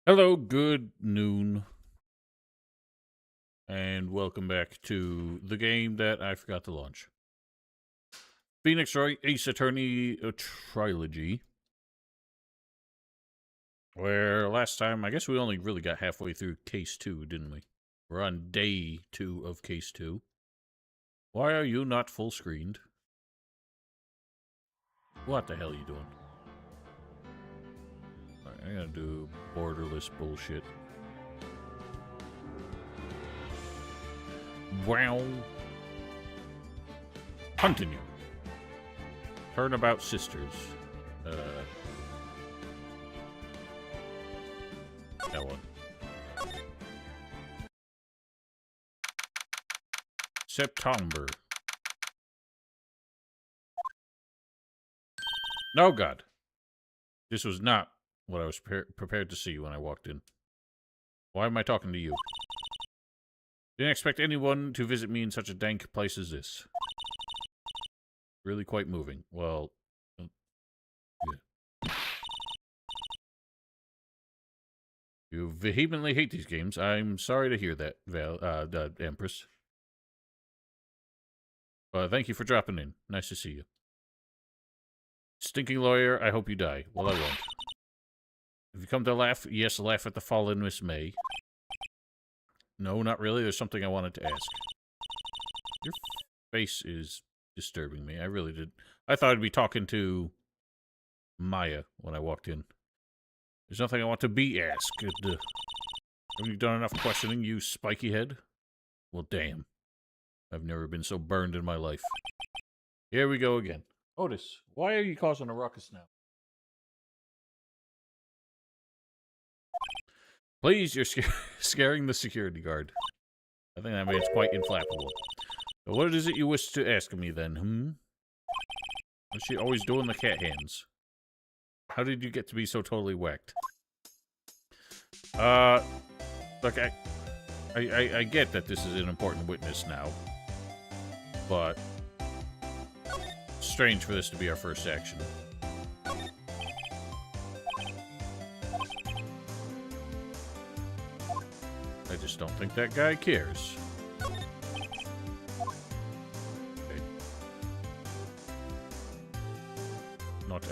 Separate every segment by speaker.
Speaker 1: Hello, good noon, and welcome back to the game that I forgot to launch. Phoenix Wright Ace Attorney Trilogy. Where last time, I guess we only really got halfway through Case 2, didn't we? We're on day 2 of Case 2. Why are you not full screened? What the hell are you doing? Alright, I gotta do borderless bullshit. Wow. Continue. Turnabout Sisters. That one. September. No, God. This was not what I was prepared to see when I walked in. Why am I talking to you? Didn't expect anyone to visit me in such a dank place as this. Really quite moving. Well, yeah. You vehemently hate these games. I'm sorry to hear that, Empress. Thank you for dropping in. Nice to see you. Stinking lawyer, I hope you die. Well, I won't. If you come to laugh, yes, laugh at the fallen Miss May. No, not really. There's something I wanted to ask. Your face is disturbing me. I really did. I thought I'd be talking to Maya when I walked in. There's nothing I want to be asked. Have you done enough questioning, you spiky head? Well, damn. I've never been so burned in my life. Here we go again. Otis, why are you causing a ruckus now? Please, you're scaring the security guard. I think that man's quite inflammable. But what is it you wish to ask me then, What's she always doing the cat hands? How did you get to be so totally whacked? Look, I get that this is an important witness now. But it's strange for this to be our first action. I just don't think that guy cares. Okay. Not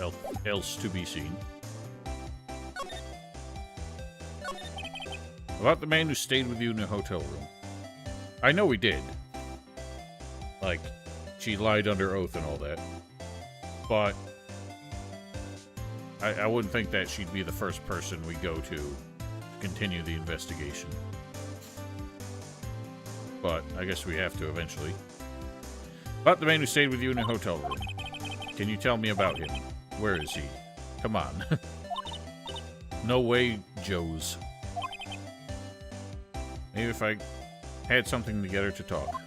Speaker 1: else to be seen. About the man who stayed with you in the hotel room. I know he did. Like, she lied under oath and all that. But I wouldn't think that she'd be the first person we go to continue the investigation. But I guess we have to eventually. About the man who stayed with you in a hotel room. Can you tell me about him? Where is he? Come on. No way, Joe's. Maybe if I had something to get her to talk.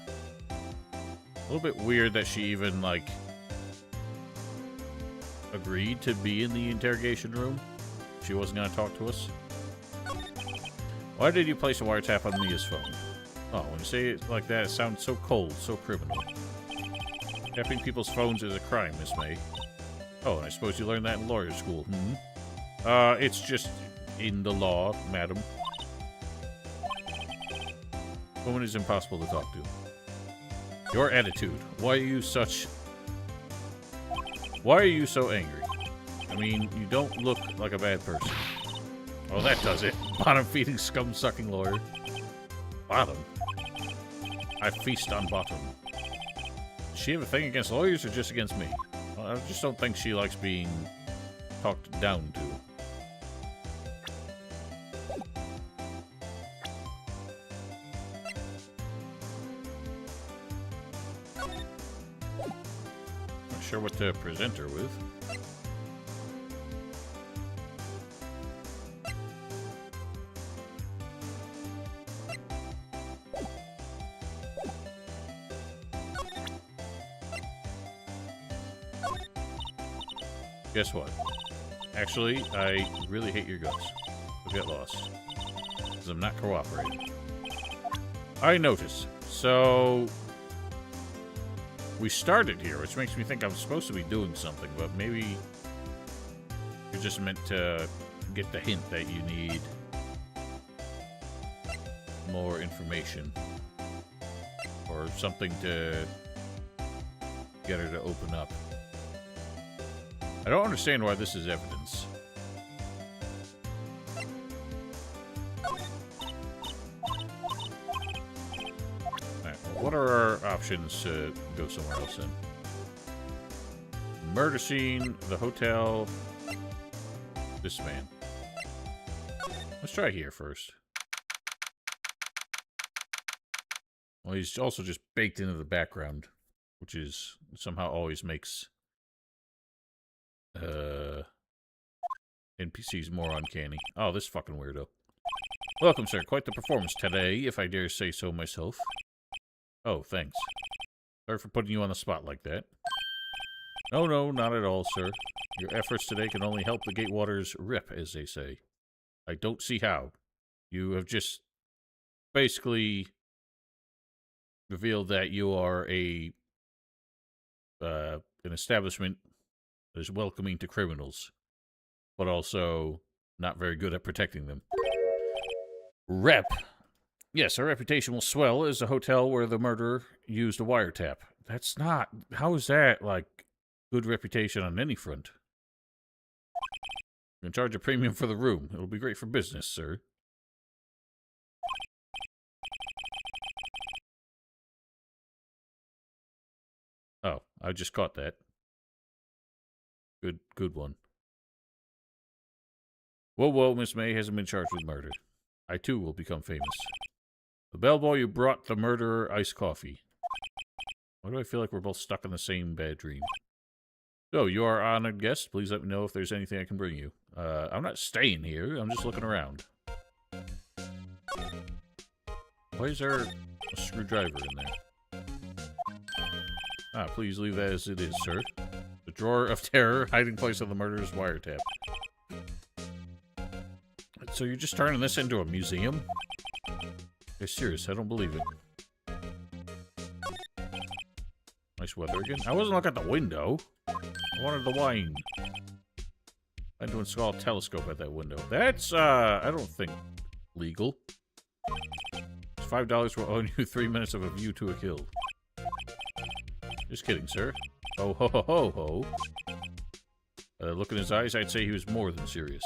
Speaker 1: A little bit weird that she even, like, agreed to be in the interrogation room. She wasn't going to talk to us. Why did you place a wiretap on Mia's phone? Oh, when you say it like that, it sounds so cold, so criminal. Tapping people's phones is a crime, Miss May. Oh, and I suppose you learned that in lawyer school, It's just in the law, madam. Woman is impossible to talk to. Your attitude. Why are you so angry? I mean, you don't look like a bad person. Oh, that does it. Bottom-feeding, scum-sucking lawyer. Bottom? I feast on bottom. Does she have a thing against lawyers or just against me? Well, I just don't think she likes being talked down to. Not sure what to present her with. Guess what? Actually, I really hate your guts. So get lost. Because I'm not cooperating. I notice. So, we started here, which makes me think I'm supposed to be doing something, but maybe you're just meant to get the hint that you need more information. Or something to get her to open up. I don't understand why this is evidence. Alright, what are our options to go somewhere else in? Murder scene, the hotel, this man. Let's try here first. Well, he's also just baked into the background, which is somehow always makes NPCs more uncanny. Oh, this fucking weirdo. Welcome, sir. Quite the performance today, if I dare say so myself. Oh, thanks. Sorry for putting you on the spot like that. No, not at all, sir. Your efforts today can only help the Gatewaters rep, as they say. I don't see how. You have just basically revealed that you are an establishment that is welcoming to criminals, but also not very good at protecting them. Rep. Yes, our reputation will swell as a hotel where the murderer used a wiretap. That's not... How is that, like, good reputation on any front? You can charge a premium for the room. It'll be great for business, sir. Oh, I just caught that. Good one. Whoa, Miss May hasn't been charged with murder. I, too, will become famous. The bellboy who brought the murderer iced coffee. Why do I feel like we're both stuck in the same bad dream? So, you are an honored guest. Please let me know if there's anything I can bring you. I'm not staying here. I'm just looking around. Why is there a screwdriver in there? Ah, please leave that as it is, sir. The drawer of terror, hiding place of the murderer's wiretap. So you're just turning this into a museum? You're serious, I don't believe it. Nice weather again. I wasn't looking at the window. I wanted the wine. I had to install a telescope at that window. That's, I don't think legal. It's $5 will own you 3 minutes of a view to a kill. Just kidding, sir. Oh, ho, ho, ho, ho. Look in his eyes, I'd say he was more than serious.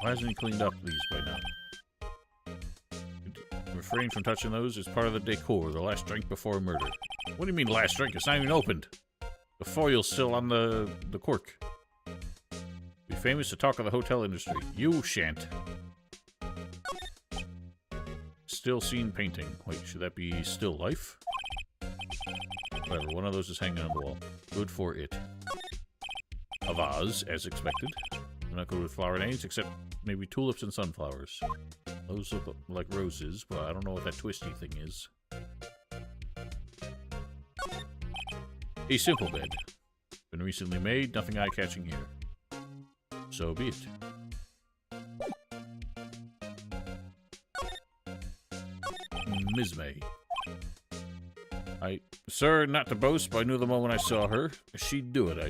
Speaker 1: Why hasn't he cleaned up these by now? Refrain from touching those. It's part of the decor. The last drink before murder. What do you mean last drink? It's not even opened. The foil's still on the cork. Be famous to talk of the hotel industry. You shan't. Still scene painting. Wait, should that be still life? Whatever, one of those is hanging on the wall. Good for it. A vase, as expected. I'm not good with flower names, except maybe tulips and sunflowers. Those look like roses, but I don't know what that twisty thing is. A simple bed. Been recently made, nothing eye-catching here. So be it. Ms. May. Sir, not to boast, but I knew the moment I saw her. She'd do it, I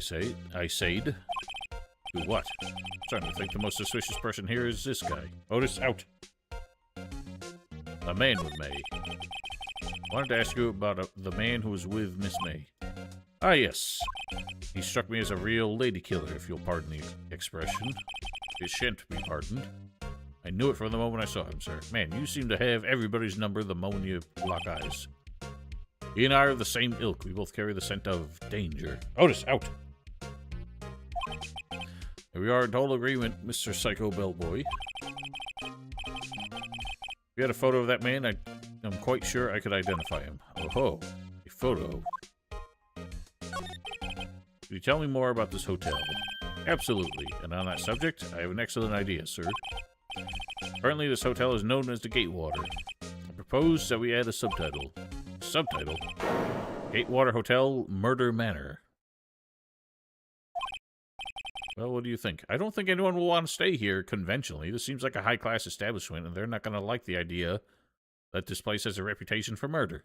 Speaker 1: said. Do what? I'm starting to think the most suspicious person here is this guy. Otis, out. A man with May. Wanted to ask you about the man who was with Miss May. Ah, yes. He struck me as a real lady killer, if you'll pardon the expression. It shan't be pardoned. I knew it from the moment I saw him, sir. Man, you seem to have everybody's number the moment you lock eyes. He and I are the same ilk. We both carry the scent of danger. Otis, out! Here we are in total agreement, Mr. Psycho Bellboy. If you had a photo of that man, I'm quite sure I could identify him. Oh ho, a photo. Could you tell me more about this hotel? Absolutely, and on that subject, I have an excellent idea, sir. Apparently this hotel is known as the Gatewater. I propose that we add a subtitle. Subtitle? Gatewater Hotel, Murder Manor. Well, what do you think? I don't think anyone will want to stay here conventionally. This seems like a high-class establishment, and they're not going to like the idea that this place has a reputation for murder.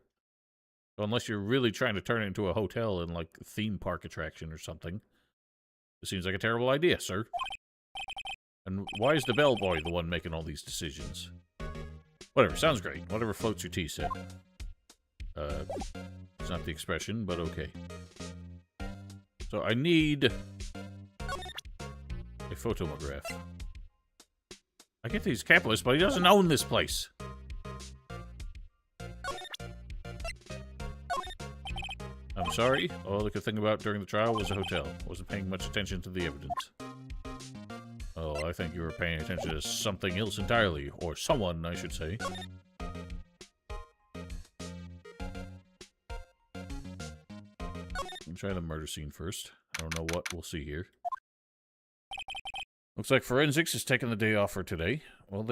Speaker 1: So unless you're really trying to turn it into a hotel and, like, theme park attraction or something. It seems like a terrible idea, sir. And why is the bellboy the one making all these decisions? Whatever, sounds great. Whatever floats your tea set. It's not the expression, but okay. So I need a photomograph. I get these capitalists, but he doesn't own this place. I'm sorry. All I could think about during the trial was a hotel. Wasn't paying much attention to the evidence. Oh, I think you were paying attention to something else entirely. Or someone, I should say. Let me try the murder scene first. I don't know what we'll see here. Looks like forensics is taking the day off for today. Well,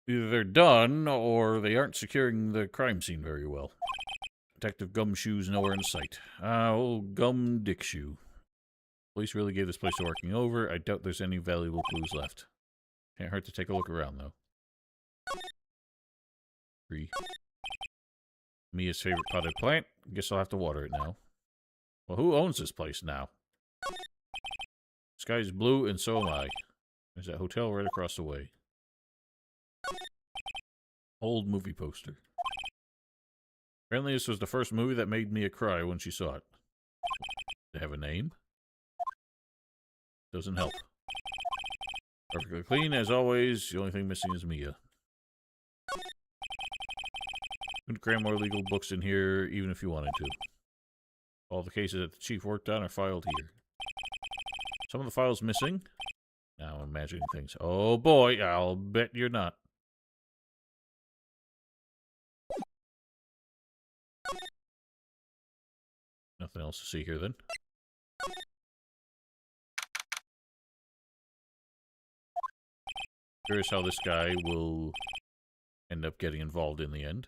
Speaker 1: either they're done, or they aren't securing the crime scene very well. Detective Gumshoe's nowhere in sight. Old Gum Dickshoe. Police really gave this place a working over. I doubt there's any valuable clues left. Can't hurt to take a look around, though. 3. Mia's favorite potted plant. Guess I'll have to water it now. Well, who owns this place now? Sky's blue, and so am I. There's that hotel right across the way. Old movie poster. Apparently this was the first movie that made Mia cry when she saw it. They have a name? Doesn't help. Perfectly clean, as always. The only thing missing is Mia. Couldn't cram more legal books in here, even if you wanted to. All the cases that the chief worked on are filed here. Some of the files missing. Now I'm imagining things. Oh boy, I'll bet you're not. Nothing else to see here then. Curious how this guy will end up getting involved in the end.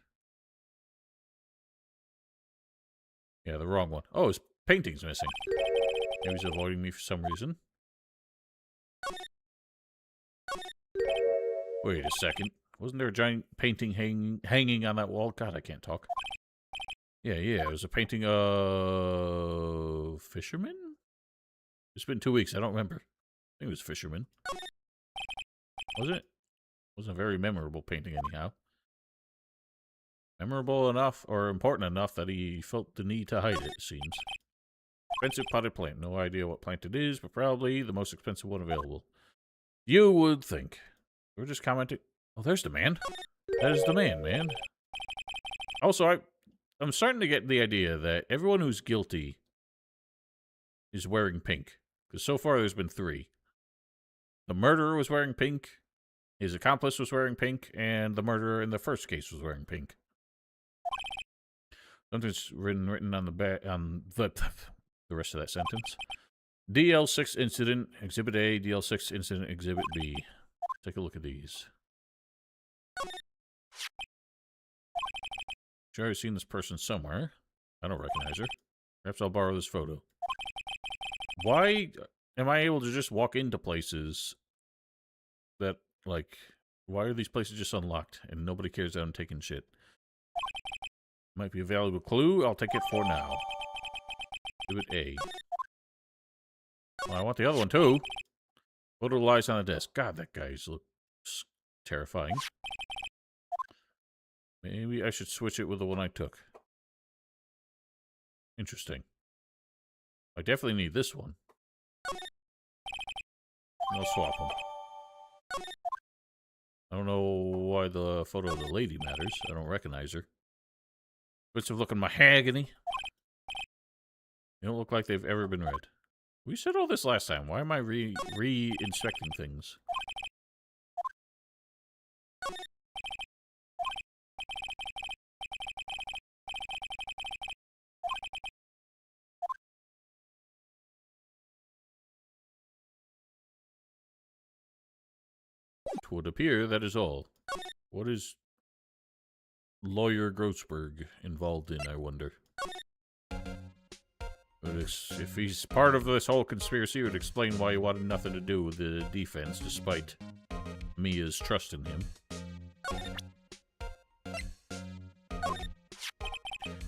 Speaker 1: Yeah, the wrong one. Oh, his painting's missing. Maybe he's avoiding me for some reason. Wait a second. Wasn't there a giant painting hanging on that wall? God, I can't talk. Yeah, it was a painting of... Fisherman? It's been 2 weeks, I don't remember. I think it was Fisherman. Was it? Wasn't a very memorable painting anyhow. Memorable enough, or important enough, that he felt the need to hide it, it seems. Expensive potted plant. No idea what plant it is, but probably the most expensive one available. You would think. We're just commenting. Oh, there's the man. That is the man. Also, I'm starting to get the idea that everyone who's guilty is wearing pink. Because so far there's been 3. The murderer was wearing pink, his accomplice was wearing pink, and the murderer in the first case was wearing pink. Something's written on the back, on the rest of that sentence. DL6 incident, Exhibit A, DL6 incident, Exhibit B. Take a look at these. Sure, I've seen this person somewhere. I don't recognize her. Perhaps I'll borrow this photo. Why am I able to just walk into places that, like, why are these places just unlocked and nobody cares that I'm taking shit? Might be a valuable clue. I'll take it for now. Exhibit A. Well, I want the other one, too. Photo lies on the desk. God, that guy looks terrifying. Maybe I should switch it with the one I took. Interesting. I definitely need this one. I'll swap them. I don't know why the photo of the lady matters. I don't recognize her. Bits of looking mahogany. They don't look like they've ever been read. We said all this last time. Why am I re-inspecting things? It would appear that is all. What is Lawyer Grossberg involved in, I wonder? If he's part of this whole conspiracy, it would explain why he wanted nothing to do with the defense, despite Mia's trust in him.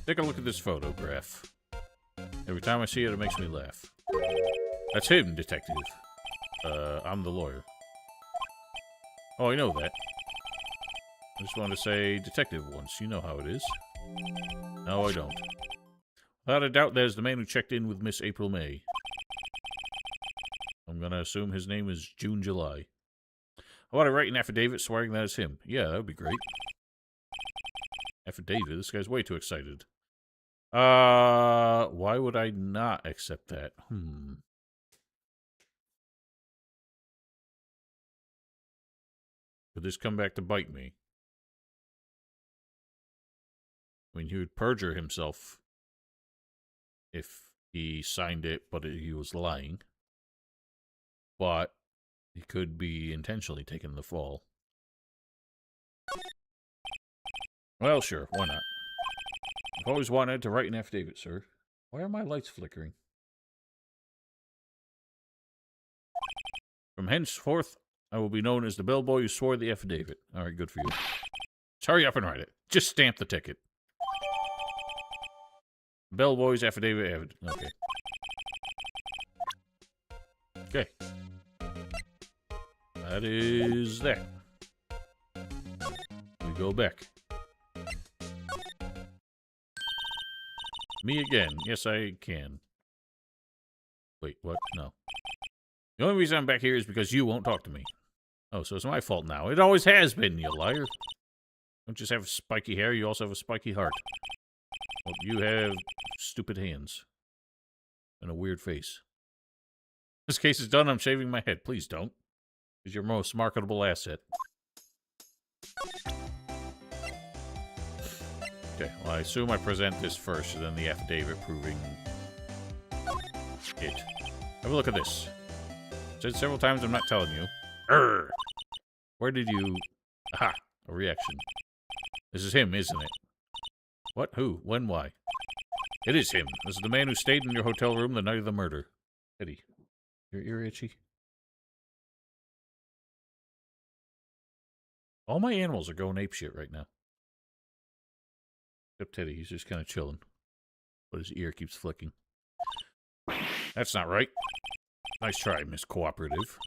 Speaker 1: Take a look at this photograph. Every time I see it, it makes me laugh. That's him, detective. I'm the lawyer. Oh, I know that. I just wanted to say detective once. You know how it is. No, I don't. Without a doubt, there's the man who checked in with Miss April May. I'm gonna assume his name is June July. I want to write an affidavit swearing that it's him. Yeah, that would be great. Affidavit? This guy's way too excited. Why would I not accept that? Could this come back to bite me? I mean, he would perjure himself if he signed it, but he was lying. But he could be intentionally taking the fall. Well, sure, why not? I've always wanted to write an affidavit, sir. Why are my lights flickering? From henceforth, I will be known as the bellboy who swore the affidavit. All right, good for you. Just hurry up and write it. Just stamp the ticket. Bellboy's affidavit. Okay. Okay. That is that. We go back. Me again. Yes, I can. Wait, what? No. The only reason I'm back here is because you won't talk to me. Oh, so it's my fault now. It always has been, you liar. You don't just have spiky hair, you also have a spiky heart. Well, you have stupid hands. And a weird face. This case is done, I'm shaving my head. Please don't. It's your most marketable asset. Okay, well, I assume I present this first, and then the affidavit proving it. Have a look at this. Said several times I'm not telling you. Urgh! Where did you... Aha! A reaction. This is him, isn't it? What? Who? When? Why? It is him. This is the man who stayed in your hotel room the night of the murder. Eddie, your ear itchy? All my animals are going apeshit right now. Except Teddy, he's just kind of chilling. But his ear keeps flicking. That's not right. Nice try, Miss Cooperative.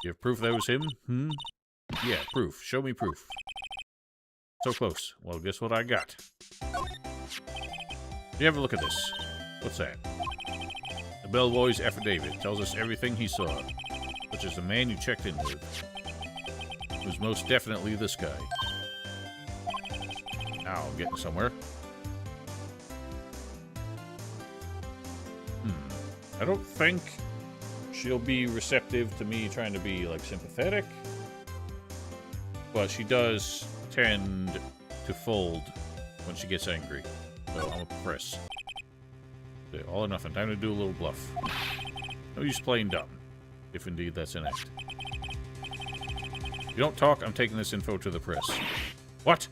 Speaker 1: You have proof that was him? Yeah, proof. Show me proof. So close. Well, guess what I got? You have a look at this. What's that? The bellboy's affidavit tells us everything he saw, such as the man you checked in with. It was most definitely this guy. Now I'm getting somewhere. I don't think she'll be receptive to me trying to be, like, sympathetic. But she does tend to fold when she gets angry. So I'm gonna press. Okay, all or nothing. Time to do a little bluff. No use playing dumb. If indeed that's an act. If you don't talk, I'm taking this info to the press. What?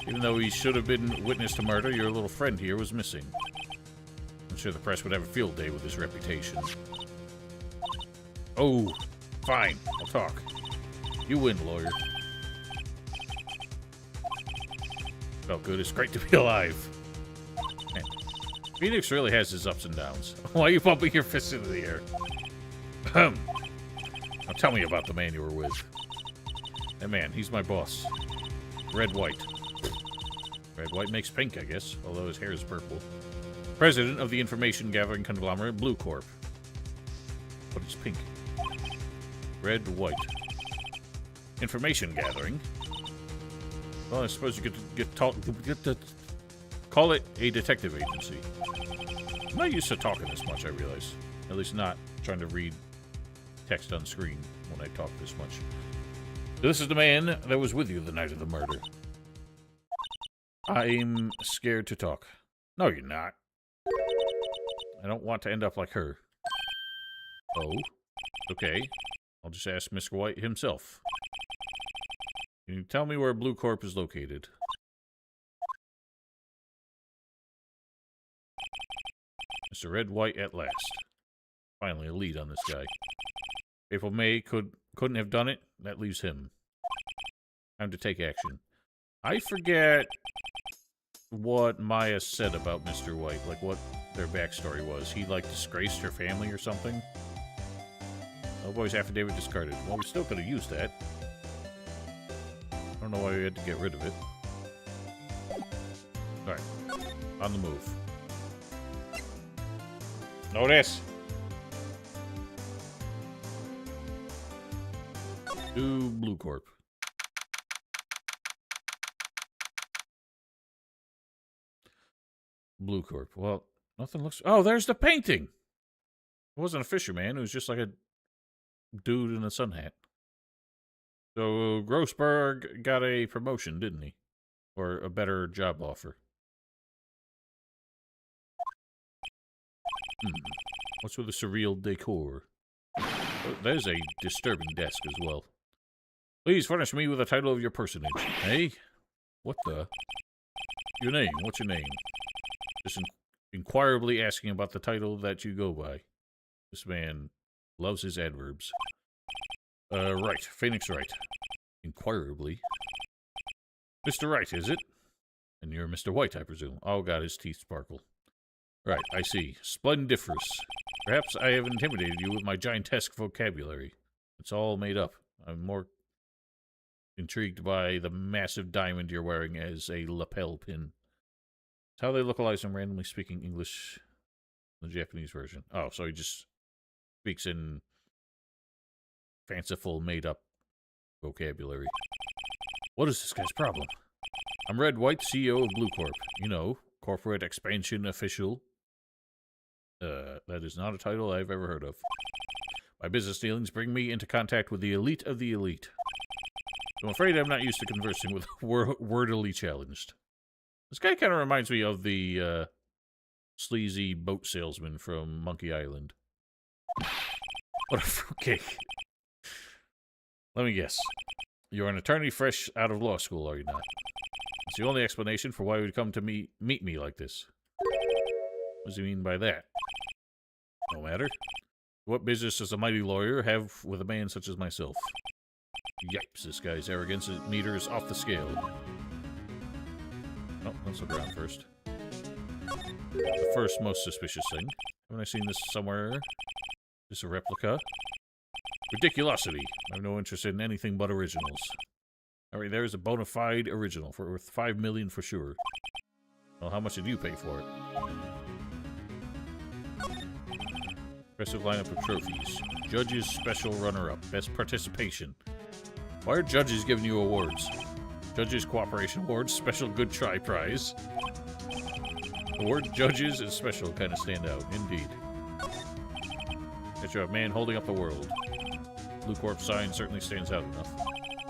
Speaker 1: Even though he should have been witness to murder, your little friend here was missing. I'm sure the press would have a field day with his reputation. Oh, fine. I'll talk. You win, lawyer. Felt good. It's great to be alive. Man, Phoenix really has his ups and downs. Why are you bumping your fists into the air? Now tell me about the man you were with. That man, he's my boss. Red White. Red White makes pink, I guess, although his hair is purple. President of the information gathering conglomerate Blue Corp. But it's pink. Red White. Information gathering? Well, I suppose you get to call it a detective agency. I'm not used to talking this much, I realize. At least not trying to read text on screen when I talk this much. This is the man that was with you the night of the murder. I'm scared to talk. No, you're not. I don't want to end up like her. Oh? Okay. I'll just ask Mr. White himself. Can you tell me where Blue Corp is located? Mr. Red White at last. Finally, a lead on this guy. April May couldn't have done it. That leaves him. Time to take action. I forget what Maya said about Mr. White, like what their backstory was. He, like, disgraced her family or something? Bellboy's affidavit discarded. Well, we still could have used that. I don't know why we had to get rid of it. Alright. On the move. Notice! To Blue Corp. Blue Corp. Well, nothing looks... Oh, there's the painting! It wasn't a fisherman. It was just like a dude in a sun hat. So Grossberg got a promotion, didn't he? Or a better job offer. What's with the surreal decor? Oh, that is a disturbing desk as well. Please furnish me with the title of your personage. Hey? What the? Your name. What's your name? Just inquirably asking about the title that you go by. This man loves his adverbs. Wright. Phoenix Wright. Inquirably. Mr. Wright, is it? And you're Mr. White, I presume. Oh god, his teeth sparkle. Right, I see. Splendiferous. Perhaps I have intimidated you with my giantesque vocabulary. It's all made up. I'm more intrigued by the massive diamond you're wearing as a lapel pin. It's how they localize him randomly speaking English in the Japanese version. Oh, so he just speaks in fanciful, made-up vocabulary. What is this guy's problem? I'm Red White, CEO of Blue Corp. You know, corporate expansion official. That is not a title I've ever heard of. My business dealings bring me into contact with the elite of the elite. I'm afraid I'm not used to conversing with wordily challenged. This guy kind of reminds me of the sleazy boat salesman from Monkey Island. What a fruitcake. Let me guess. You're an attorney fresh out of law school, are you not? It's the only explanation for why you'd come to meet me like this. What does he mean by that? No matter. What business does a mighty lawyer have with a man such as myself? Yipes, this guy's arrogance meter is off the scale. Oh, let's look around first. The first most suspicious thing. Haven't I seen this somewhere? Is this a replica? Ridiculosity. I have no interest in anything but originals. Alright, there's a bona fide original for worth $5 million for sure. Well, how much did you pay for it? Impressive lineup of trophies. Judges Special Runner-Up. Best Participation. Why are judges giving you awards? Judges Cooperation Awards. Special Good Try Prize. The word judges and special kind of stand out. Indeed. Picture of a man holding up the world. Blue Corp sign certainly stands out enough.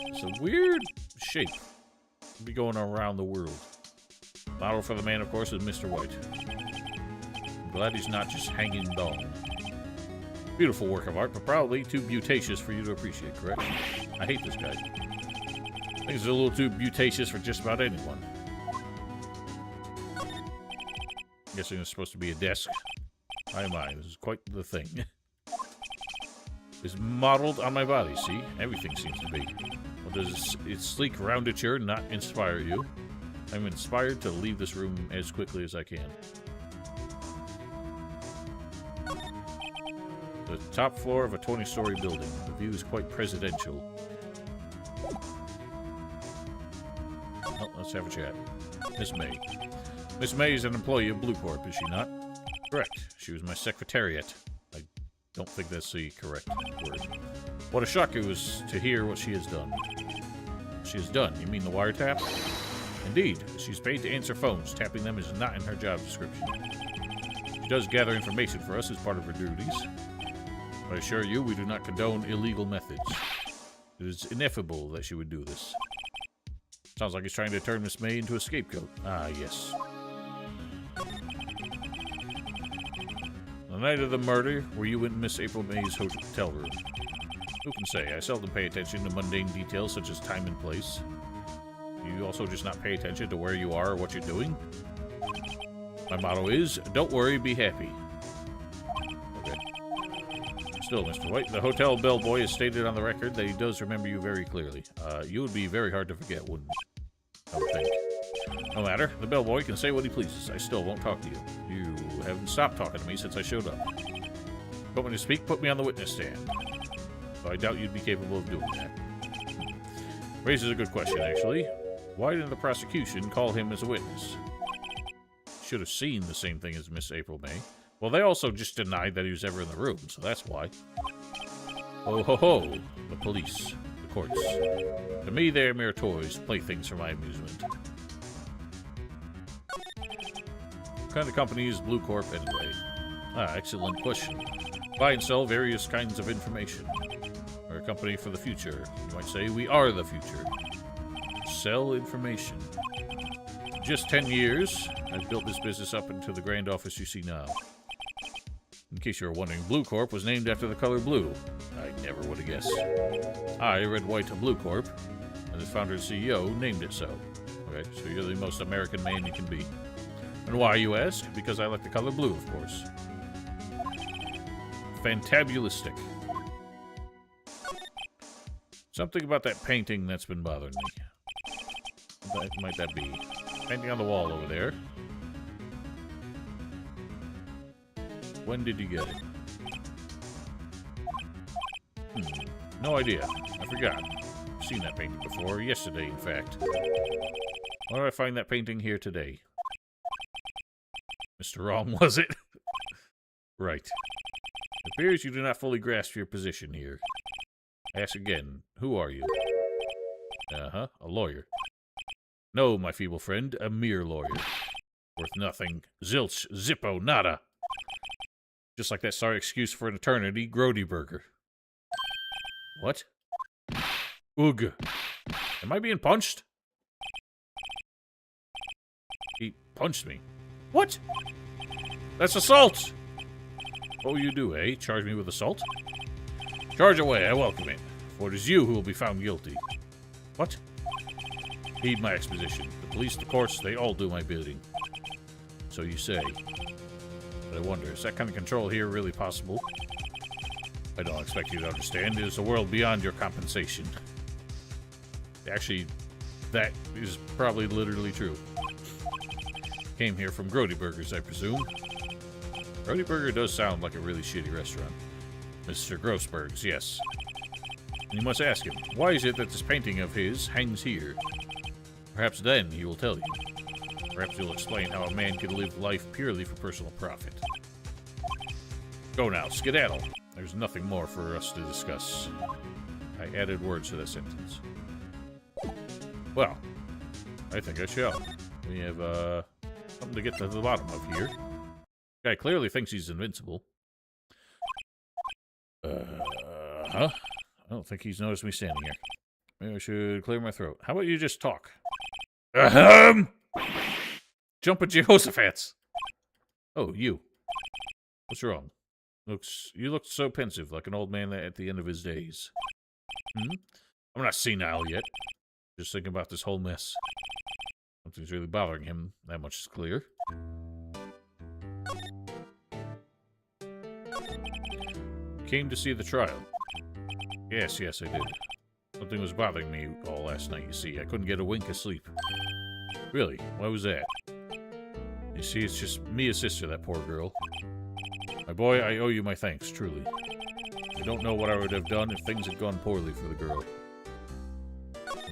Speaker 1: It's a weird shape. It'll be going around the world. Model for the man, of course, is Mr. White. I'm glad he's not just hanging dong. Beautiful work of art, but probably too beautacious for you to appreciate, correct? I hate this guy. I think it's a little too beautacious for just about anyone. I'm guessing it's supposed to be a desk. My, this is quite the thing. It's modeled on my body, see? Everything seems to be. Well, does its sleek roundature not inspire you? I'm inspired to leave this room as quickly as I can. The top floor of a 20-story building. The view is quite presidential. Oh, let's have a chat. Miss May. Miss May is an employee of Blue Corp, is she not? Correct. She was my secretariat. I don't think that's the correct word. What a shock it was to hear what she has done. She has done? You mean the wiretap? Indeed. She's paid to answer phones. Tapping them is not in her job description. She does gather information for us as part of her duties. I assure you, we do not condone illegal methods. It is ineffable that she would do this. Sounds like he's trying to turn Miss May into a scapegoat. Ah, yes. The night of the murder, were you in Miss April May's hotel room? Who can say? I seldom pay attention to mundane details such as time and place. Do you also just not pay attention to where you are or what you're doing? My motto is, don't worry, be happy. Okay. Still, Mr. White, the hotel bellboy has stated on the record that he does remember you very clearly. You would be very hard to forget, wouldn't you? I would think. No matter. The bellboy can say what he pleases. I still won't talk to you. You haven't stopped talking to me since I showed up. Want me to speak? Put me on the witness stand. So I doubt you'd be capable of doing that. Raises a good question, actually. Why didn't the prosecution call him as a witness? Should have seen the same thing as Miss April May. Well, they also just denied that he was ever in the room, so that's why. Oh ho ho! The police. The courts. To me, they're mere toys, playthings for my amusement. What kind of company is Blue Corp anyway? Ah, excellent question. Buy and sell various kinds of information. We're a company for the future. You might say we are the future. Sell information. Just 10 years, I've built this business up into the grand office you see now. In case you were wondering, Blue Corp was named after the color blue. I never would have guessed. I, Red, White, and Blue Corp, as its founder and CEO, named it so. Okay, so you're the most American man you can be. And why, you ask? Because I like the color blue, of course. Fantabulistic. Something about that painting that's been bothering me. What might that be? Painting on the wall over there. When did you get it? No idea. I forgot. I've seen that painting before. Yesterday, in fact. Why do I find that painting here today? Mr. Wrong, was it? Right. It appears you do not fully grasp your position here. Ask again. Who are you? Uh-huh. A lawyer. No, my feeble friend. A mere lawyer. Worth nothing. Zilch. Zippo. Nada. Just like that sorry excuse for an eternity, Grody Burger. What? Ugh. Am I being punched? He punched me. What? That's assault! What will you do, eh? Charge me with assault? Charge away, I welcome it. For it is you who will be found guilty. What? Heed my exposition. The police, the courts, they all do my bidding. So you say. But I wonder, is that kind of control here really possible? I don't expect you to understand. It is a world beyond your compensation. Actually, that is probably literally true. Came here from Grody Burgers, I presume. Grody Burger does sound like a really shitty restaurant. Mr. Grossberg's, yes. And you must ask him, why is it that this painting of his hangs here? Perhaps then he will tell you. Perhaps he'll explain how a man can live life purely for personal profit. Go now, skedaddle. There's nothing more for us to discuss. I added words to that sentence. Well, I think I shall. We have, something to get to the bottom of here. Guy clearly thinks he's invincible. Huh? I don't think he's noticed me standing here. Maybe I should clear my throat. How about you just talk? Ahem! Jumping Jehoshaphat's! Oh, you. What's wrong? You look so pensive, like an old man at the end of his days. I'm not senile yet. Just thinking about this whole mess. Something's really bothering him, that much is clear. Came to see the trial. Yes, I did. Something was bothering me all last night, you see. I couldn't get a wink of sleep. Really? Why was that? You see, it's just Mia's sister, that poor girl. My boy, I owe you my thanks, truly. I don't know what I would have done if things had gone poorly for the girl.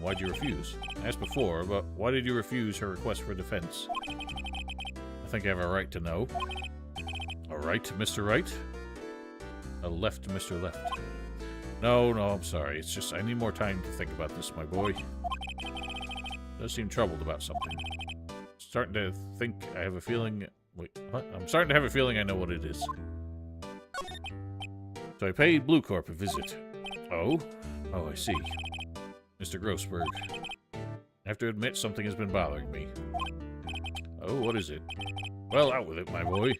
Speaker 1: Why'd you refuse? I asked before, but why did you refuse her request for defense? I think I have a right to know. A right, Mr. Wright? A left, Mr. Left. No, I'm sorry. It's just I need more time to think about this, my boy. Does seem troubled about something. Starting to think I have a feeling... Wait, what? I'm starting to have a feeling I know what it is. So I paid Blue Corp a visit. Oh? Oh, I see. Mr. Grossberg. I have to admit something has been bothering me. Oh, what is it? Well, out with it, my boy.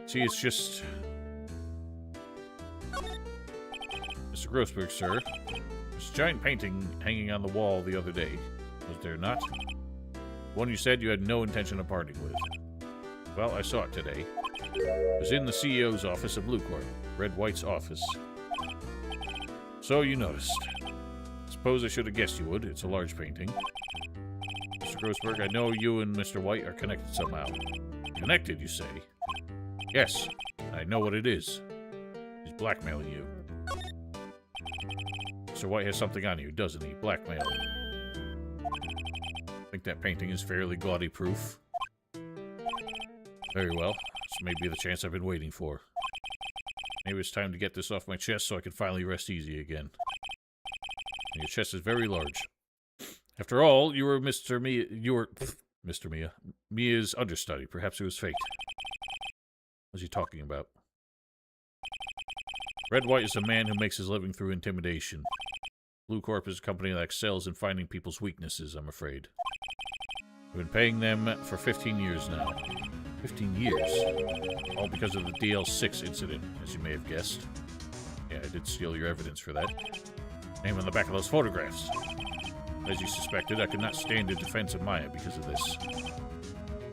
Speaker 1: See, it's just... Mr. Grossberg, sir. There's a giant painting hanging on the wall the other day. Was there not? One you said you had no intention of parting with. Well, I saw it today. It was in the CEO's office of Blue Corp, Red White's office. So you noticed. Suppose I should have guessed you would. It's a large painting. Mr. Grossberg, I know you and Mr. White are connected somehow. Connected, you say? Yes. I know what it is. He's blackmailing you. Mr. White has something on you, doesn't he? Blackmail. Think that painting is fairly gaudy proof. Very well. This may be the chance I've been waiting for. Maybe it's time to get this off my chest so I can finally rest easy again. Your chest is very large. After all, you were Mr. Mia. You were Mr. Mia. Mia's understudy. Perhaps it was fate. What's he talking about? Red White is a man who makes his living through intimidation. Blue Corp is a company that excels in finding people's weaknesses, I'm afraid. I've been paying them for 15 years now. 15 years? All because of the DL6 incident, as you may have guessed. Yeah, I did steal your evidence for that. Name on the back of those photographs. As you suspected, I could not stand in defense of Maya because of this.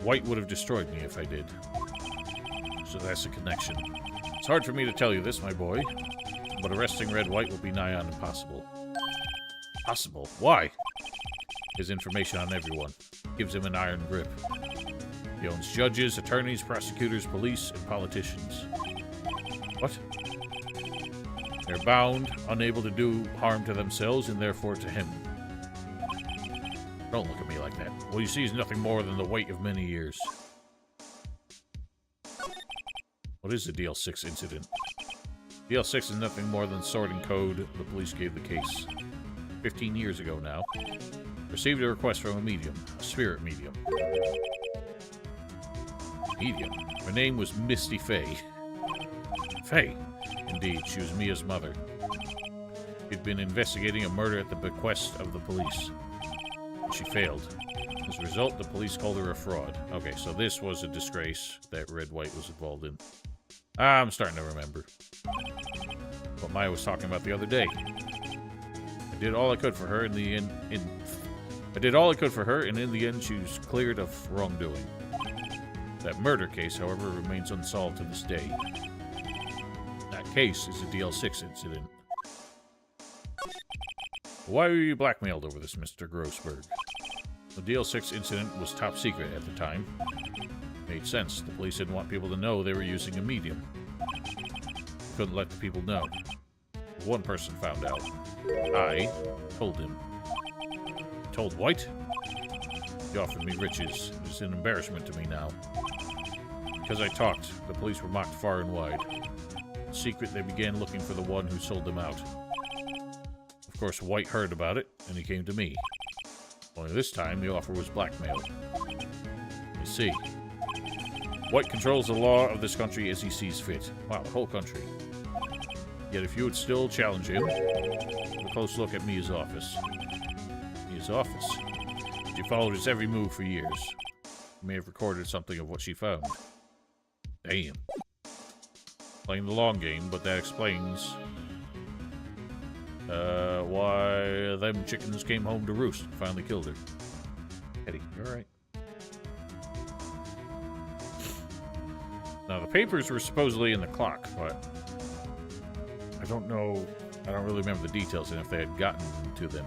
Speaker 1: White would have destroyed me if I did. So that's a connection. It's hard for me to tell you this, my boy, but arresting Red White will be nigh on impossible. Possible? Why? His information on everyone gives him an iron grip. He owns judges, attorneys, prosecutors, police, and politicians. What? They're bound, unable to do harm to themselves, and therefore to him. Don't look at me like that. What you see is nothing more than the weight of many years. What is the DL6 incident? DL6 is nothing more than sorting code the police gave the case. 15 years ago now. Received a request from a medium. A spirit medium. Medium? Her name was Misty Faye. Faye? Indeed, she was Mia's mother. She'd been investigating a murder at the bequest of the police. She failed. As a result, the police called her a fraud. Okay, so this was a disgrace that Red White was involved in. I'm starting to remember what Maya was talking about the other day. I did all I could for her, and in the end, she was cleared of wrongdoing. That murder case, however, remains unsolved to this day. That case is a DL6 incident. Why were you blackmailed over this, Mr. Grossberg? The DL6 incident was top secret at the time. Made sense. The police didn't want people to know they were using a medium. Couldn't let the people know. One person found out. I told him. Told White? He offered me riches. It's an embarrassment to me now. Because I talked, the police were mocked far and wide. In secret, they began looking for the one who sold them out. Of course, White heard about it, and he came to me. Only this time, the offer was blackmail. You see, White controls the law of this country as he sees fit. Wow, the whole country. Yet if you would still challenge him, have a close look at Mia's office. Mia's office? She followed his every move for years. She may have recorded something of what she found. Damn. Playing the long game, but that explains why them chickens came home to roost and finally killed her. Eddie, you alright? Now, the papers were supposedly in the clock, but I don't know. I don't really remember the details and if they had gotten to them.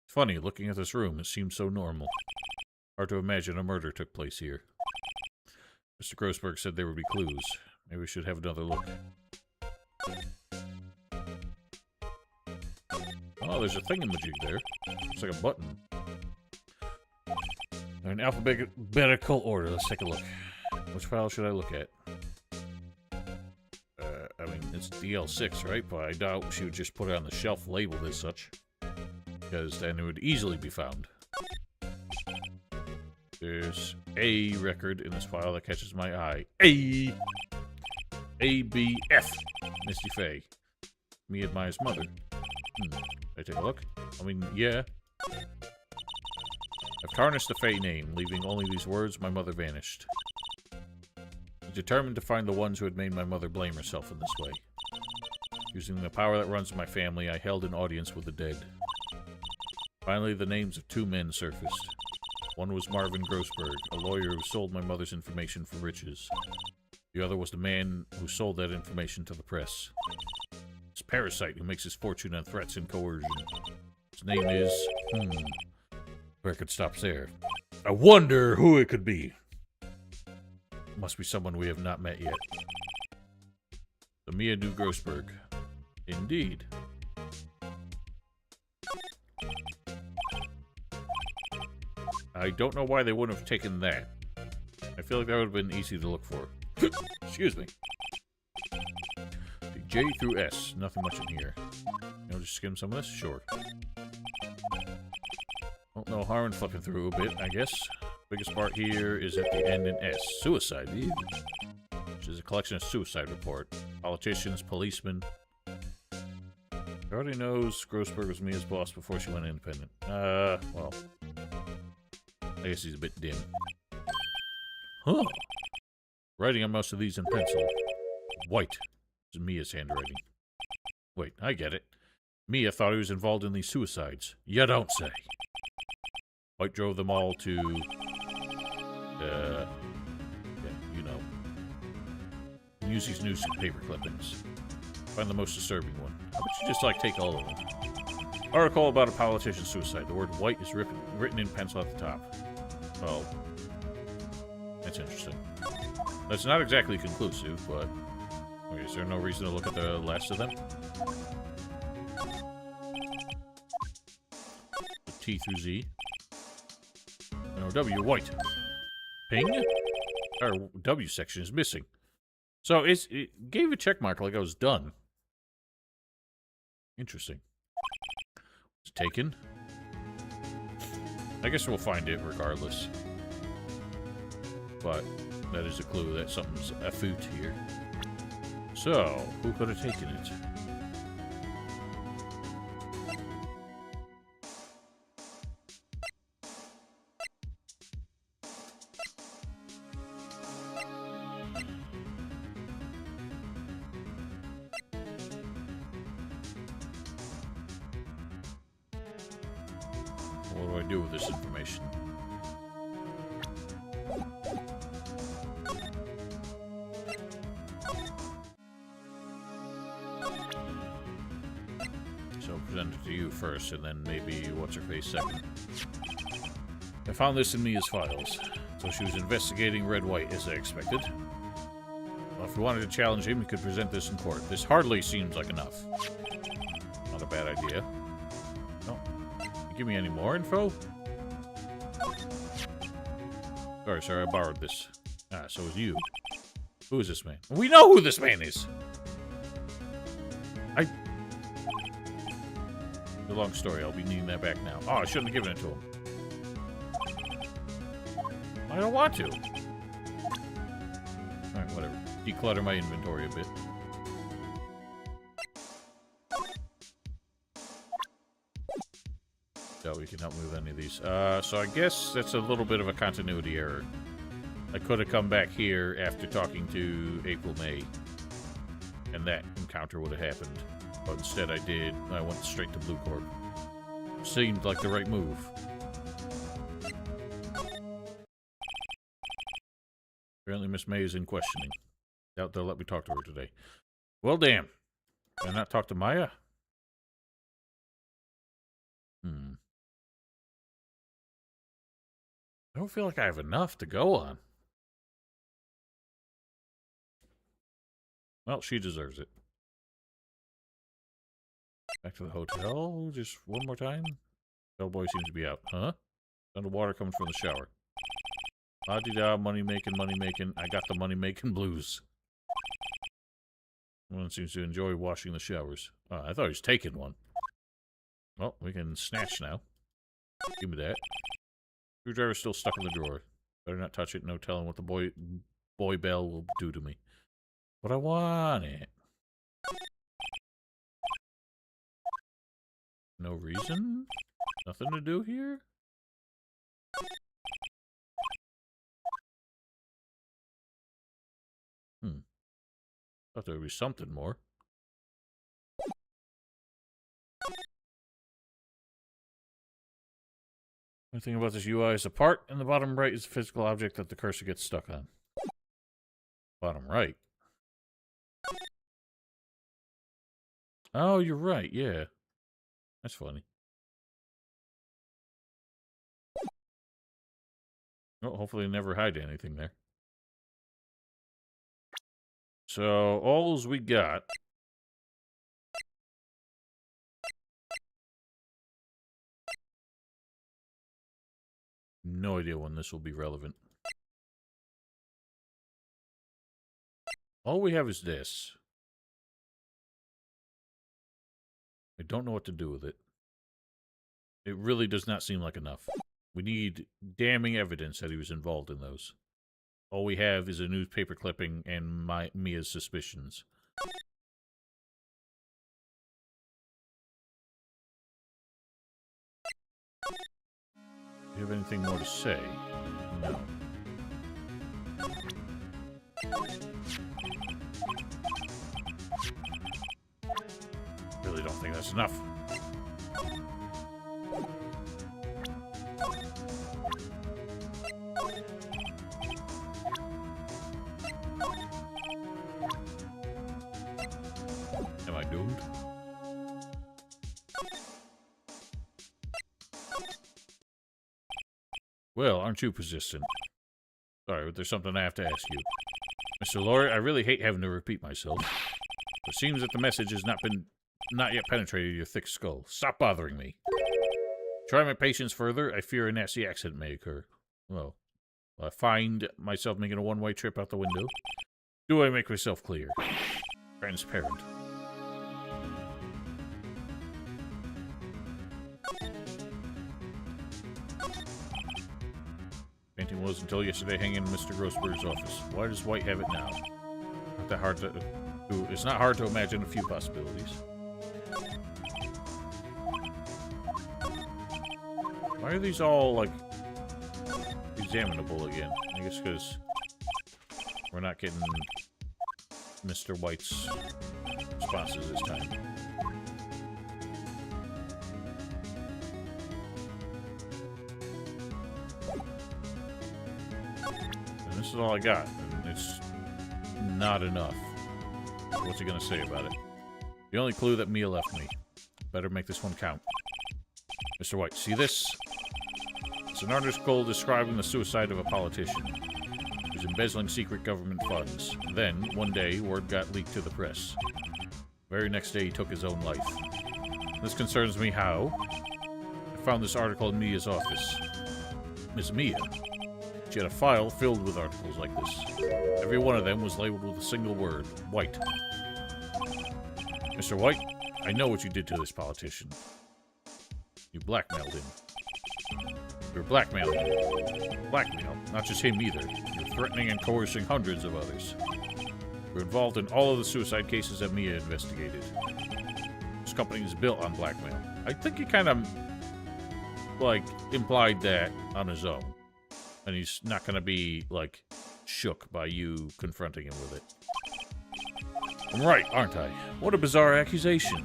Speaker 1: It's funny, looking at this room, it seems so normal. Hard to imagine a murder took place here. Mr. Grossberg said there would be clues. Maybe we should have another look. Oh, there's a thingamajig there. Looks like a button. They're in alphabetical order. Let's take a look. Which file should I look at? I mean, it's DL6, right? But I doubt she would just put it on the shelf labeled as such. Because then it would easily be found. There's a record in this file that catches my eye. A-B-F. Misty Faye. Me and Maya's mother. Can I take a look? I mean, yeah. I've tarnished the Faye name, leaving only these words, my mother vanished. I'm determined to find the ones who had made my mother blame herself in this way. Using the power that runs in my family, I held an audience with the dead. Finally, the names of two men surfaced. One was Marvin Grossberg, a lawyer who sold my mother's information for riches. The other was the man who sold that information to the press. This parasite who makes his fortune on threats and coercion. His name is... Record stops there. I wonder who it could be. Must be someone we have not met yet. The Mia New Grossberg. Indeed. I don't know why they wouldn't have taken that. I feel like that would have been easy to look for. Excuse me. J through S. Nothing much in here. You know, just skim some of this? Sure. Well, no harm in flipping through a bit, I guess. Biggest part here is at the end in S. Suicide. Ew. Which is a collection of suicide report. Politicians, policemen. Everybody knows Grossberg was Mia's boss before she went independent. Well. I guess he's a bit dim. Huh. Writing on most of these in pencil. White. This is Mia's handwriting. Wait, I get it. Mia thought he was involved in these suicides. You don't say. White drove them all to... yeah, you know. Use these newspaper clippings. Find the most disturbing one. How about you just, like, take all of them? Article about a politician's suicide. The word white is written in pencil at the top. Oh. That's interesting. That's not exactly conclusive, but... Okay, is there no reason to look at the last of them? T through Z. No, W, white. Ping? Our W section is missing. So it gave a check mark like I was done. Interesting. It's taken. I guess we'll find it regardless. But that is a clue that something's afoot here. So, who could have taken it? What do I do with this information? So present it to you first, and then maybe what's-her-face second. I found this in Mia's files. So she was investigating Red White, as I expected. Well, if we wanted to challenge him, we could present this in court. This hardly seems like enough. Not a bad idea. No. Give me any more info? Sorry, sir, I borrowed this. Ah, so is you. Who is this man? We know who this man is! The long story, I'll be needing that back now. Oh, I shouldn't have given it to him. I don't want to. Alright, whatever. Declutter my inventory a bit. So we can help move any of these. So I guess that's a little bit of a continuity error. I could have come back here after talking to April May, and that encounter would have happened. But instead I went straight to Blue Corp. Seemed like the right move. Apparently Miss May is in questioning. Doubt they'll let me talk to her today. Well, damn. Can I not talk to Maya? I don't feel like I have enough to go on. Well, she deserves it. Back to the hotel, just one more time. Bellboy seems to be out. Huh? Sound of water coming from the shower. La-di-da, money making. I got the money making blues. One seems to enjoy washing the showers. Oh, I thought he was taking one. Well, we can snatch now. Give me that. Screwdriver's still stuck in the drawer. Better not touch it. No telling what the boy bell will do to me. But I want it. No reason? Nothing to do here? Thought there would be something more. One thing about this UI is a part, and the bottom right is a physical object that the cursor gets stuck on. Bottom right. Oh, you're right, yeah. That's funny. Oh, hopefully never hide anything there. So, alls we got... No idea when this will be relevant. All we have is this. I don't know what to do with it. It really does not seem like enough. We need damning evidence that he was involved in those. All we have is a newspaper clipping and Mia's suspicions. Do you have anything more to say? No. Really don't think that's enough. Am I doomed? Well, aren't you persistent? Sorry, but there's something I have to ask you. Mr. Lawyer, I really hate having to repeat myself. It seems that the message has not yet penetrated your thick skull. Stop bothering me. Try my patience further. I fear a nasty accident may occur. Well, I find myself making a one-way trip out the window. Do I make myself clear? Transparent. Painting was until yesterday hanging in Mr. Grossberg's office. Why does White have it now? Not that hard to... It's not hard to imagine a few possibilities. Why are these all, like, examinable again? I guess because we're not getting Mr. White's responses this time. And this is all I got, and it's not enough. What's he gonna say about it? The only clue that Mia left me. Better make this one count. Mr. White, see this? It's an article describing the suicide of a politician who was embezzling secret government funds. Then, one day, word got leaked to the press. The very next day, he took his own life. This concerns me how? I found this article in Mia's office. Miss Mia. She had a file filled with articles like this. Every one of them was labeled with a single word, White. Mr. White, I know what you did to this politician. You blackmailed him. You're blackmailing him. Blackmail? Not just him either. You're threatening and coercing hundreds of others. You're involved in all of the suicide cases that Mia investigated. This company is built on blackmail. I think he kind of, like, implied that on his own. And he's not going to be, like, shook by you confronting him with it. I'm right, aren't I? What a bizarre accusation.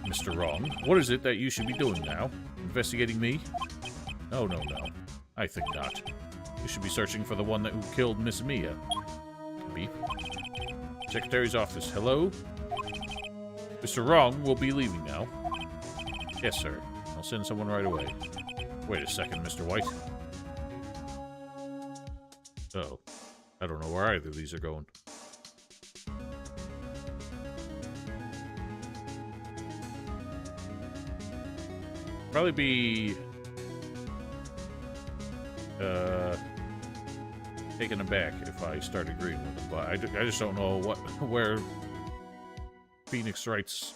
Speaker 1: Mr. Wrong, what is it that you should be doing now? Investigating me? No. I think not. You should be searching for the one who killed Miss Mia. Beep. Secretary's office. Hello? Mr. Wrong will be leaving now. Yes, sir. I'll send someone right away. Wait a second, Mr. White. Oh. I don't know where either of these are going. Probably be taken aback if I start agreeing with him, but I just don't know where Phoenix Wright's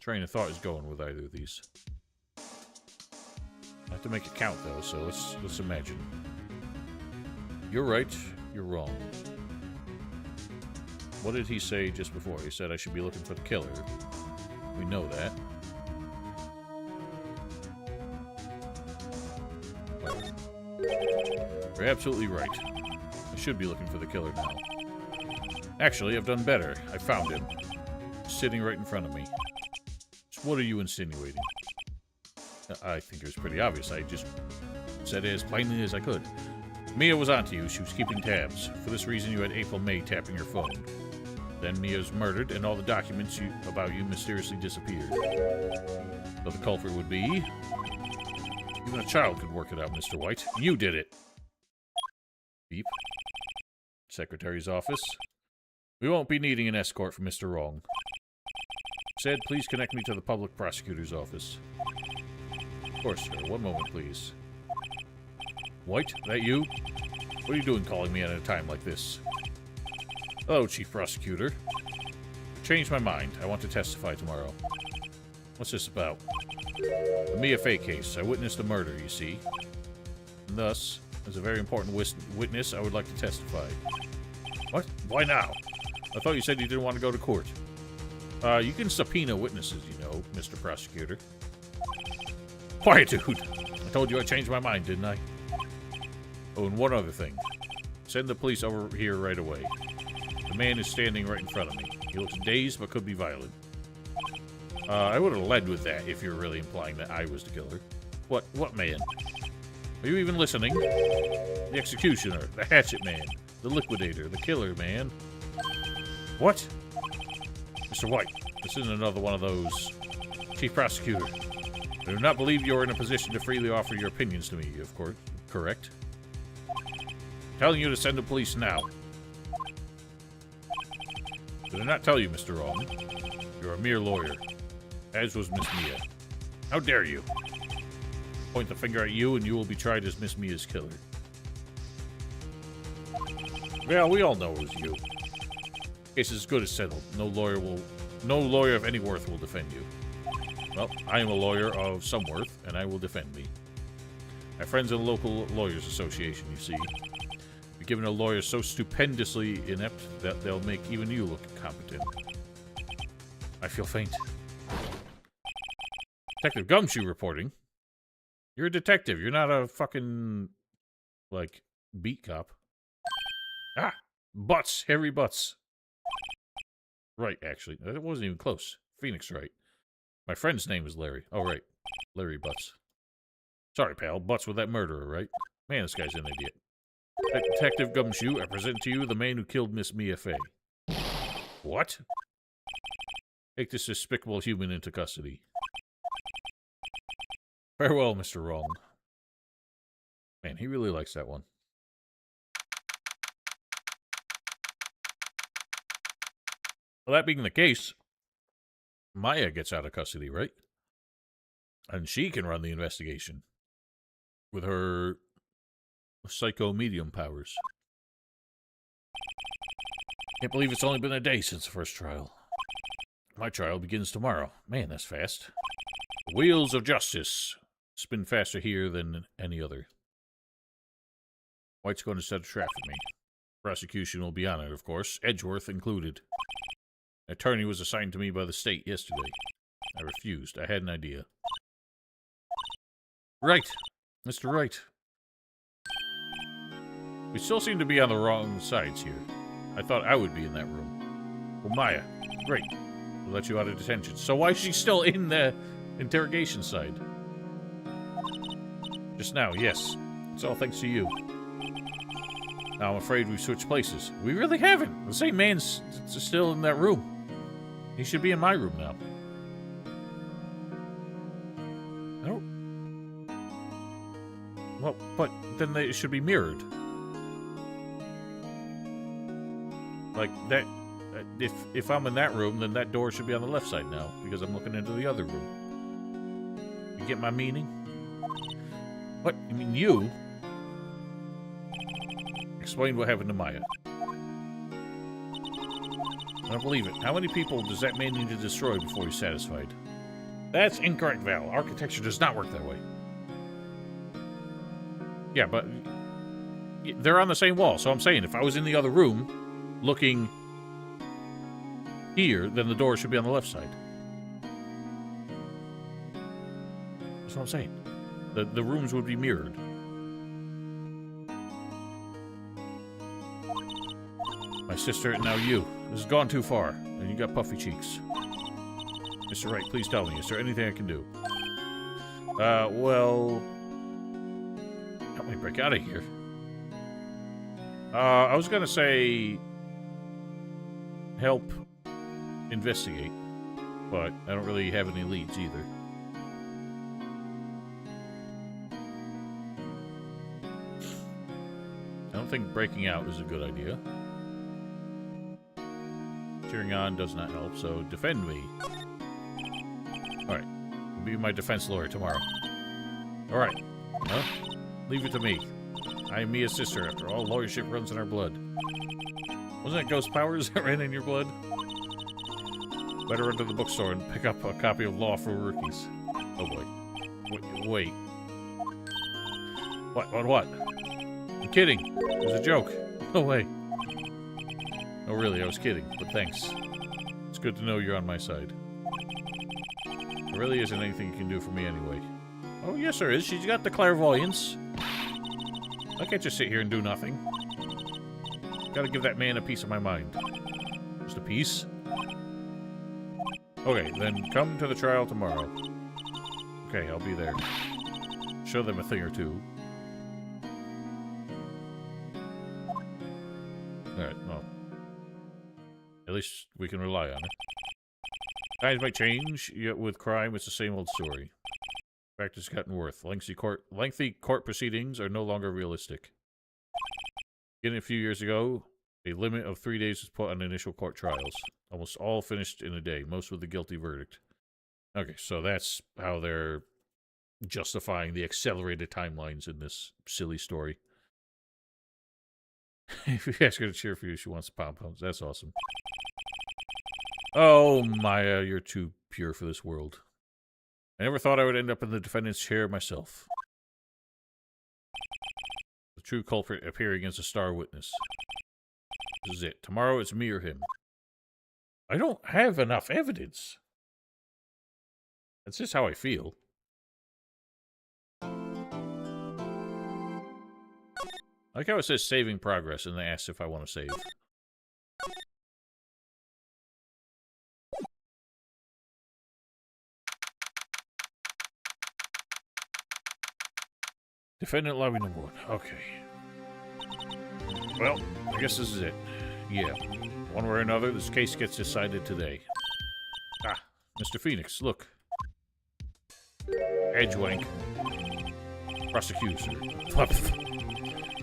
Speaker 1: train of thought is going with either of these. I have to make it count though, so let's imagine. You're right, you're wrong. What did he say just before? He said I should be looking for the killer. We know that. You're absolutely right. I should be looking for the killer now. Actually, I've done better. I found him. Sitting right in front of me. So what are you insinuating? I think it was pretty obvious. I just said it as plainly as I could. Mia was onto you. She was keeping tabs. For this reason, you had April May tapping your phone. Then Mia was murdered, and all the documents about you mysteriously disappeared. So the culprit would be... Even a child could work it out, Mr. White. You did it! Beep. Secretary's office. We won't be needing an escort from Mr. Wrong. Said, please connect me to the public prosecutor's office. Of course, sir. One moment, please. White, that you? What are you doing calling me at a time like this? Hello, Chief Prosecutor. Changed my mind. I want to testify tomorrow. What's this about? The Mia Fey case. I witnessed a murder, you see. And thus, as a very important witness, I would like to testify. What? Why now? I thought you said you didn't want to go to court. You can subpoena witnesses, you know, Mr. Prosecutor. Quiet, dude. I told you I changed my mind, didn't I? Oh, and one other thing. Send the police over here right away. The man is standing right in front of me. He looks dazed, but could be violent. I would have led with that if you're really implying that I was the killer. What man? Are you even listening? The executioner, the hatchet man, the liquidator, the killer man. What? Mr. White, this isn't another one of those. Chief Prosecutor, I do not believe you're in a position to freely offer your opinions to me, of course. Correct? Telling you to send the police now. Did I not tell you, Mr. Wrong? You're a mere lawyer, as was Miss Mia. How dare you? Point the finger at you, and you will be tried as Miss Mia's killer. Well, we all know it was you. Case is as good as settled. No lawyer of any worth will defend you. Well, I am a lawyer of some worth, and I will defend me. My friends in the local lawyers association, you see. You're given a lawyer so stupendously inept that they'll make even you look incompetent. I feel faint. Detective Gumshoe reporting. You're a detective. You're not a fucking, like, beat cop. Ah! Butts! Harry Butts. Right, actually. That wasn't even close. Phoenix Wright. My friend's name is Larry. Oh, right. Larry Butts. Sorry, pal. Butts with that murderer, right? Man, this guy's an idiot. Detective Gumshoe, I present to you the man who killed Miss Mia Fey. What? Take this despicable human into custody. Farewell, Mr. Wrong. Man, he really likes that one. Well, that being the case, Maya gets out of custody, right? And she can run the investigation with her psycho medium powers. Can't believe it's only been a day since the first trial. My trial begins tomorrow. Man, that's fast. The wheels of justice spin faster here than any other. White's going to set a trap for me. Prosecution will be on it, of course. Edgeworth included. An attorney was assigned to me by the state yesterday. I refused. I had an idea. Right. Mr. Wright. We still seem to be on the wrong sides here. I thought I would be in that room. Well, Maya. Great. We'll let you out of detention. So why is she still in the interrogation side? Just now, yes. It's all thanks to you. Now I'm afraid we've switched places. We really haven't. The same man's still in that room. He should be in my room now. No. Well, but then they should be mirrored. Like that. If I'm in that room, then that door should be on the left side now because I'm looking into the other room. You get my meaning? What? You mean you? Explain what happened to Maya. I don't believe it. How many people does that man need to destroy before he's satisfied? That's incorrect, Val. Architecture does not work that way. Yeah, but they're on the same wall, so I'm saying if I was in the other room looking here, then the door should be on the left side. That's what I'm saying. The rooms would be mirrored. My sister and now you. This has gone too far, and you got puffy cheeks. Mr. Wright, please tell me, is there anything I can do? Well... help me break out of here. I was gonna say... help investigate, but I don't really have any leads either. I don't think breaking out is a good idea. Cheering on does not help, so defend me. Alright. I'll be my defense lawyer tomorrow. Alright. Huh? Leave it to me. I am Mia's sister. After all, lawyership runs in our blood. Wasn't it ghost powers that ran in your blood? Better run to the bookstore and pick up a copy of Law for Rookies. Oh boy. Wait. What? I'm kidding. It was a joke. No way. Oh really, I was kidding, but thanks. It's good to know you're on my side. There really isn't anything you can do for me anyway. Oh yes there is. She's got the clairvoyance. I can't just sit here and do nothing. Gotta give that man a piece of my mind. Just a piece? Okay, then come to the trial tomorrow. Okay, I'll be there. Show them a thing or two. Alright, well. At least we can rely on it. Times might change, yet with crime it's the same old story. Practice gotten worse. Lengthy court proceedings are no longer realistic. Beginning a few years ago, a limit of 3 days was put on initial court trials. Almost all finished in a day, most with a guilty verdict. Okay, so that's how they're justifying the accelerated timelines in this silly story. If you ask her to cheer for you, she wants the pom-poms. That's awesome. Oh, Maya, you're too pure for this world. I never thought I would end up in the defendant's chair myself. The true culprit appearing as a star witness. This is it. Tomorrow it's me or him. I don't have enough evidence. That's just how I feel. I like how it says saving progress and they ask if I want to save. Defendant lobby number 1. Okay. Well, I guess this is it. Yeah. One way or another, this case gets decided today. Ah, Mr. Phoenix, look. Edgewank. Prosecutor.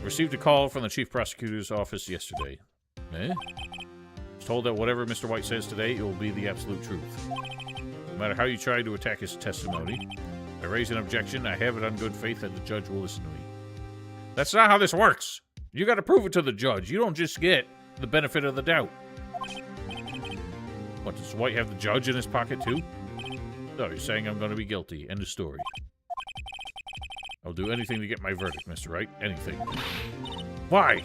Speaker 1: Received a call from the chief prosecutor's office yesterday. Eh? Was told that whatever Mr. White says today, it will be the absolute truth. No matter how you try to attack his testimony, if I raise an objection, I have it on good faith that the judge will listen to me. That's not how this works! You gotta prove it to the judge. You don't just get the benefit of the doubt. What, does White have the judge in his pocket too? No, you're saying I'm gonna be guilty. End of story. I'll do anything to get my verdict, Mr. Wright. Anything. Why?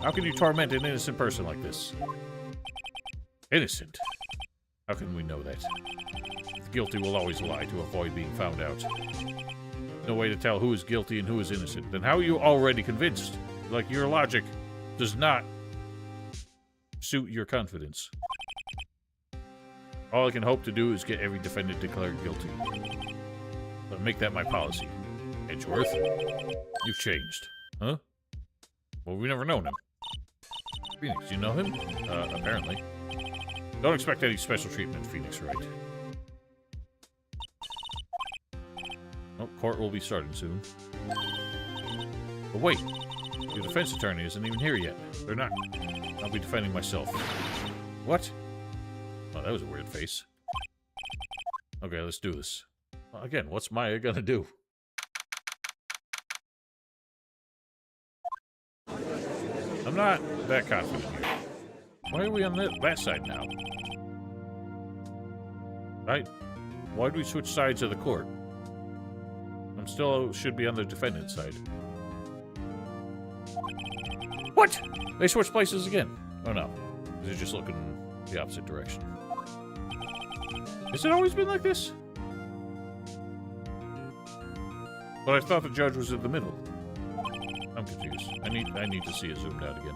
Speaker 1: How can you torment an innocent person like this? Innocent? How can we know that? The guilty will always lie to avoid being found out. No way to tell who is guilty and who is innocent. Then how are you already convinced? Like, your logic does not suit your confidence. All I can hope to do is get every defendant declared guilty. I'll make that my policy. Edgeworth, you've changed. Huh? Well, we've never known him. Phoenix, you know him? Apparently. Don't expect any special treatment, Phoenix Wright. Oh, court will be starting soon. But wait, your defense attorney isn't even here yet. They're not. I'll be defending myself. What? Oh, that was a weird face. Okay, let's do this. Well, again, what's Maya gonna do? I'm not that confident here. Why are we on that side now? Right? Why do we switch sides of the court? I'm still should be on the defendant's side. What? They switched places again. Oh no. They're just looking the opposite direction. Has it always been like this? But I thought the judge was in the middle. I'm confused. I need to see it zoomed out again.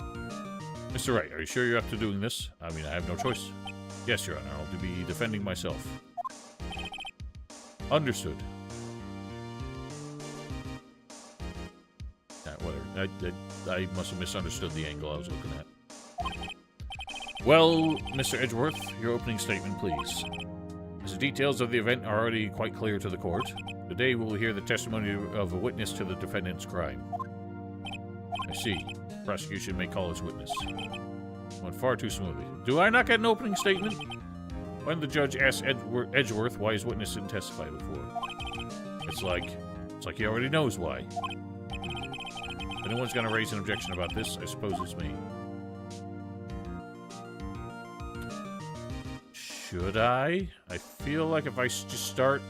Speaker 1: Mr. Wright, are you sure you're up to doing this? I mean, I have no choice. Yes, Your Honor. I'll be defending myself. Understood. Whatever. I must have misunderstood the angle I was looking at. Well, Mr. Edgeworth, your opening statement, please. As the details of the event are already quite clear to the court, today we will hear the testimony of a witness to the defendant's crime. I see. The prosecution may call as witness. Went far too smoothly. Do I not get an opening statement? When the judge asked Edgeworth why his witness didn't testify before. It's like he already knows why. If anyone's gonna raise an objection about this, I suppose it's me. Should I? I feel like if I just start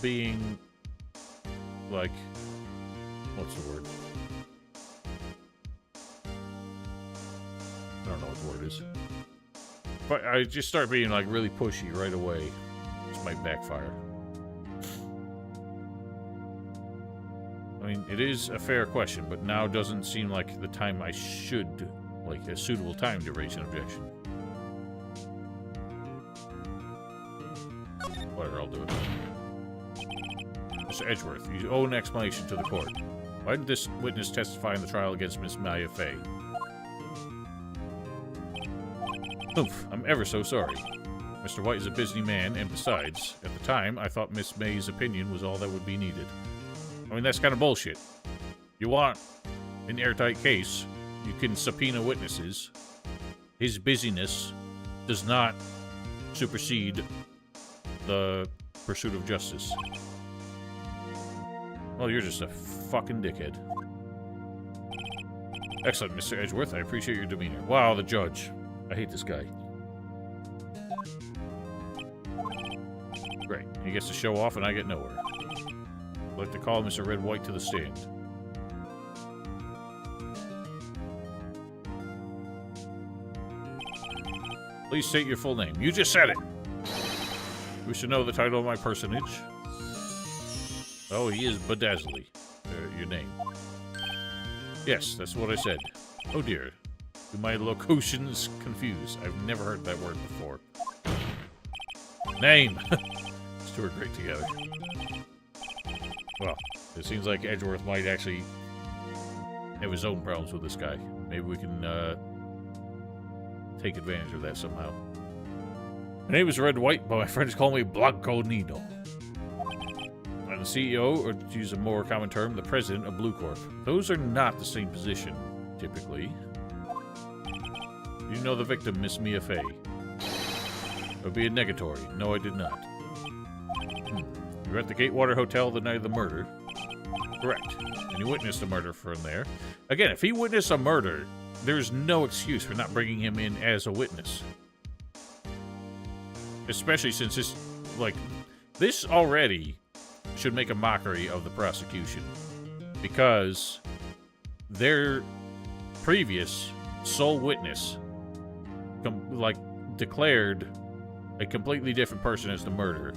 Speaker 1: being like, what's the word? I don't know what the word is. But I just start being like really pushy right away. This might backfire. I mean, it is a fair question, but now doesn't seem like the time I should, like a suitable time to raise an objection. Whatever, I'll do it. Mr. Edgeworth, you owe an explanation to the court. Why did this witness testify in the trial against Miss Maya Fey? Oof, I'm ever so sorry. Mr. White is a busy man, and besides, at the time, I thought Miss May's opinion was all that would be needed. I mean, that's kind of bullshit. You want an airtight case, you can subpoena witnesses. His busyness does not supersede the pursuit of justice. Well, you're just a fucking dickhead. Excellent, Mr. Edgeworth. I appreciate your demeanor. Wow, the judge. I hate this guy. Great. He gets to show off and I get nowhere. I'd like to call Mr. Red White to the stand. Please state your full name. You just said it! We should know the title of my personage. Oh, he is Bedazzly. Your name. Yes, that's what I said. Oh dear. Do my locutions confused? I've never heard that word before. Name! These two are great together. Well, it seems like Edgeworth might actually have his own problems with this guy. Maybe we can take advantage of that somehow. My name is Red White, but my friends call me Blanco Nino. I'm the CEO, or to use a more common term, the president of Blue Corp. Those are not the same position, typically. You know the victim, Miss Mia Fey. It would be a negatory. No, I did not. You were at the Gatewater Hotel the night of the murder. Correct. And you witnessed a murder from there. Again, if he witnessed a murder, there's no excuse for not bringing him in as a witness. Especially since this, like, this already should make a mockery of the prosecution. Because their previous sole witness, declared a completely different person as the murderer.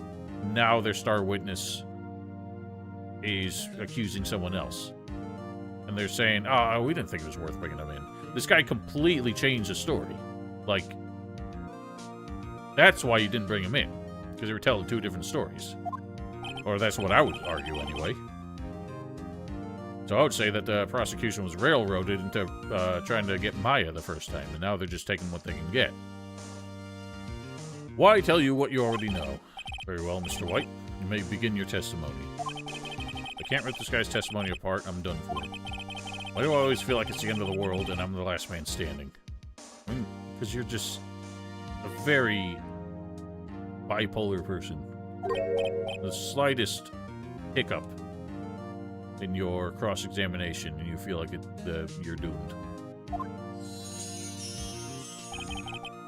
Speaker 1: Now their star witness is accusing someone else. And they're saying, oh, we didn't think it was worth bringing him in. This guy completely changed the story. Like, that's why you didn't bring him in. Because they were telling two different stories. Or that's what I would argue anyway. So I would say that the prosecution was railroaded into trying to get Maya the first time. And now they're just taking what they can get. Why tell you what you already know? Very well, Mr. White. You may begin your testimony. I can't rip this guy's testimony apart. I'm done for. Why do I always feel like it's the end of the world and I'm the last man standing? I mean, because you're just a very bipolar person. The slightest hiccup in your cross-examination and you feel like you're doomed.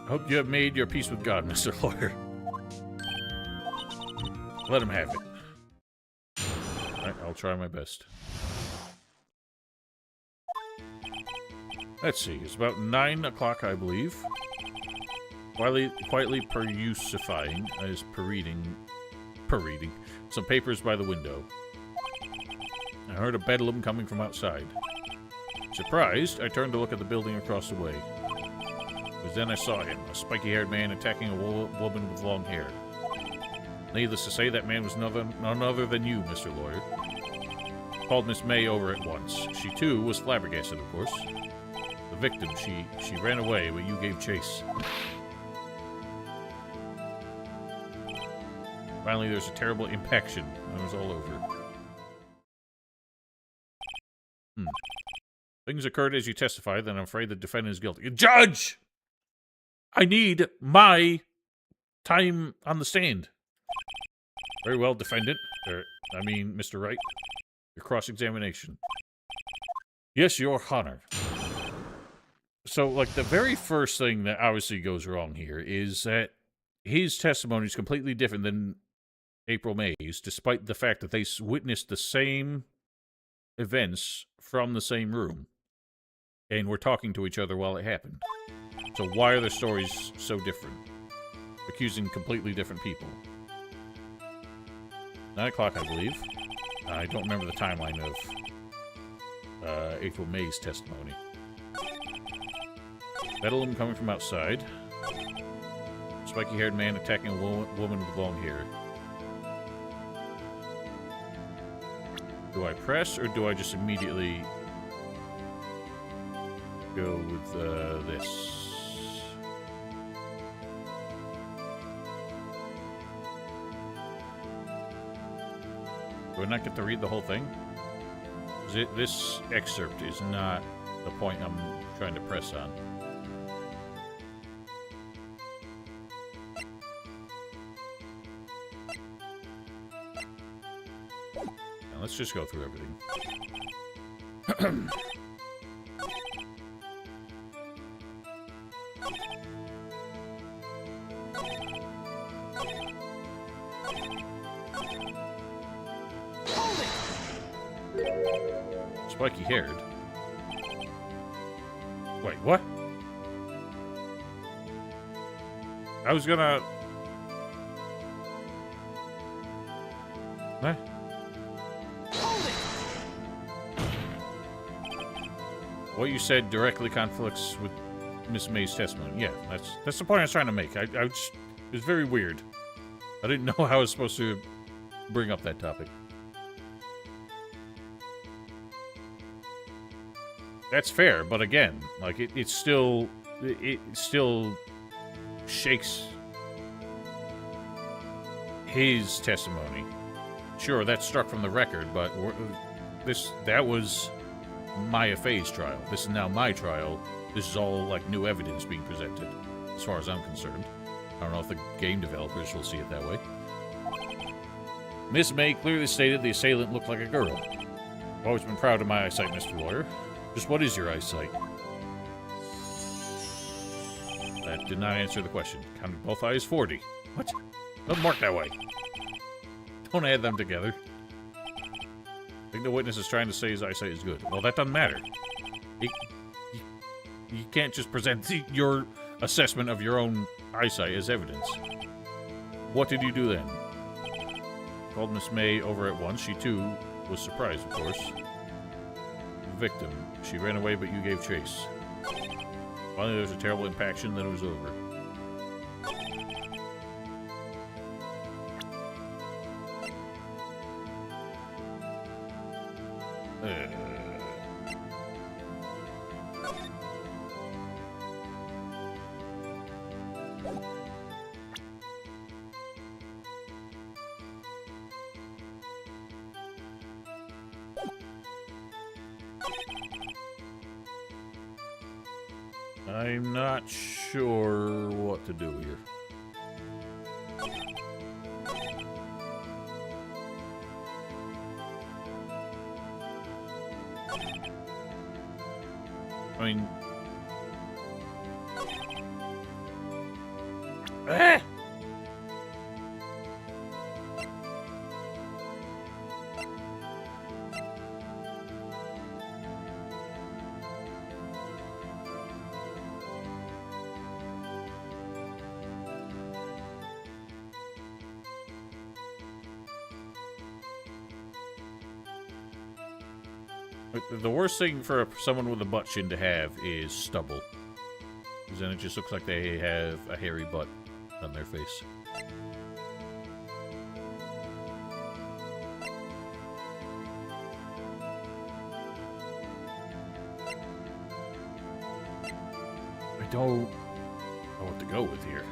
Speaker 1: I hope you have made your peace with God, Mr. Lawyer. Let him have it. Alright, I'll try my best. Let's see, it's about 9 o'clock, I believe. Quietly perusifying, as parading some papers by the window. I heard a bedlam coming from outside. Surprised, I turned to look at the building across the way. It was then I saw him, a spiky-haired man attacking a woman with long hair. Needless to say, that man was none other than you, Mr. Lawyer. Called Miss May over at once. She, too, was flabbergasted, of course. The victim, she ran away, but you gave chase. Finally, there's a terrible impaction, and it was all over. Things occurred as you testified, then I'm afraid the defendant is guilty. Judge! I need my time on the stand. Very well, defendant. Mr. Wright. Your cross-examination. Yes, Your Honor. So, like, the very first thing that obviously goes wrong here is that his testimony is completely different than April May's, despite the fact that they witnessed the same events from the same room. And were talking to each other while it happened. So why are their stories so different? Accusing completely different people. 9 o'clock, I believe. I don't remember the timeline of April May's testimony. Bedlam coming from outside. Spiky-haired man attacking a woman with long hair. Do I press, or do I just immediately go with this? Do I not get to read the whole thing? This excerpt is not the point I'm trying to press on. Now let's just go through everything. Spiky-haired? Wait, what? I was gonna... What? What you said directly conflicts with Miss May's testimony. Yeah, that's the point I was trying to make. It was very weird. I didn't know how I was supposed to bring up that topic. That's fair, but again, like it still shakes his testimony. Sure, that's struck from the record, but that was Maya Fey's trial. This is now my trial. This is all like new evidence being presented, as far as I'm concerned. I don't know if the game developers will see it that way. Miss May clearly stated the assailant looked like a girl. I've always been proud of my eyesight, Mr. Lawyer. Just what is your eyesight? That did not answer the question. Counted both eyes 40. What? Doesn't work that way. Don't add them together. I think the witness is trying to say his eyesight is good. Well, that doesn't matter. You can't just present your assessment of your own eyesight as evidence. What did you do then? Called Miss May over at once. She, too, was surprised, of course. Victim. She ran away, but you gave chase. Finally, there was a terrible impaction, then it was over. I'm not sure what to do here. I mean... Ah! The worst thing for someone with a butt chin to have is stubble. Because then it just looks like they have a hairy butt on their face. I don't know what to go with here.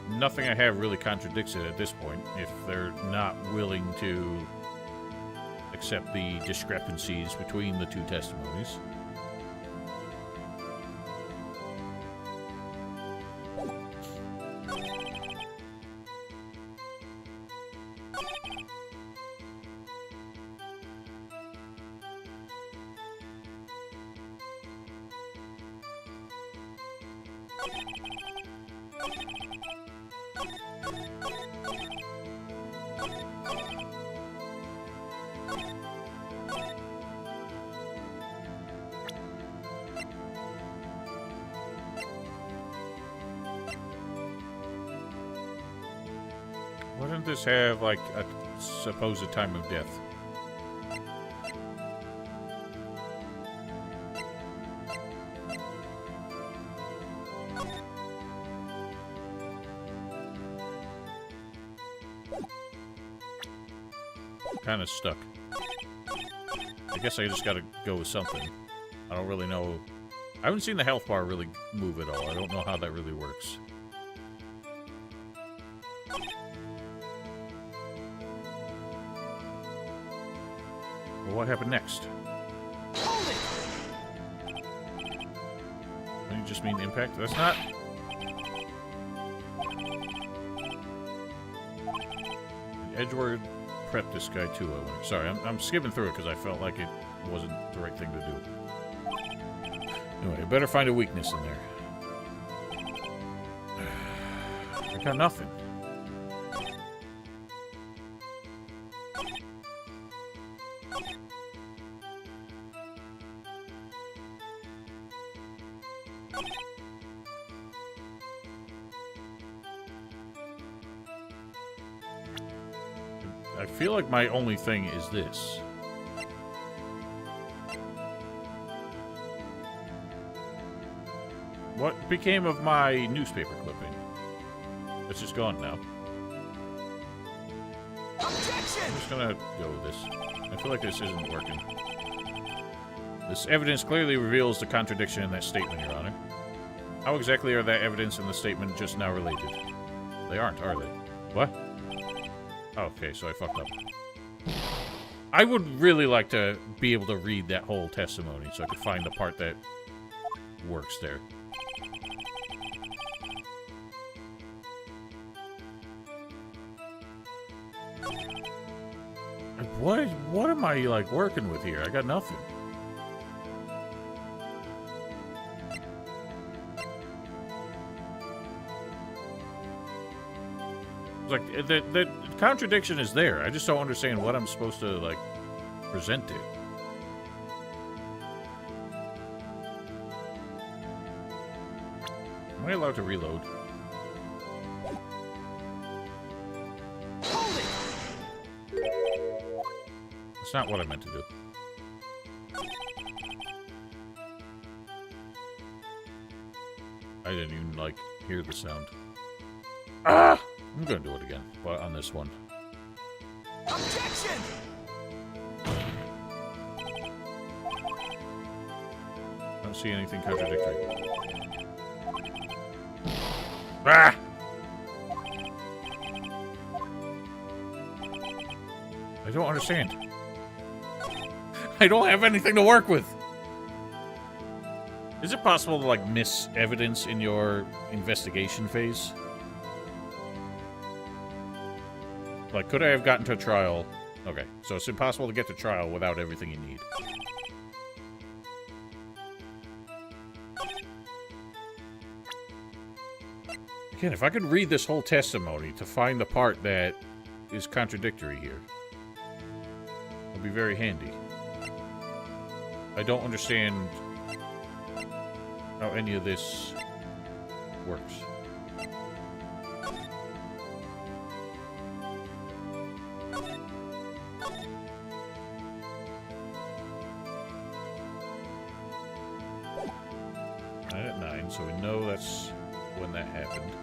Speaker 1: Nothing I have really contradicts it at this point, if they're not willing to accept the discrepancies between the two testimonies. Why doesn't this have, like, a supposed time of death? I'm kind of stuck. I guess I just gotta go with something. I don't really know. I haven't seen the health bar really move at all. I don't know how that really works. Well, what happened next? Don't you just mean impact? That's not... Edgeworth prepped this guy too, I wonder. Sorry, I'm skipping through it because I felt like it wasn't the right thing to do. Anyway, I better find a weakness in there. I got nothing. I feel like my only thing is this. What became of my newspaper clipping? It's just gone now. Objection! I'm just gonna go with this. I feel like this isn't working. This evidence clearly reveals the contradiction in that statement, Your Honor. How exactly are that evidence and the statement just now related? They aren't, are they? What? Okay, so I fucked up. I would really like to be able to read that whole testimony so I could find the part that works there. What am I, like, working with here? I got nothing. It's like, the contradiction is there. I just don't understand what I'm supposed to, like, present it. Am I allowed to reload? That's not what I meant to do. I didn't even, like, hear the sound. Ah! I'm gonna do it again, but on this one. Objection! I don't see anything contradictory. Ah! I don't understand. I don't have anything to work with. Is it possible to, like, miss evidence in your investigation phase? Like, could I have gotten to trial? Okay, so it's impossible to get to trial without everything you need. Again, if I could read this whole testimony to find the part that is contradictory here, it'd be very handy. I don't understand how any of this works. At 9, so we know that's when that happened.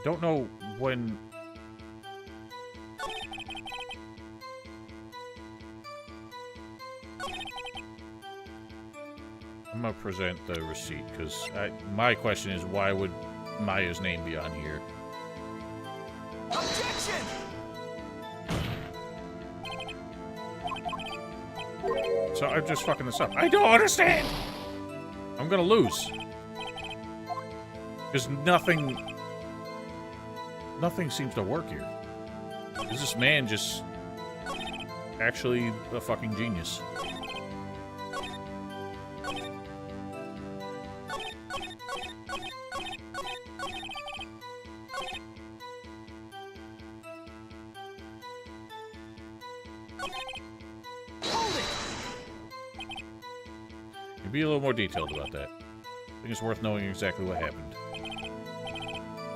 Speaker 1: Don't know when... I'm gonna present the receipt, because my question is, why would Maya's name be on here?
Speaker 2: Objection!
Speaker 1: So I'm just fucking this up. I don't understand! I'm gonna lose. Because nothing seems to work here. Is this man just actually a fucking genius? Be a little more detailed about that. I think it's worth knowing exactly what happened.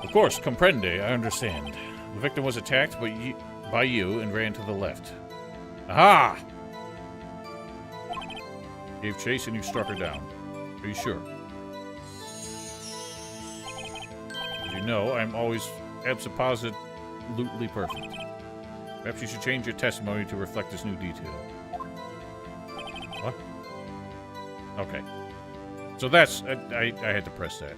Speaker 1: Of course, comprende, I understand. The victim was attacked by you and ran to the left. Aha! Gave chase and you struck her down. Are you sure? As you know, I'm always absolutely perfect. Perhaps you should change your testimony to reflect this new detail. What? Okay. So that's... I had to press that.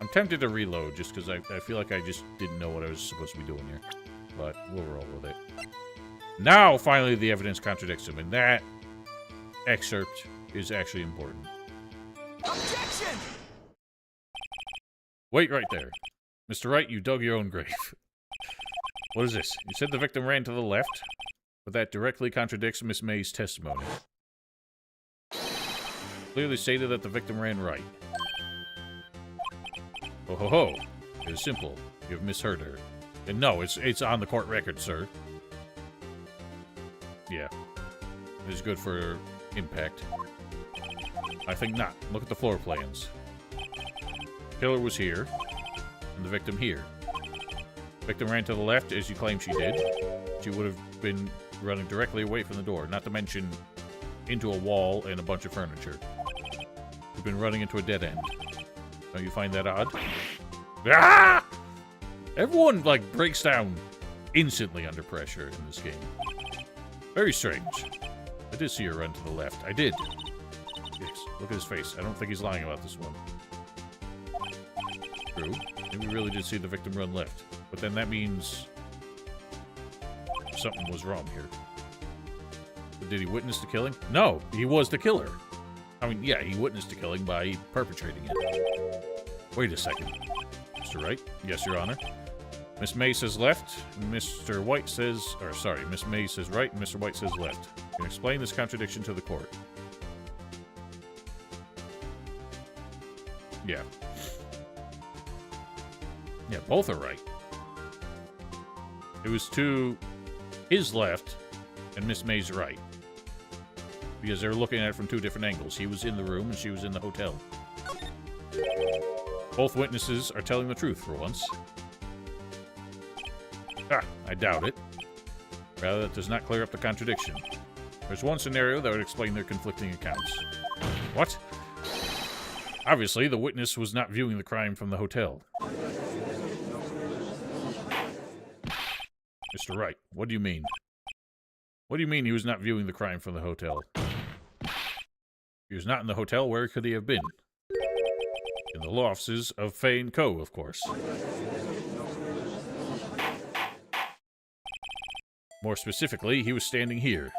Speaker 1: I'm tempted to reload just because I feel like I just didn't know what I was supposed to be doing here. But we'll roll with it. Now, finally, the evidence contradicts him, and that excerpt is actually important.
Speaker 2: Objection!
Speaker 1: Wait right there. Mr. Wright, you dug your own grave. What is this? You said the victim ran to the left, but that directly contradicts Miss May's testimony. Clearly stated that the victim ran right. Oh ho ho. It is simple. You have misheard her. And no, it's on the court record, sir. Yeah. It is good for impact. I think not. Look at the floor plans. The killer was here, and the victim here. The victim ran to the left, as you claim she did. She would have been running directly away from the door, not to mention into a wall and a bunch of furniture. You've been running into a dead end. Don't you find that odd? Ah! Everyone, like, breaks down instantly under pressure in this game. Very strange. I did see her run to the left. I did. Yes, look at his face. I don't think he's lying about this one. True. Maybe we really did see the victim run left. But then that means something was wrong here. Did he witness the killing? No, he was the killer. I mean, yeah, he witnessed the killing by perpetrating it. Wait a second. Mr. Wright? Yes, Your Honor. Miss May says left, Mr. White says... Or, sorry, Miss May says right, and Mr. White says left. Can you explain this contradiction to the court? Yeah. Yeah, both are right. It was to his left and Miss May's right. Because they're looking at it from two different angles. He was in the room and she was in the hotel. Both witnesses are telling the truth for once. Ah, I doubt it. Rather, that does not clear up the contradiction. There's one scenario that would explain their conflicting accounts. What? Obviously, the witness was not viewing the crime from the hotel. Mr. Wright, what do you mean? What do you mean he was not viewing the crime from the hotel? If he was not in the hotel, where could he have been? In the law offices of Fay & Co., of course. More specifically, he was standing here.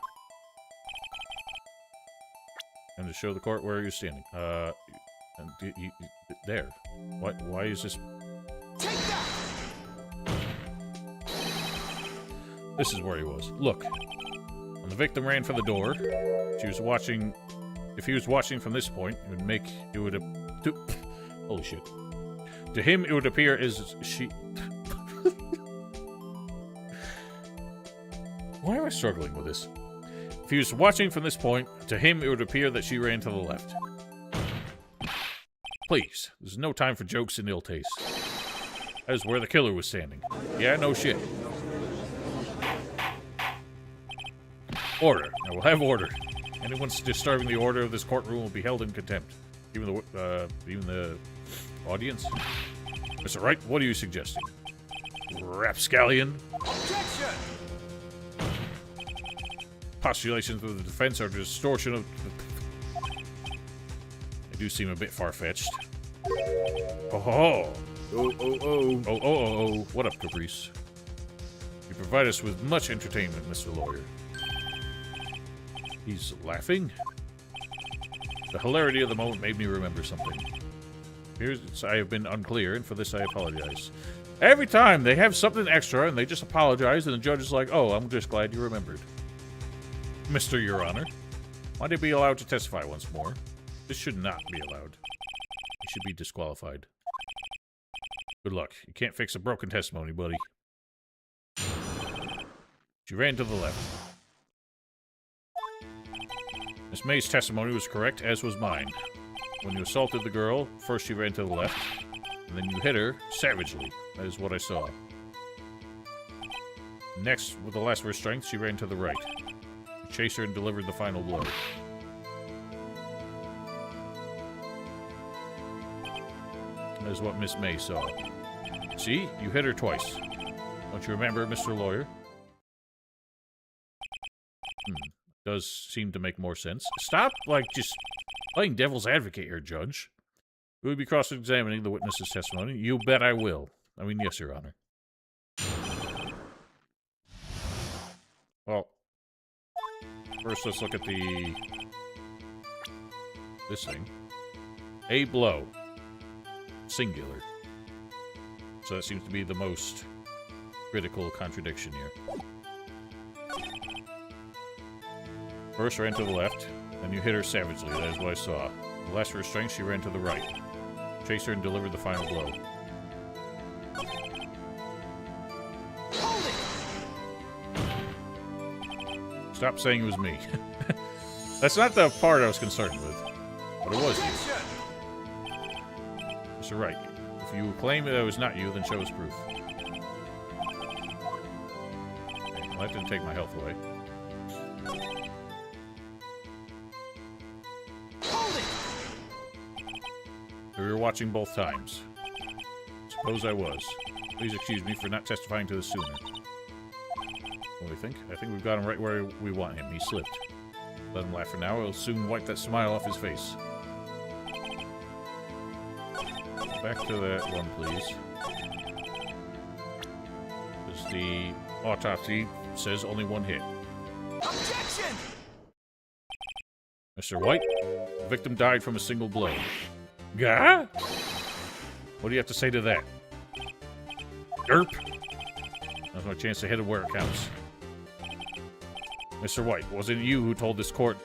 Speaker 1: And to show the court where he was standing. There. What? Why is this...
Speaker 2: Take that!
Speaker 1: This is where he was. Look. When the victim ran for the door, she was watching... If he was watching from this point, it would make... It would... Holy shit. To him, it would appear as she... Why am I struggling with this? If he was watching from this point, to him, it would appear that she ran to the left. Please, there's no time for jokes and ill taste. That is where the killer was standing. Yeah, no shit. Order. I will have order. Anyone disturbing the order of this courtroom will be held in contempt. Even the audience? Mr. Wright, what are you suggesting? Rapscallion?
Speaker 2: Objection!
Speaker 1: Postulations of the defense are distortion of... do seem a bit far-fetched. Oh, oh. What up, Caprice? You provide us with much entertainment, Mr. Lawyer. He's laughing? The hilarity of the moment made me remember something. I have been unclear, and for this I apologize. Every time they have something extra, and they just apologize, and the judge is like, oh, I'm just glad you remembered. Mr. Your Honor, might I be allowed to testify once more? This should not be allowed. You should be disqualified. Good luck. You can't fix a broken testimony, buddy. She ran to the left. Miss May's testimony was correct, as was mine. When you assaulted the girl, first she ran to the left, and then you hit her savagely. That is what I saw. Next, with the last of her strength, she ran to the right. You chased her and delivered the final blow. That is what Miss May saw. See? You hit her twice. Don't you remember, Mr. Lawyer? Does seem to make more sense. Stop, just playing devil's advocate here, Judge. Will you be cross-examining the witness's testimony? You bet I will. I mean, yes, Your Honor. Well, first let's look at this thing. A blow. Singular. So that seems to be the most critical contradiction here. First ran to the left, then you hit her savagely. That is what I saw. The last of her strength, she ran to the right. Chased her and delivered the final blow.
Speaker 2: Hold it!
Speaker 1: Stop saying it was me. That's not the part I was concerned with. But it was you. Mr. Wright, if you claim that it was not you, then show us proof. Okay, well, that didn't take my health away. We were watching both times. Suppose I was. Please excuse me for not testifying to this sooner. What do we think? I think we've got him right where we want him. He slipped. Let him laugh for now. He'll soon wipe that smile off his face. Back to that one, please. Because the autopsy says only one hit.
Speaker 2: Objection!
Speaker 1: Mr. White, the victim died from a single blow. Gah? What do you have to say to that? Derp. That's my chance to hit him where it counts. Mr. White, wasn't it you who told this court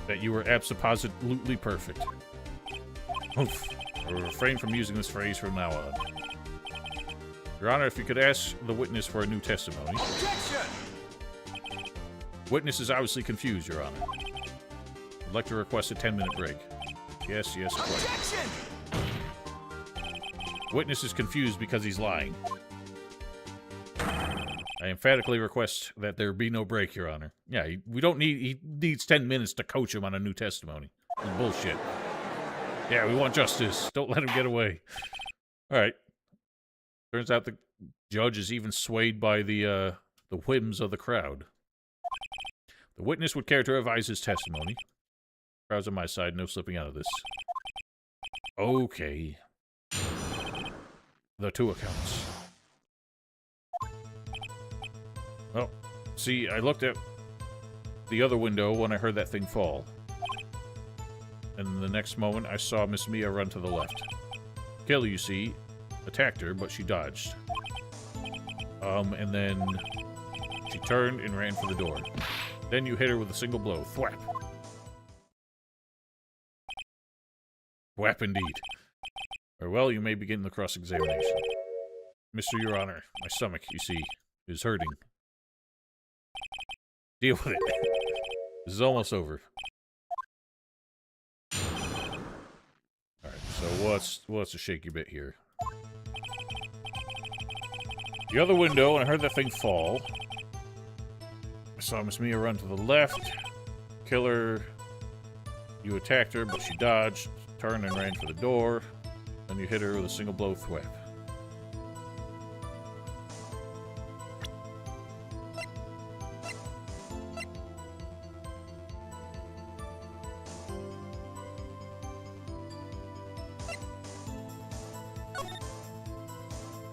Speaker 1: that you were absolutely perfect? Oof. I will refrain from using this phrase from now on. Your Honor, if you could ask the witness for a new testimony.
Speaker 2: Objection!
Speaker 1: Witness is obviously confused, Your Honor. I'd like to request a 10-minute break. Yes, quite.
Speaker 2: Objection!
Speaker 1: Witness is confused because he's lying. I emphatically request that there be no break, Your Honor. Yeah, he needs 10 minutes to coach him on a new testimony. It's bullshit. Yeah, we want justice. Don't let him get away. Alright. Turns out the judge is even swayed by the whims of the crowd. The witness would care to revise his testimony. Crowd's on my side, no slipping out of this. Okay. The two accounts. Well, see, I looked at the other window when I heard that thing fall. And the next moment, I saw Miss Mia run to the left. Kelly, you see, attacked her, but she dodged. And then she turned and ran for the door. Then you hit her with a single blow. Thwap. Thwap indeed. Very well, you may begin the cross-examination. Mr. Your Honor, my stomach, you see, is hurting. Deal with it. This is almost over. Alright, so what's the shaky bit here? The other window, and I heard that thing fall. I saw Miss Mia run to the left. Killer. You attacked her, but she dodged, turned and ran for the door. Then you hit her with a single blow thwap.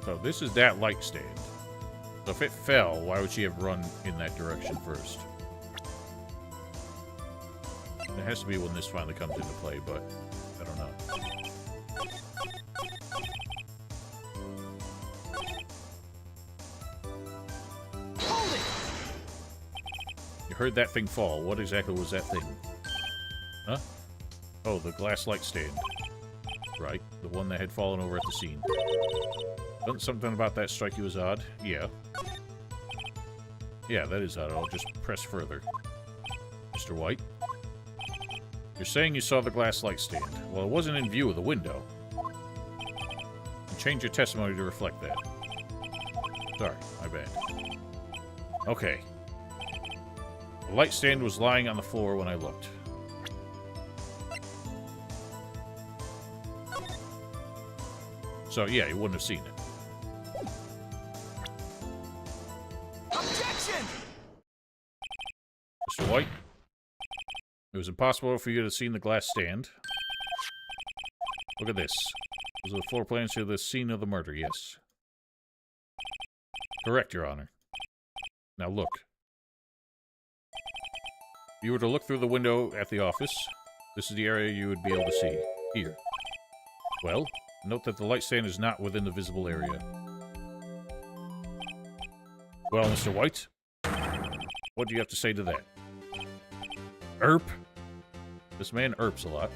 Speaker 1: So this is that light stand. So if it fell, why would she have run in that direction first? It has to be when this finally comes into play, but I don't know.
Speaker 2: Hold it!
Speaker 1: You heard that thing fall. What exactly was that thing? Huh? Oh, the glass light stand. Right, the one that had fallen over at the scene. Doesn't something about that strike you as odd? Yeah. Yeah, that is odd. I'll just press further. Mr. White? You're saying you saw the glass light stand. Well, it wasn't in view of the window. You change your testimony to reflect that. Sorry, my bad. Okay. The light stand was lying on the floor when I looked. So, yeah, you wouldn't have seen it.
Speaker 2: Objection!
Speaker 1: Mr. White? It was impossible for you to have seen the glass stand. Look at this. Those are the floor plans to the scene of the murder, yes. Correct, Your Honor. Now look. If you were to look through the window at the office, this is the area you would be able to see. Here. Well, note that the light stand is not within the visible area. Well, Mr. White, what do you have to say to that? Erp? This man erps a lot.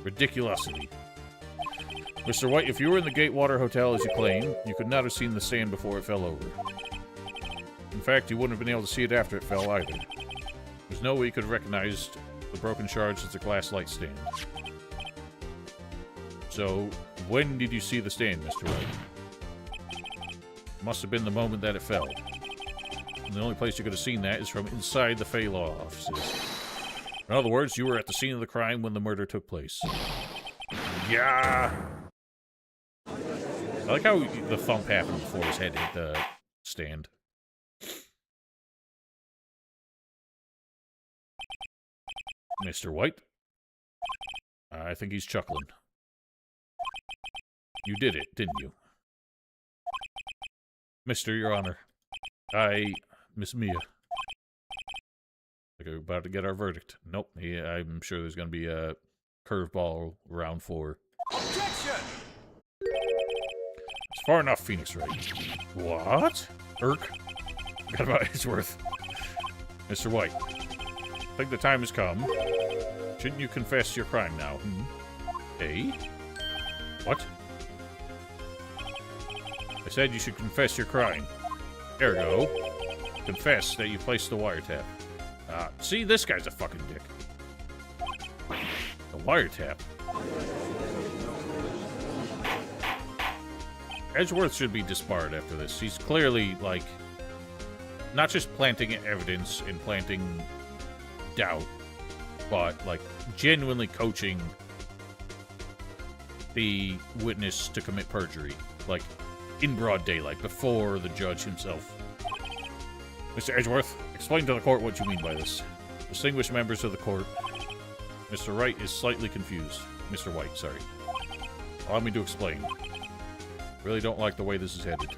Speaker 1: Ridiculosity. Mr. White, if you were in the Gatewater Hotel as you claim, you could not have seen the stand before it fell over. In fact, you wouldn't have been able to see it after it fell either. There's no way you could have recognized the broken shards as a glass light stand. So, when did you see the stand, Mr. Wright? Must have been the moment that it fell. And the only place you could have seen that is from inside the Fey Law offices. In other words, you were at the scene of the crime when the murder took place. Yeah! I like how the thump happened before his head hit the stand. Mr. White? I think he's chuckling. You did it, didn't you? Mister, Your Honor. Miss Mia. Like we're about to get our verdict. Nope. Yeah, I'm sure there's going to be a curveball round 4.
Speaker 2: Objection!
Speaker 1: It's far enough, Phoenix Wright. What? Irk? Forgot about Edgeworth. Mr. White. I think the time has come. Shouldn't you confess your crime now? Hmm? Hey? What? I said you should confess your crime. Ergo, confess that you placed the wiretap. See, this guy's a fucking dick. The wiretap? Edgeworth should be disbarred after this. He's clearly, like, not just planting evidence and planting doubt, but, like, genuinely coaching the witness to commit perjury. Like, in broad daylight, before the judge himself. Mr. Edgeworth, explain to the court what you mean by this. Distinguished members of the court, Mr. Wright is slightly confused. Mr. White, sorry. Allow me to explain. Really don't like the way this is headed.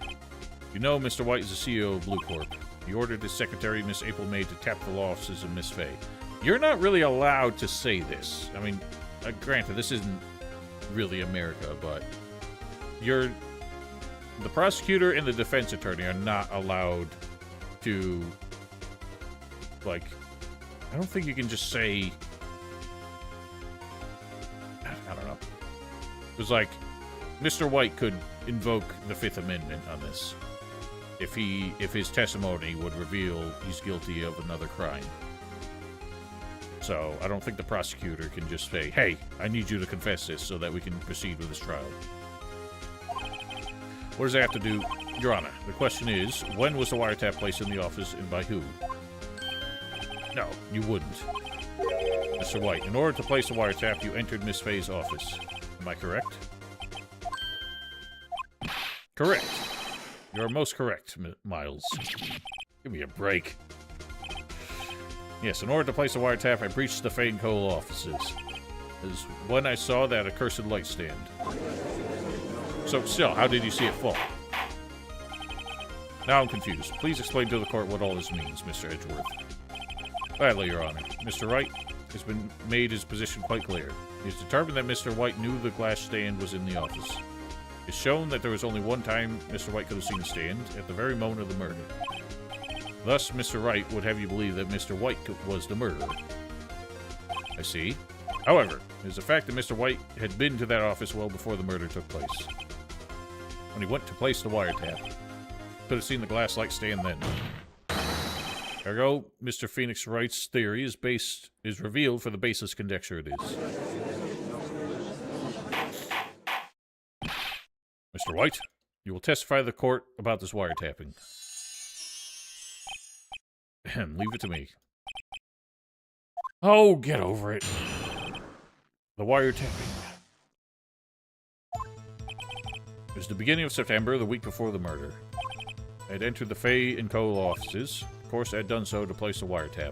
Speaker 1: You know Mr. White is the CEO of Blue Corp. He ordered his secretary, Miss April May, to tap the law offices of Miss Fay. You're not really allowed to say this. I mean, granted, this isn't really America, but the prosecutor and the defense attorney are not allowed to, like, I don't think you can just say, I don't know. It was like, Mr. White could invoke the Fifth Amendment on this if his testimony would reveal he's guilty of another crime. So I don't think the prosecutor can just say, hey, I need you to confess this so that we can proceed with this trial. What does that have to do? Your Honor, the question is, when was the wiretap placed in the office and by who? No, you wouldn't. Mr. White, in order to place the wiretap, you entered Miss Fay's office. Am I correct? Correct. You're most correct, Miles. Give me a break. Yes, in order to place the wiretap, I breached the Fay & Co. offices. Is when I saw that accursed light stand. So, still, how did you see it fall? Now I'm confused. Please explain to the court what all this means, Mr. Edgeworth. Gladly, Your Honor. Mr. Wright has been made his position quite clear. He is determined that Mr. White knew the glass stand was in the office. It's shown that there was only one time Mr. White could have seen the stand, at the very moment of the murder. Thus, Mr. Wright would have you believe that Mr. White was the murderer. I see. However, it is a fact that Mr. White had been to that office well before the murder took place. When he went to place the wiretap, could have seen the glass light stand then. Ergo, Mr. Phoenix Wright's theory is revealed for the baseless conjecture it is. Mr. White, you will testify to the court about this wiretapping. And leave it to me. Oh, get over it. The wiretapping. It was the beginning of September, the week before the murder. I had entered the Fay & Co. offices. Of course, I had done so to place the wiretap.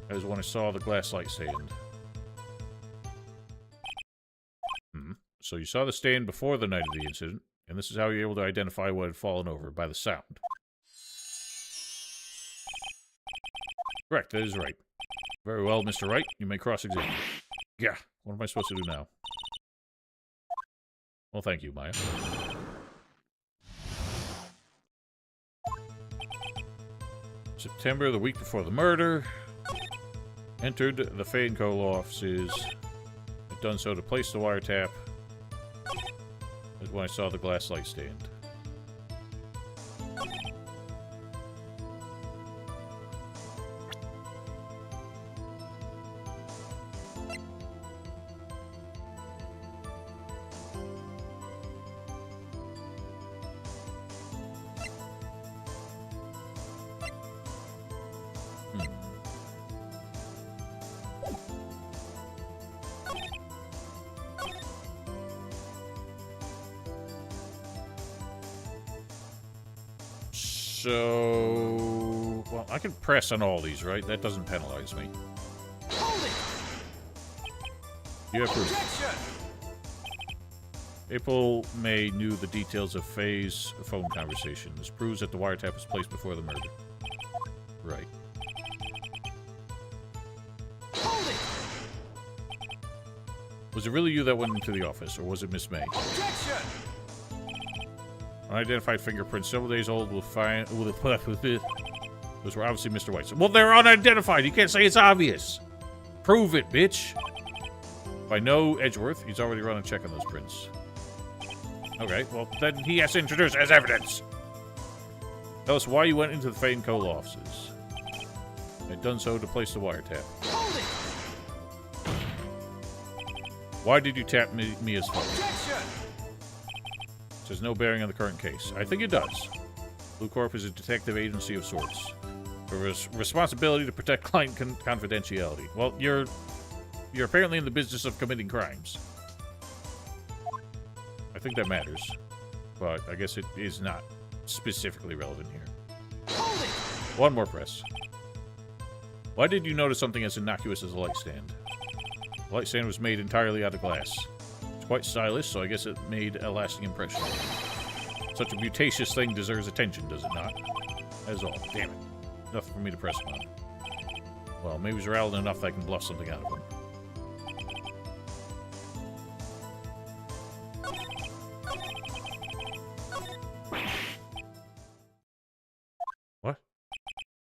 Speaker 1: That was when I saw the glass light stand. So you saw the stand before the night of the incident, and this is how you're able to identify what had fallen over, by the sound. Correct, that is right. Very well, Mr. Wright, you may cross-examine. Yeah, what am I supposed to do now? Well, thank you, Maya. September, the week before the murder. Entered the Fay & Co. offices. Had done so to place the wiretap. That's when I saw the glass light stand. So... well, I can press on all these, right? That doesn't penalize me.
Speaker 2: Hold it!
Speaker 1: You have proof.
Speaker 2: Objection!
Speaker 1: April May knew the details of Faye's phone conversation. This proves that the wiretap was placed before the murder. Right.
Speaker 2: Hold it!
Speaker 1: Was it really you that went into the office, or was it Miss May?
Speaker 2: Objection!
Speaker 1: Unidentified fingerprints, several days old, will find... those were obviously Mr. White's. Well, they're unidentified. You can't say it's obvious. Prove it, bitch. If I know Edgeworth, he's already run a check on those prints. Okay, well, then he has to introduce as evidence. Tell us why you went into the Fay & Co. offices. I'd done so to place the wiretap.
Speaker 2: Hold it!
Speaker 1: Why did you tap Mia's phone?
Speaker 2: Objection!
Speaker 1: It has no bearing on the current case. I think it does. Blue Corp is a detective agency of sorts. There is responsibility to protect client confidentiality. Well, you're apparently in the business of committing crimes. I think that matters. But I guess it is not specifically relevant here.
Speaker 2: Hold it!
Speaker 1: One more press. Why did you notice something as innocuous as a light stand? The light stand was made entirely out of glass. It's quite stylish, so I guess it made a lasting impression. Such a mutacious thing deserves attention, does it not? That is all. Damn it. Nothing for me to press on. Well, maybe he's rattled enough that I can bluff something out of him. What?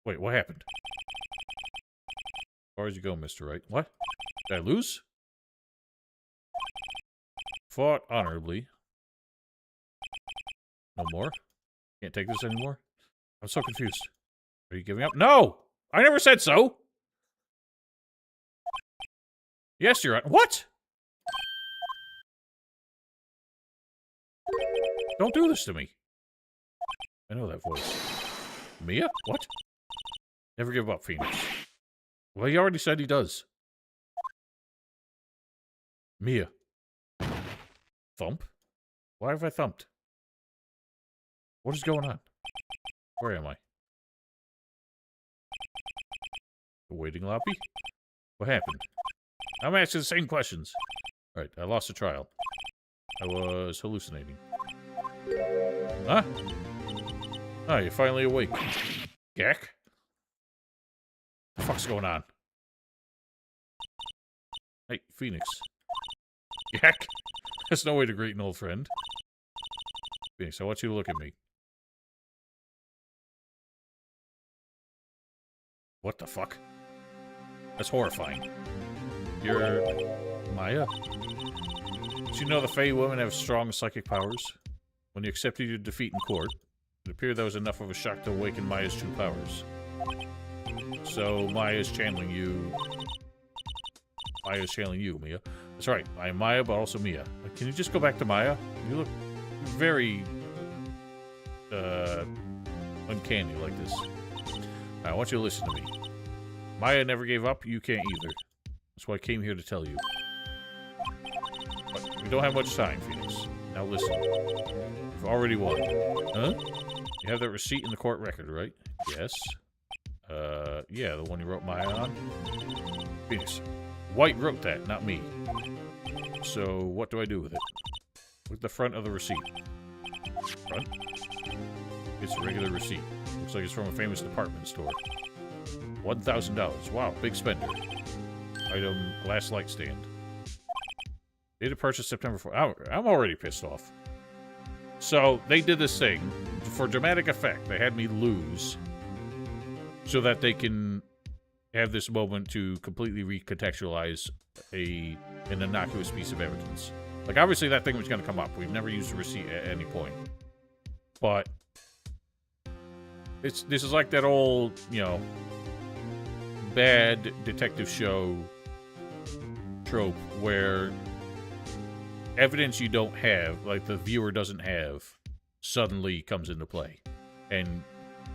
Speaker 1: Wait, what happened? As far as you go, Mr. Wright. What? Did I lose? Fought honorably. No more? Can't take this anymore? I'm so confused. Are you giving up? No! I never said so! Yes, you're on. What? Don't do this to me. I know that voice. Mia? What? Never give up, Phoenix. Well, he already said he does. Mia. Thump? Why have I thumped? What is going on? Where am I? The waiting lobby? What happened? I'm asking the same questions. Alright, I lost the trial. I was hallucinating. Huh? Oh, you're finally awake. Gak? What the fuck's going on? Hey, Phoenix. Gak? That's no way to greet an old friend. Phoenix, I want you to look at me. What the fuck? That's horrifying. You're... Maya? Did you know the Fey women have strong psychic powers? When you accepted your defeat in court, it appeared that was enough of a shock to awaken Maya's true powers. So, Maya's channeling you... Maya's channeling you, Mia. That's right, I am Maya, but also Mia. Can you just go back to Maya? You look very... uncanny like this. I want you to listen to me. Maya never gave up, you can't either. That's why I came here to tell you. But we don't have much time, Phoenix. Now listen. You've already won. Huh? You have that receipt in the court record, right? Yes. Yeah, the one you wrote Maya on? Phoenix. Wright wrote that, not me. So, what do I do with it? Look at the front of the receipt. Front? It's a regular receipt. Looks like it's from a famous department store. $1,000. Wow, big spender. Item, glass light stand. Date of purchase September 4th. I'm already pissed off. So, they did this thing. For dramatic effect, they had me lose. So that they can have this moment to completely recontextualize an innocuous piece of evidence. Like, obviously that thing was going to come up. We've never used a receipt at any point. But... this is like that old, you know... bad detective show trope where evidence you don't have, like the viewer doesn't have, suddenly comes into play and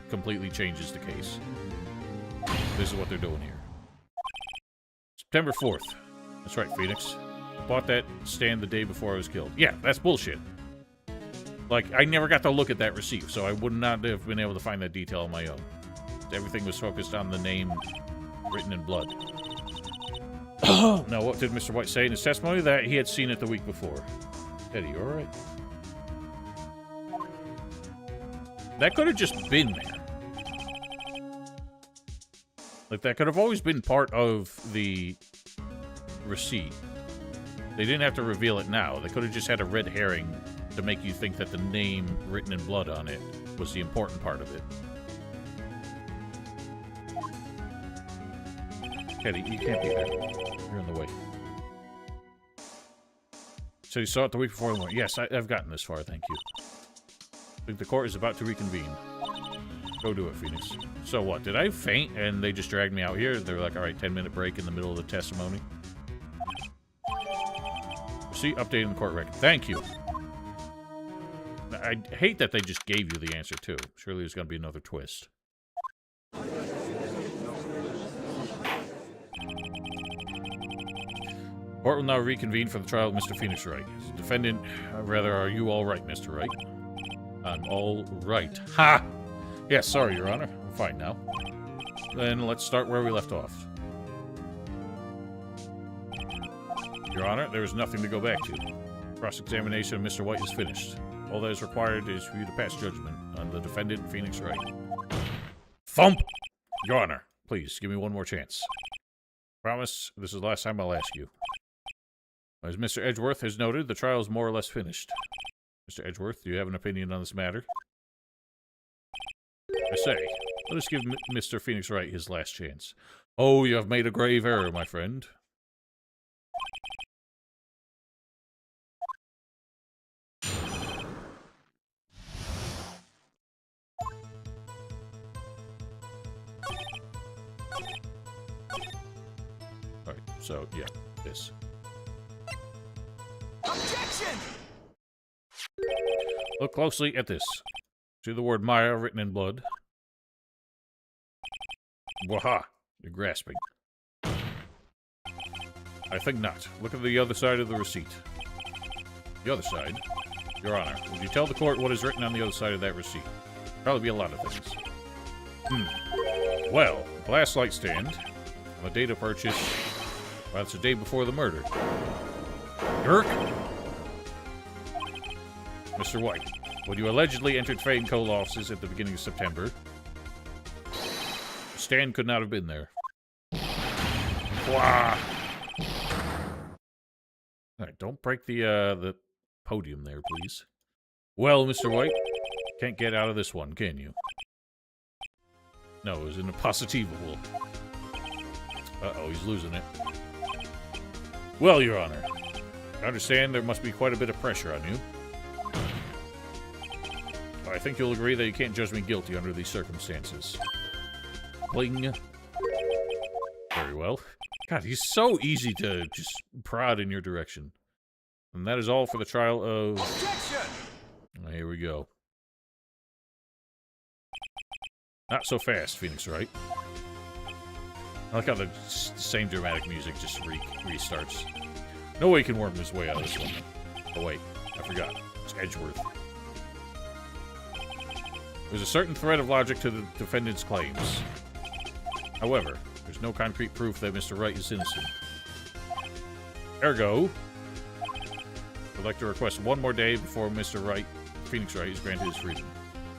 Speaker 1: completely changes the case. This is what they're doing here. September 4th. That's right, Phoenix. I bought that stand the day before I was killed. Yeah, that's bullshit. Like, I never got to look at that receipt, so I would not have been able to find that detail on my own. Everything was focused on the name written in blood. Now, what did Mr. White say in his testimony? That he had seen it the week before. Eddie, you alright? That could have just been there. Like, that could have always been part of the receipt. They didn't have to reveal it now. They could have just had a red herring to make you think that the name written in blood on it was the important part of it. Eddie, you can't be there. You're in the way. So you saw it the week before the morning. Yes, I've gotten this far, thank you. I think the court is about to reconvene. Go do it, Phoenix. So what, did I faint and they just dragged me out here? They were like, alright, 10-minute break in the middle of the testimony. See, updating the court record. Thank you. I hate that they just gave you the answer, too. Surely there's going to be another twist. Court will now reconvene for the trial of Mr. Phoenix Wright. As a defendant, rather, are you all right, Mr. Wright? I'm all right. Ha! Yes, sorry, Your Honor. I'm fine now. Then let's start where we left off. Your Honor, there is nothing to go back to. Cross-examination of Mr. White is finished. All that is required is for you to pass judgment on the defendant, Phoenix Wright. Thump! Your Honor, please, give me one more chance. Promise, this is the last time I'll ask you. As Mr. Edgeworth has noted, the trial is more or less finished. Mr. Edgeworth, do you have an opinion on this matter? I say, let us give Mr. Phoenix Wright his last chance. Oh, you have made a grave error, my friend. Alright, so, yeah, this.
Speaker 2: Objection!
Speaker 1: Look closely at this. See the word Maya written in blood? Waha! You're grasping. I think not. Look at the other side of the receipt. The other side? Your Honor, would you tell the court what is written on the other side of that receipt? Probably be a lot of things. Well, glass light stand. On the date of purchase. Well, it's the day before the murder. Dirk? Mr. White, When you allegedly entered Fate & Co. offices at the beginning of September, Stan could not have been there. Wah! Alright, don't break the podium there, please. Well, Mr. White, can't get out of this one, can you? No, it was an impossible. Uh-oh, he's losing it. Well, Your Honor, I understand there must be quite a bit of pressure on you. I think you'll agree that you can't judge me guilty under these circumstances. Bling. Very well. God, he's so easy to just prod in your direction. And that is all for the trial of...
Speaker 2: Objection!
Speaker 1: Here we go. Not so fast, Phoenix Wright. I like how the same dramatic music just restarts. No way he can worm his way out of this one. Oh wait, I forgot. It's Edgeworth. There's a certain thread of logic to the defendant's claims. However, there's no concrete proof that Mr. Wright is innocent. Ergo, I'd like to request one more day before Mr. Wright, Phoenix Wright, is granted his freedom.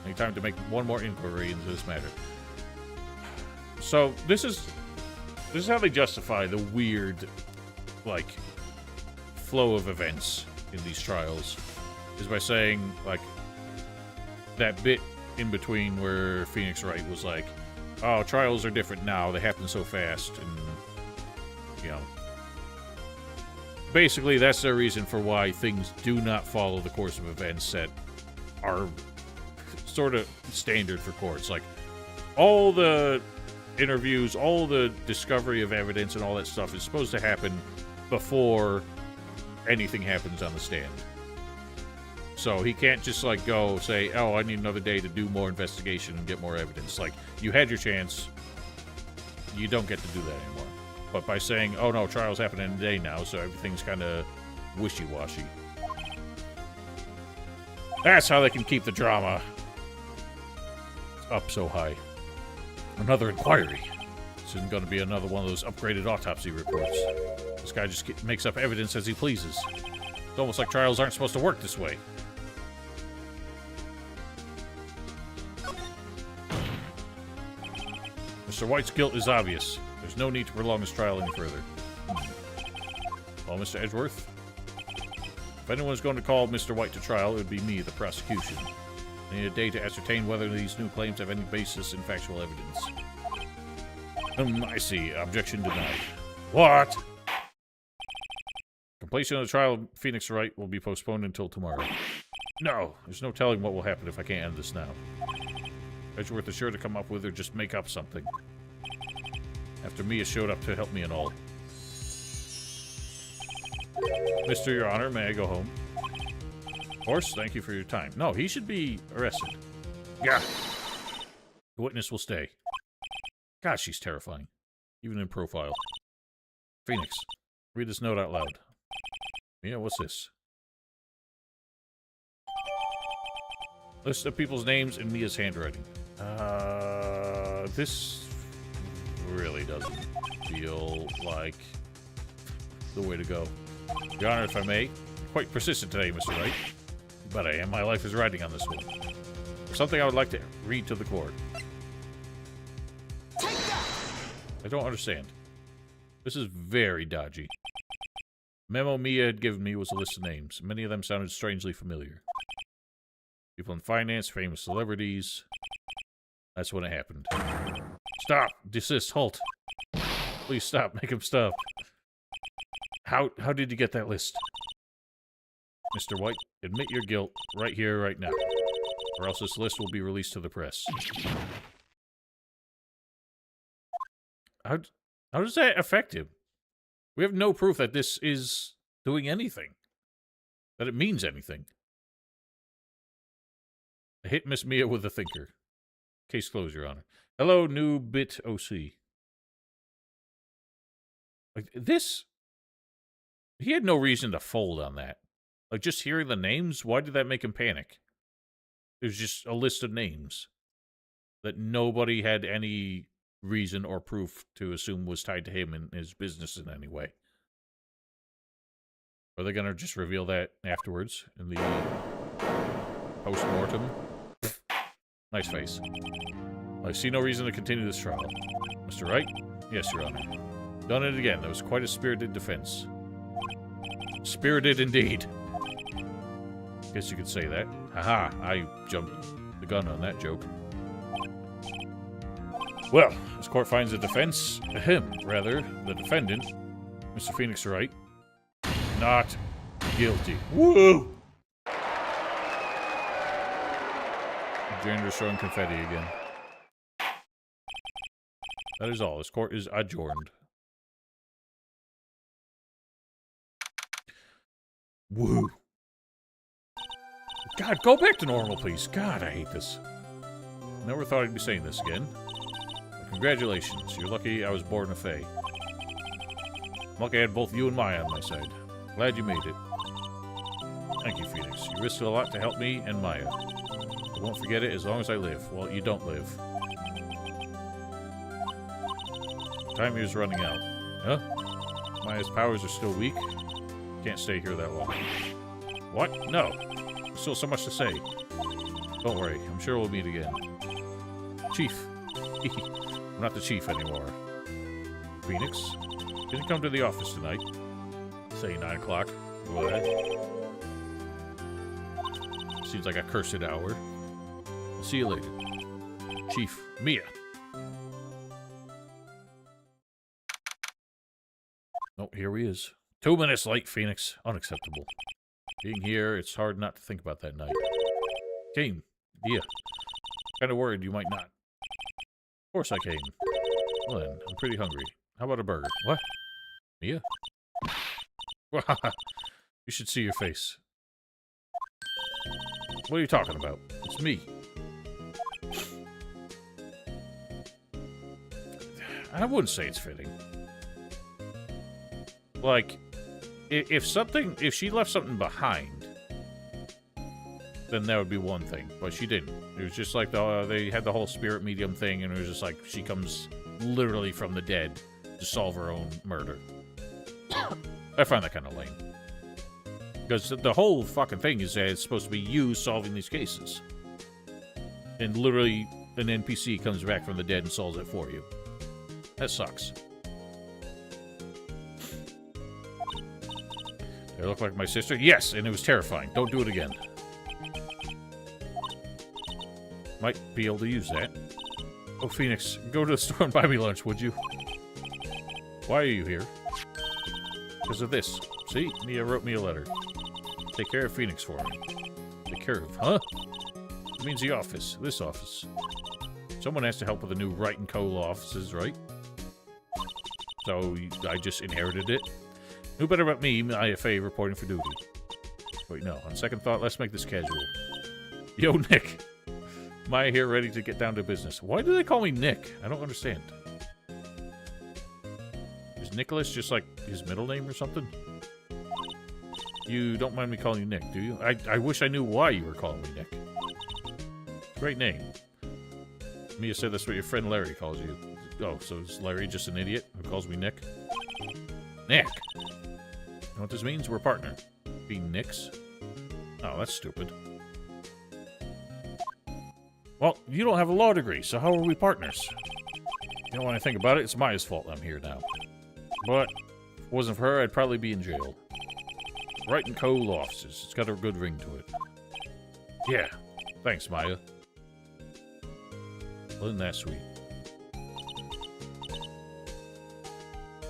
Speaker 1: Any time to make one more inquiry into this matter. So, this is how they justify the weird, like, flow of events in these trials. Is by saying, like, that bit in between where Phoenix Wright was like, oh, trials are different now, they happen so fast, and, you know. Basically, that's their reason for why things do not follow the course of events that are sort of standard for courts. Like, all the interviews, all the discovery of evidence and all that stuff is supposed to happen before anything happens on the stand. So he can't just, like, go say, oh, I need another day to do more investigation and get more evidence. Like, you had your chance. You don't get to do that anymore. But by saying, oh, no, trials happen in a day now, so everything's kind of wishy-washy. That's how they can keep the drama up so high. Another inquiry. This isn't going to be another one of those upgraded autopsy reports. This guy just makes up evidence as he pleases. It's almost like trials aren't supposed to work this way. Mr. White's guilt is obvious. There's no need to prolong his trial any further. Well, Mr. Edgeworth, if anyone's going to call Mr. White to trial, it would be me, the prosecution. I need a day to ascertain whether these new claims have any basis in factual evidence. I see. Objection denied. What? Completion of the trial of Phoenix Wright will be postponed until tomorrow. No, there's no telling what will happen if I can't end this now. Edgeworth is sure to come up with or just make up something. After Mia showed up to help me and all. Mr. Your Honor, may I go home? Of course, thank you for your time. No, he should be arrested. Yeah. The witness will stay. God, she's terrifying. Even in profile. Phoenix, read this note out loud. Mia, what's this? List of people's names in Mia's handwriting. This really doesn't feel like the way to go. Your Honor, if I may, quite persistent today, Mr. Wright. But I am. My life is riding on this one. Something I would like to read to the court.
Speaker 2: Take that!
Speaker 1: I don't understand. This is very dodgy. Memo Mia had given me was a list of names. Many of them sounded strangely familiar. People in finance, famous celebrities. That's when it happened. Stop! Desist! Halt! Please stop. Make him stop. How did you get that list? Mr. White, admit your guilt right here, right now. Or else this list will be released to the press. How does that affect him? We have no proof that this is doing anything. That it means anything. I hit Miss Mia with the thinker. Case closed, Your Honor. Hello, new bit OC. Like, this... He had no reason to fold on that. Like, just hearing the names, why did that make him panic? It was just a list of names that nobody had any reason or proof to assume was tied to him and his business in any way. Are they going to just reveal that afterwards in the Post-mortem. Nice face. I see no reason to continue this trial. Mr. Wright? Yes, Your Honor. Done it again. That was quite a spirited defense. Spirited indeed. Guess you could say that. Haha, I jumped the gun on that joke. Well, this court finds the defense, the defendant, Mr. Phoenix Wright, not guilty. Woo! Janitor's throwing confetti again. That is all. This court is adjourned. Woo. God, go back to normal, please. God, I hate this. Never thought I'd be saying this again. But congratulations. You're lucky I was born a Fae. I'm lucky I had both you and Maya on my side. Glad you made it. Thank you, Phoenix. You risked a lot to help me and Maya. I won't forget it as long as I live. Well, you don't live. Time here's running out. Huh? Maya's powers are still weak. Can't stay here that long. What? No. There's still so much to say. Don't worry. I'm sure we'll meet again. Chief. I'm not the chief anymore. Phoenix? Didn't come to the office tonight. Say 9 o'clock. What? Seems like a cursed hour. I'll see you later. Chief. Mia. Oh, here he is. 2 minutes late, Phoenix. Unacceptable. Being here, it's hard not to think about that night. Came. Yeah. Kind of worried you might not. Of course I came. Well then, I'm pretty hungry. How about a burger? What? Mia? You should see your face. What are you talking about? It's me. I wouldn't say it's fitting. Like, if she left something behind, then that would be one thing. But she didn't. It was just like they had the whole spirit medium thing, and it was just like she comes literally from the dead to solve her own murder. I find that kind of lame. Because the whole fucking thing is that it's supposed to be you solving these cases. And literally, an NPC comes back from the dead and solves it for you. That sucks. Did I look like my sister? Yes, and it was terrifying. Don't do it again. Might be able to use that. Oh, Phoenix, go to the store and buy me lunch, would you? Why are you here? Because of this. See? Mia wrote me a letter. Take care of Phoenix for me. Take care of, huh? It means the office. This office. Someone has to help with the new Wright & Co. law offices, right? So, I just inherited it. Who better but me, IFA, reporting for duty? Wait, no. On second thought, let's make this casual. Yo, Nick. Maya here ready to get down to business. Why do they call me Nick? I don't understand. Is Nicholas just like his middle name or something? You don't mind me calling you Nick, do you? I wish I knew why you were calling me Nick. Great name. Mia said that's what your friend Larry calls you. Oh, so is Larry just an idiot who calls me Nick? Nick! You know what this means? We're a partner. Being Nicks? Oh, that's stupid. Well, you don't have a law degree, so how are we partners? You know, when I think about it, it's Maya's fault I'm here now. But, if it wasn't for her, I'd probably be in jail. Wright & Co. law offices. It's got a good ring to it. Yeah. Thanks, Maya. Isn't that sweet?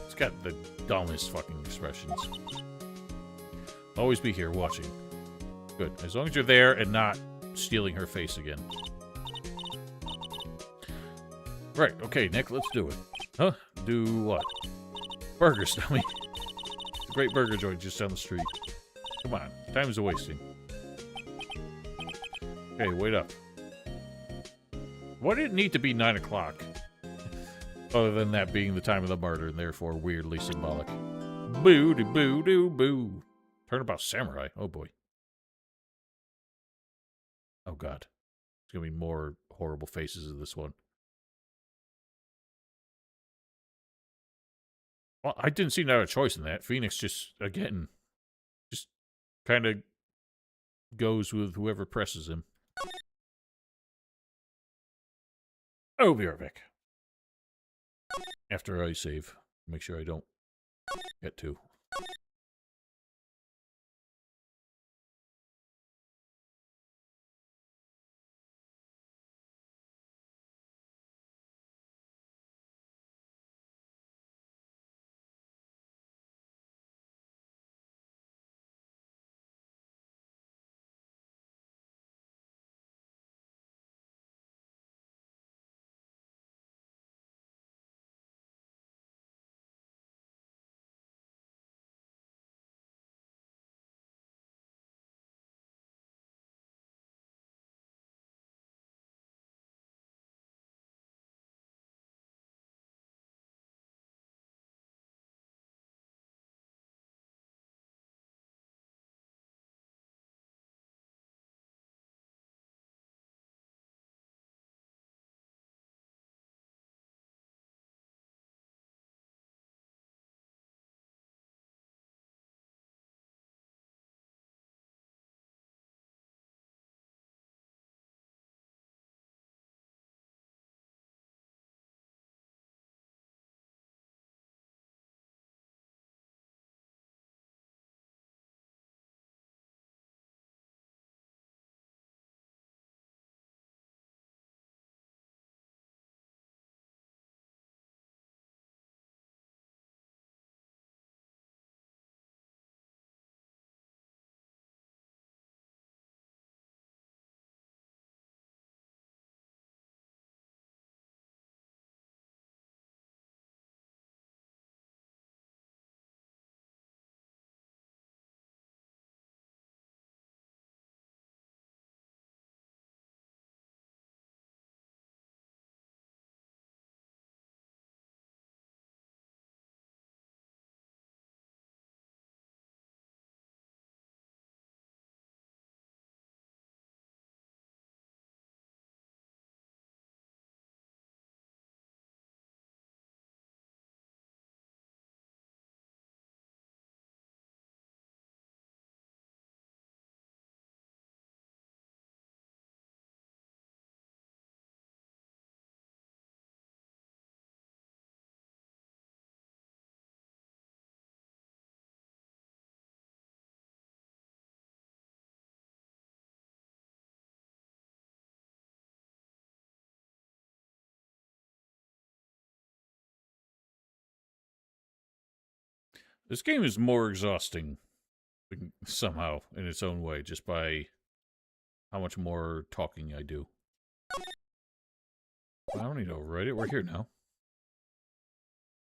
Speaker 1: It's got the dumbest fucking expressions. Always be here, watching. Good. As long as you're there and not stealing her face again. Right, okay, Nick, let's do it. Huh? Do what? Burgers, dummy. It's a great burger joint just down the street. Come on, time is a-wasting. Okay, wait up. Why did it need to be 9 o'clock? Other than that being the time of the murder, and therefore weirdly symbolic. Boo-de-boo-doo-boo. Turnabout samurai. Oh, boy. Oh, God. There's gonna be more horrible faces of this one. Well, I didn't see no choice in that. Phoenix just, again, just kind of goes with whoever presses him. I'll be right back. After I save. Make sure I don't get to. This game is more exhausting somehow in its own way, just by how much more talking I do. I don't need to overwrite it. We're here now.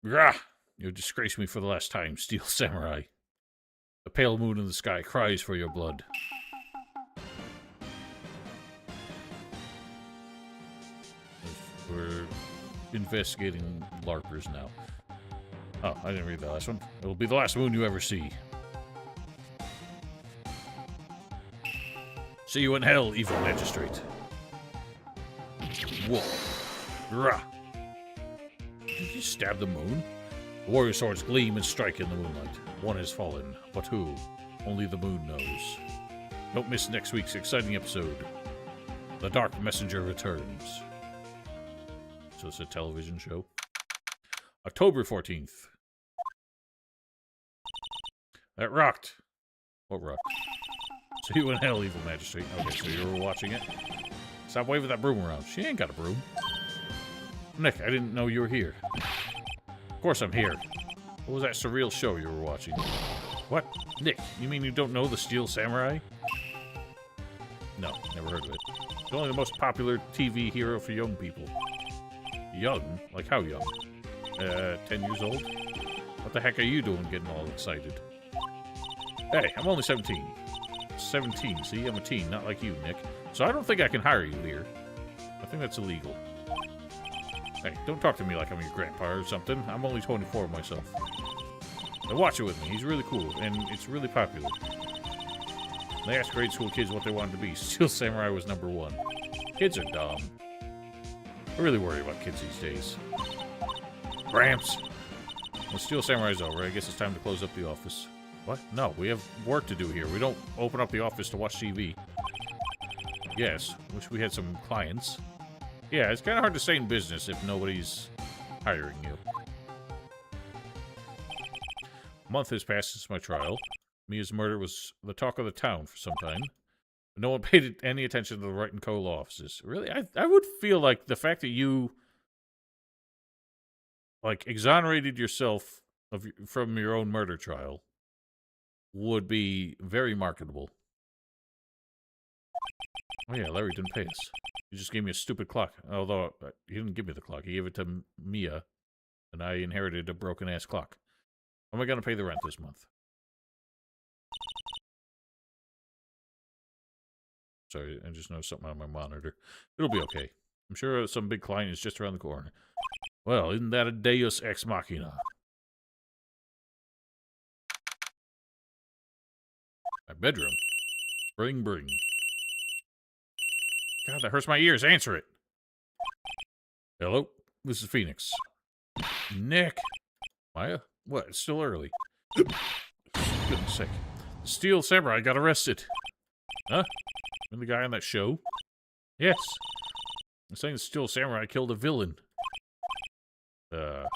Speaker 1: Rah! You disgraced me for the last time, Steel Samurai. The pale moon in the sky cries for your blood. We're investigating LARPers now. Oh, I didn't read the last one. It'll be the last moon you ever see. See you in hell, evil magistrate. Whoa. Rah. Did you stab the moon? The warrior swords gleam and strike in the moonlight. One has fallen, but who? Only the moon knows. Don't miss next week's exciting episode. The Dark Messenger returns. So it's a television show. October 14th. That rocked. What rocked? So you in hell, evil magistrate. Okay, so you were watching it. Stop waving that broom around. She ain't got a broom. Nick, I didn't know you were here. Of course I'm here. What was that surreal show you were watching? What? Nick, you mean you don't know the Steel Samurai? No, never heard of it. It's only the most popular TV hero for young people. Young? Like how young? 10 years old? What the heck are you doing getting all excited? Hey, I'm only 17. 17, see? I'm a teen, not like you, Nick. So I don't think I can hire you here. I think that's illegal. Hey, don't talk to me like I'm your grandpa or something. I'm only 24 myself. Now watch it with me. He's really cool, and it's really popular. They asked grade school kids what they wanted to be. Steel Samurai was #1. Kids are dumb. I really worry about kids these days. Gramps! Well, Steel Samurai's over. I guess it's time to close up the office. What? No, we have work to do here. We don't open up the office to watch TV. Yes, wish we had some clients. Yeah, it's kind of hard to stay in business if nobody's hiring you. A month has passed since my trial. Mia's murder was the talk of the town for some time. No one paid any attention to the Wright & Co. law offices. Really? I would feel like the fact that you, like, exonerated yourself from your own murder trial would be very marketable. Oh yeah, Larry didn't pay us. He just gave me a stupid clock. Although, he didn't give me the clock. He gave it to Mia, and I inherited a broken-ass clock. How am I going to pay the rent this month? Sorry, I just noticed something on my monitor. It'll be okay. I'm sure some big client is just around the corner. Well, isn't that a deus ex machina? My bedroom. Bring. God, that hurts my ears. Answer it. Hello? This is Phoenix. Nick. Maya? What? It's still early. Goodness sake. The Steel Samurai got arrested. Huh? And the guy on that show? Yes. I'm saying the Steel Samurai killed a villain. Isn't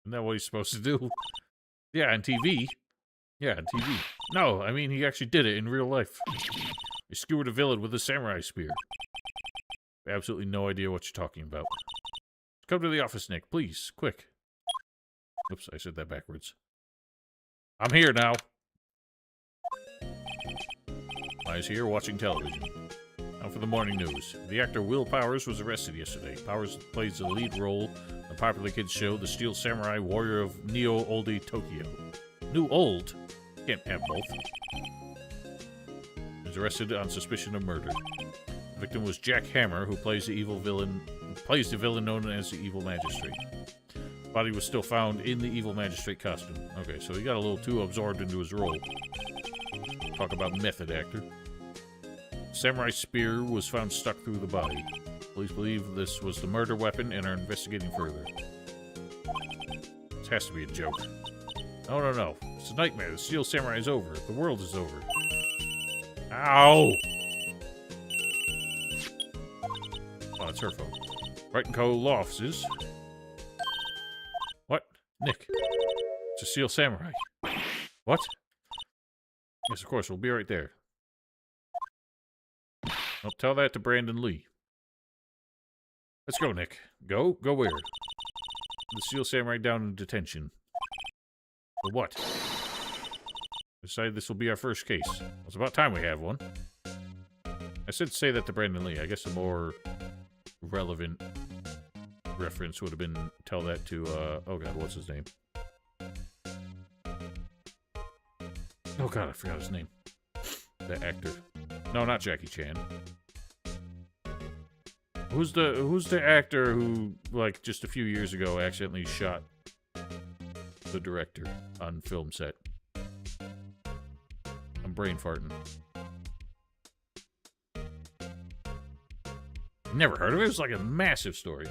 Speaker 1: that what he's supposed to do? Yeah, on TV. Yeah, on TV. No, I mean, he actually did it in real life. He skewered a villain with a samurai spear. Absolutely no idea what you're talking about. Come to the office, Nick, please. Quick. Oops, I said that backwards. I'm here now. Maya's here watching television. Now for the morning news. The actor Will Powers was arrested yesterday. Powers plays the lead role in the popular kids show The Steel Samurai Warrior of Neo-Oldie Tokyo. New old? Can't have both. He was arrested on suspicion of murder. The victim was Jack Hammer, who plays the villain known as the Evil Magistrate. The body was still found in the Evil Magistrate costume. Okay, so he got a little too absorbed into his role. Talk about method actor. Samurai spear was found stuck through the body. Police believe this was the murder weapon and are investigating further. This has to be a joke. No. It's a nightmare. The Steel Samurai is over. The world is over. Ow! Oh, it's her phone. Wright & Co. law offices. What? Nick. It's a Steel Samurai. What? Yes, of course. We'll be right there. Well, tell that to Brandon Lee. Let's go, Nick. Go? Go where? The Steel Samurai down in detention. For what? Decided this will be our first case. It's about time we have one. I said say that to Brandon Lee. I guess a more relevant reference would have been tell that to, oh god, what's his name? Oh god, I forgot his name. The actor. No, not Jackie Chan. Who's the actor who, like, just a few years ago accidentally shot the director on film set? I'm brain farting. Never heard of it. It was like a massive story.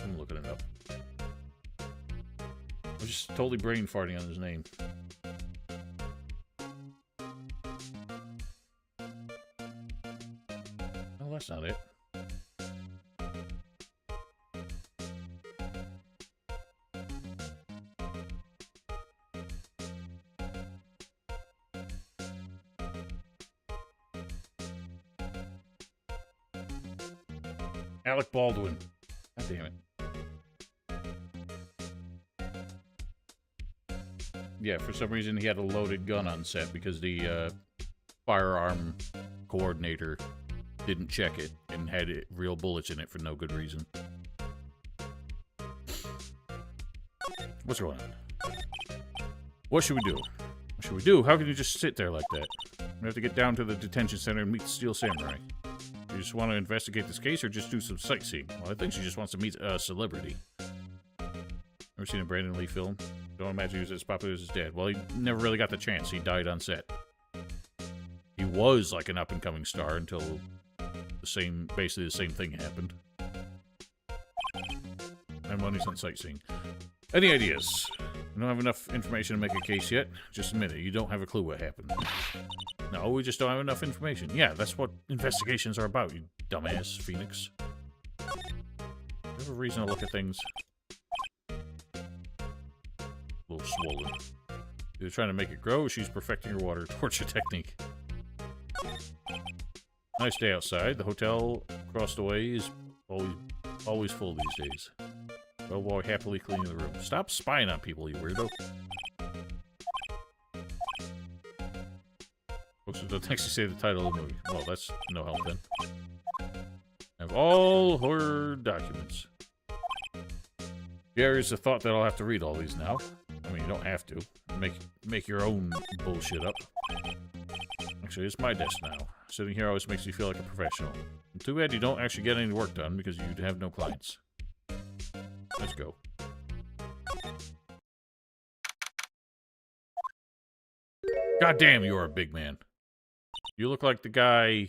Speaker 1: I'm looking it up. I'm just totally brain farting on his name. Oh, that's not it. Alec Baldwin. God damn it. Yeah, for some reason he had a loaded gun on set because the firearm coordinator didn't check it and had real bullets in it for no good reason. What's going on? What should we do? What should we do? How can you just sit there like that? We have to get down to the detention center and meet the Steel Samurai. You just want to investigate this case or just do some sightseeing? Well, I think she just wants to meet a celebrity. Ever seen a Brandon Lee film? Don't imagine he was as popular as his dad. Well, he never really got the chance. He died on set. He was like an up-and-coming star until basically the same thing happened. And when he's on sightseeing. Any ideas? We don't have enough information to make a case yet. Just a minute. You don't have a clue what happened. No, we just don't have enough information. Yeah, that's what investigations are about, you dumbass, Phoenix. You have a reason to look at things. A little swollen. Either trying to make it grow, or she's perfecting her water torture technique. Nice day outside. The hotel across the way is always full these days. Bellboy happily cleaning the room. Stop spying on people, you weirdo. Folks, it doesn't actually say the title of the movie. Well, that's no help then. I have all her documents. Gary's the thought that I'll have to read all these now. I mean, you don't have to. Make your own bullshit up. Actually, it's my desk now. Sitting here always makes you feel like a professional. And too bad you don't actually get any work done because you have no clients. Let's go. God damn, you are a big man. You look like the guy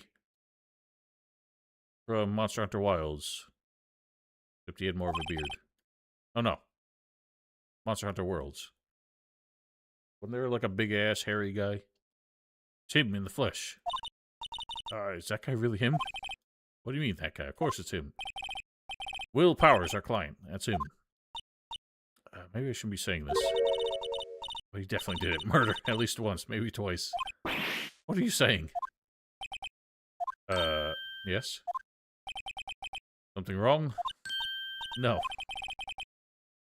Speaker 1: from Monster Hunter Wilds. Except he had more of a beard. Oh no. Monster Hunter Worlds. Wasn't there like a big-ass, hairy guy? It's him in the flesh. Is that guy really him? What do you mean, that guy? Of course it's him. Will Powers, our client. That's him. Maybe I shouldn't be saying this. But he definitely did it. Murder. At least once. Maybe twice. What are you saying? Yes? Something wrong? No.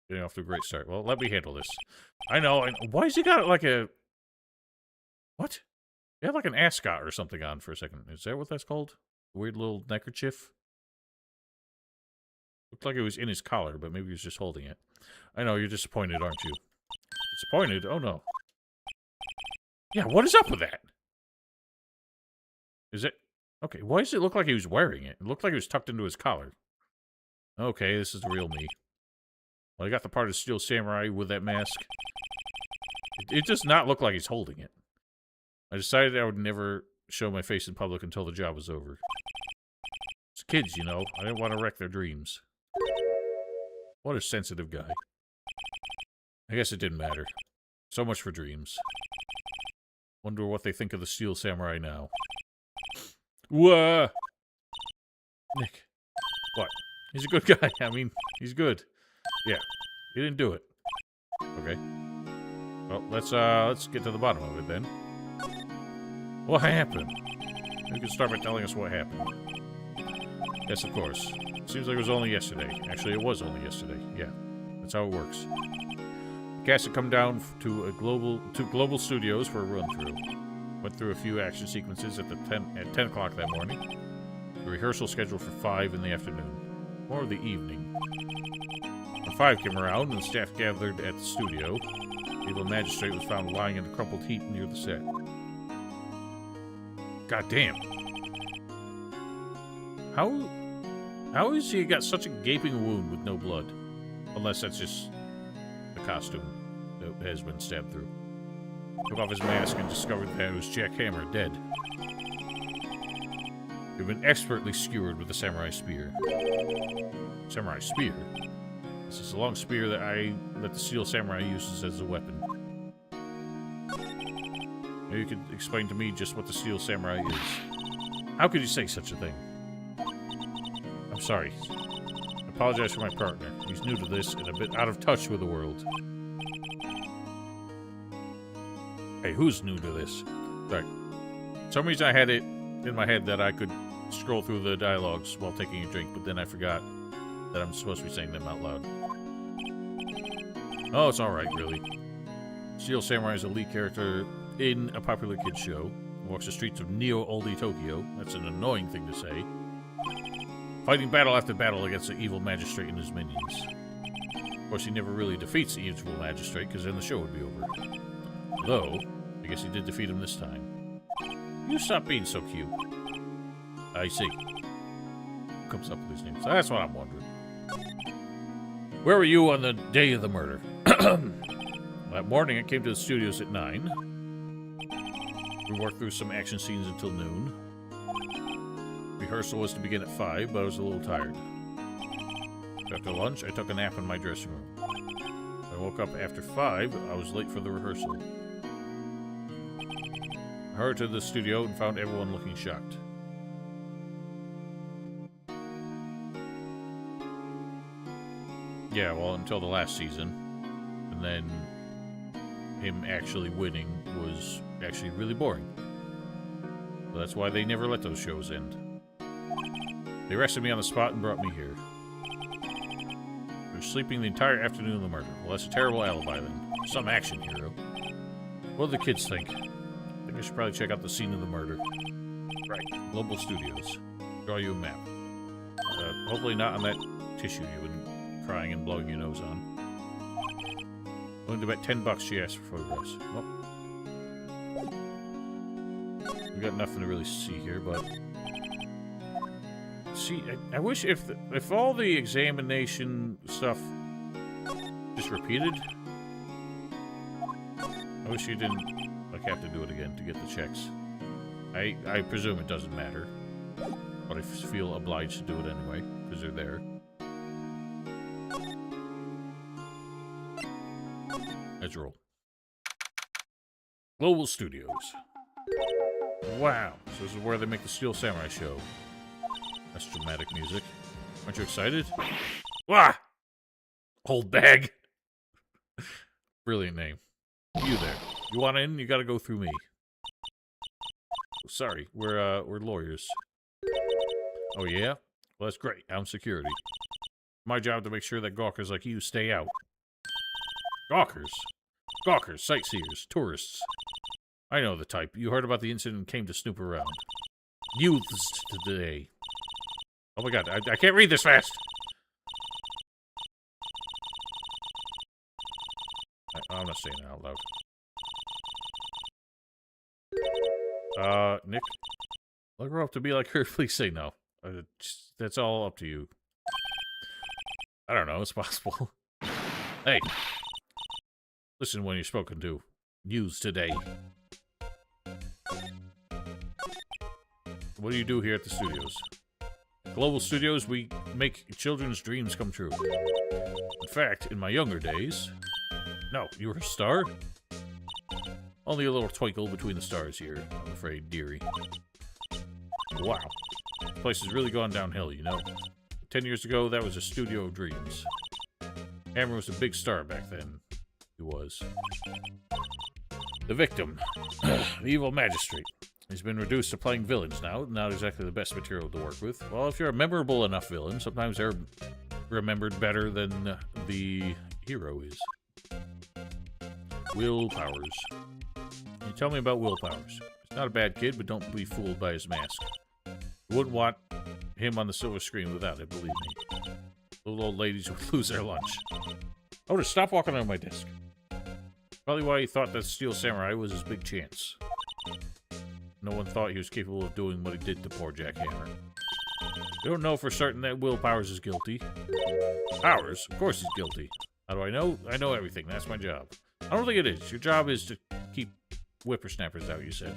Speaker 1: Getting off to a great start. Well, let me handle this. I know. Why has he got like a... What? He had like an ascot or something on for a second. Is that what that's called? A weird little neckerchief? Looked like it was in his collar, but maybe he was just holding it. I know, you're disappointed, aren't you? Disappointed? Oh no. Yeah, what is up with that? Is it... Okay, why does it look like he was wearing it? It looked like it was tucked into his collar. Okay, this is the real me. Well, I got the part of Steel Samurai with that mask. It does not look like he's holding it. I decided I would never show my face in public until the job was over. It's kids, you know. I didn't want to wreck their dreams. What a sensitive guy. I guess it didn't matter. So much for dreams. Wonder what they think of the Steel Samurai now. Whoa! Nick. What? He's a good guy. I mean, he's good. Yeah. He didn't do it. Okay. Well, let's get to the bottom of it then. What happened? You can start by telling us what happened. Yes, of course. Seems like it was only yesterday. Actually, it was only yesterday. Yeah. That's how it works. The cast had come down to Global Studios for a run-through. Went through a few action sequences at 10 o'clock that morning. The rehearsal scheduled for 5 in the afternoon. More of the evening. When 5 came around and the staff gathered at the studio, the evil magistrate was found lying in a crumpled heap near the set. God damn. How is he got such a gaping wound with no blood? Unless that's just the costume that has been stabbed through. Took off his mask and discovered that it was Jack Hammer, dead. He'd been expertly skewered with a samurai spear. Samurai spear? This is a long spear that the Steel Samurai uses as a weapon. Maybe you could explain to me just what the Steel Samurai is. How could you say such a thing? I'm sorry. I apologize for my partner. He's new to this and a bit out of touch with the world. Hey, who's new to this? Sorry. For some reason I had it in my head that I could scroll through the dialogues while taking a drink, but then I forgot that I'm supposed to be saying them out loud. Oh, it's alright, really. Steel Samurai is a lead character in a popular kids show. He walks the streets of Neo-Oldie Tokyo. That's an annoying thing to say. Fighting battle after battle against the evil magistrate and his minions. Of course, he never really defeats the evil magistrate, because then the show would be over. Though, I guess he did defeat him this time. You stop being so cute. I see. Who comes up with these names? That's what I'm wondering. Where were you on the day of the murder? That morning, I came to the studios at 9. We worked through some action scenes until noon. Rehearsal was to begin at 5, but I was a little tired. After lunch, I took a nap in my dressing room. I I woke up after 5. I was late for the rehearsal. I hurried to the studio and found everyone looking shocked. Yeah, well, until the last season. And then him actually winning was actually really boring. So that's why they never let those shows end. They arrested me on the spot and brought me here. I was sleeping the entire afternoon of the murder. Well, that's a terrible alibi then. Some action hero. What do the kids think? I think I should probably check out the scene of the murder. Right. Global Studios. Draw you a map. Hopefully not on that tissue you've been crying and blowing your nose on. Willing to bet $10 she asked for photographs. Well, we got nothing to really see here, but... See, I wish if all the examination stuff just repeated. I wish you didn't have to do it again to get the checks. I presume it doesn't matter, but I feel obliged to do it anyway because they're there. Let's roll. Global Studios. Wow, so this is where they make the Steel Samurai show. That's dramatic music. Aren't you excited? Wah! Old bag. Brilliant name. You there. You want in? You gotta go through me. Sorry, we're lawyers. Oh yeah? Well, that's great. I'm security. My job to make sure that gawkers like you stay out. Gawkers? Gawkers, sightseers, tourists. I know the type. You heard about the incident and came to snoop around. Youths today. Oh my god, I can't read this fast! I'm not saying it out loud. Nick? Let her up to be like her, please say no. That's all up to you. I don't know, it's possible. Hey! Listen when you're spoken to. News today. What do you do here at the studios? Global Studios, we make children's dreams come true. In fact, in my younger days... No, you were a star? Only a little twinkle between the stars here, I'm afraid, dearie. Wow. This place has really gone downhill, you know. 10 years ago, that was a studio of dreams. Hammer was a big star back then. He was. The victim. The evil magistrate. He's been reduced to playing villains now. Not exactly the best material to work with. Well, if you're a memorable enough villain, sometimes they're remembered better than the hero is. Will Powers. Can you tell me about Will Powers? He's not a bad kid, but don't be fooled by his mask. You wouldn't want him on the silver screen without it, believe me. Little old ladies would lose their lunch. Oh, just stop walking on my desk. Probably why he thought that Steel Samurai was his big chance. No one thought he was capable of doing what he did to poor Jack Hammer. You don't know for certain that Will Powers is guilty. Powers? Of course he's guilty. How do I know? I know everything. That's my job. I don't think it is. Your job is to keep whippersnappers out, you said.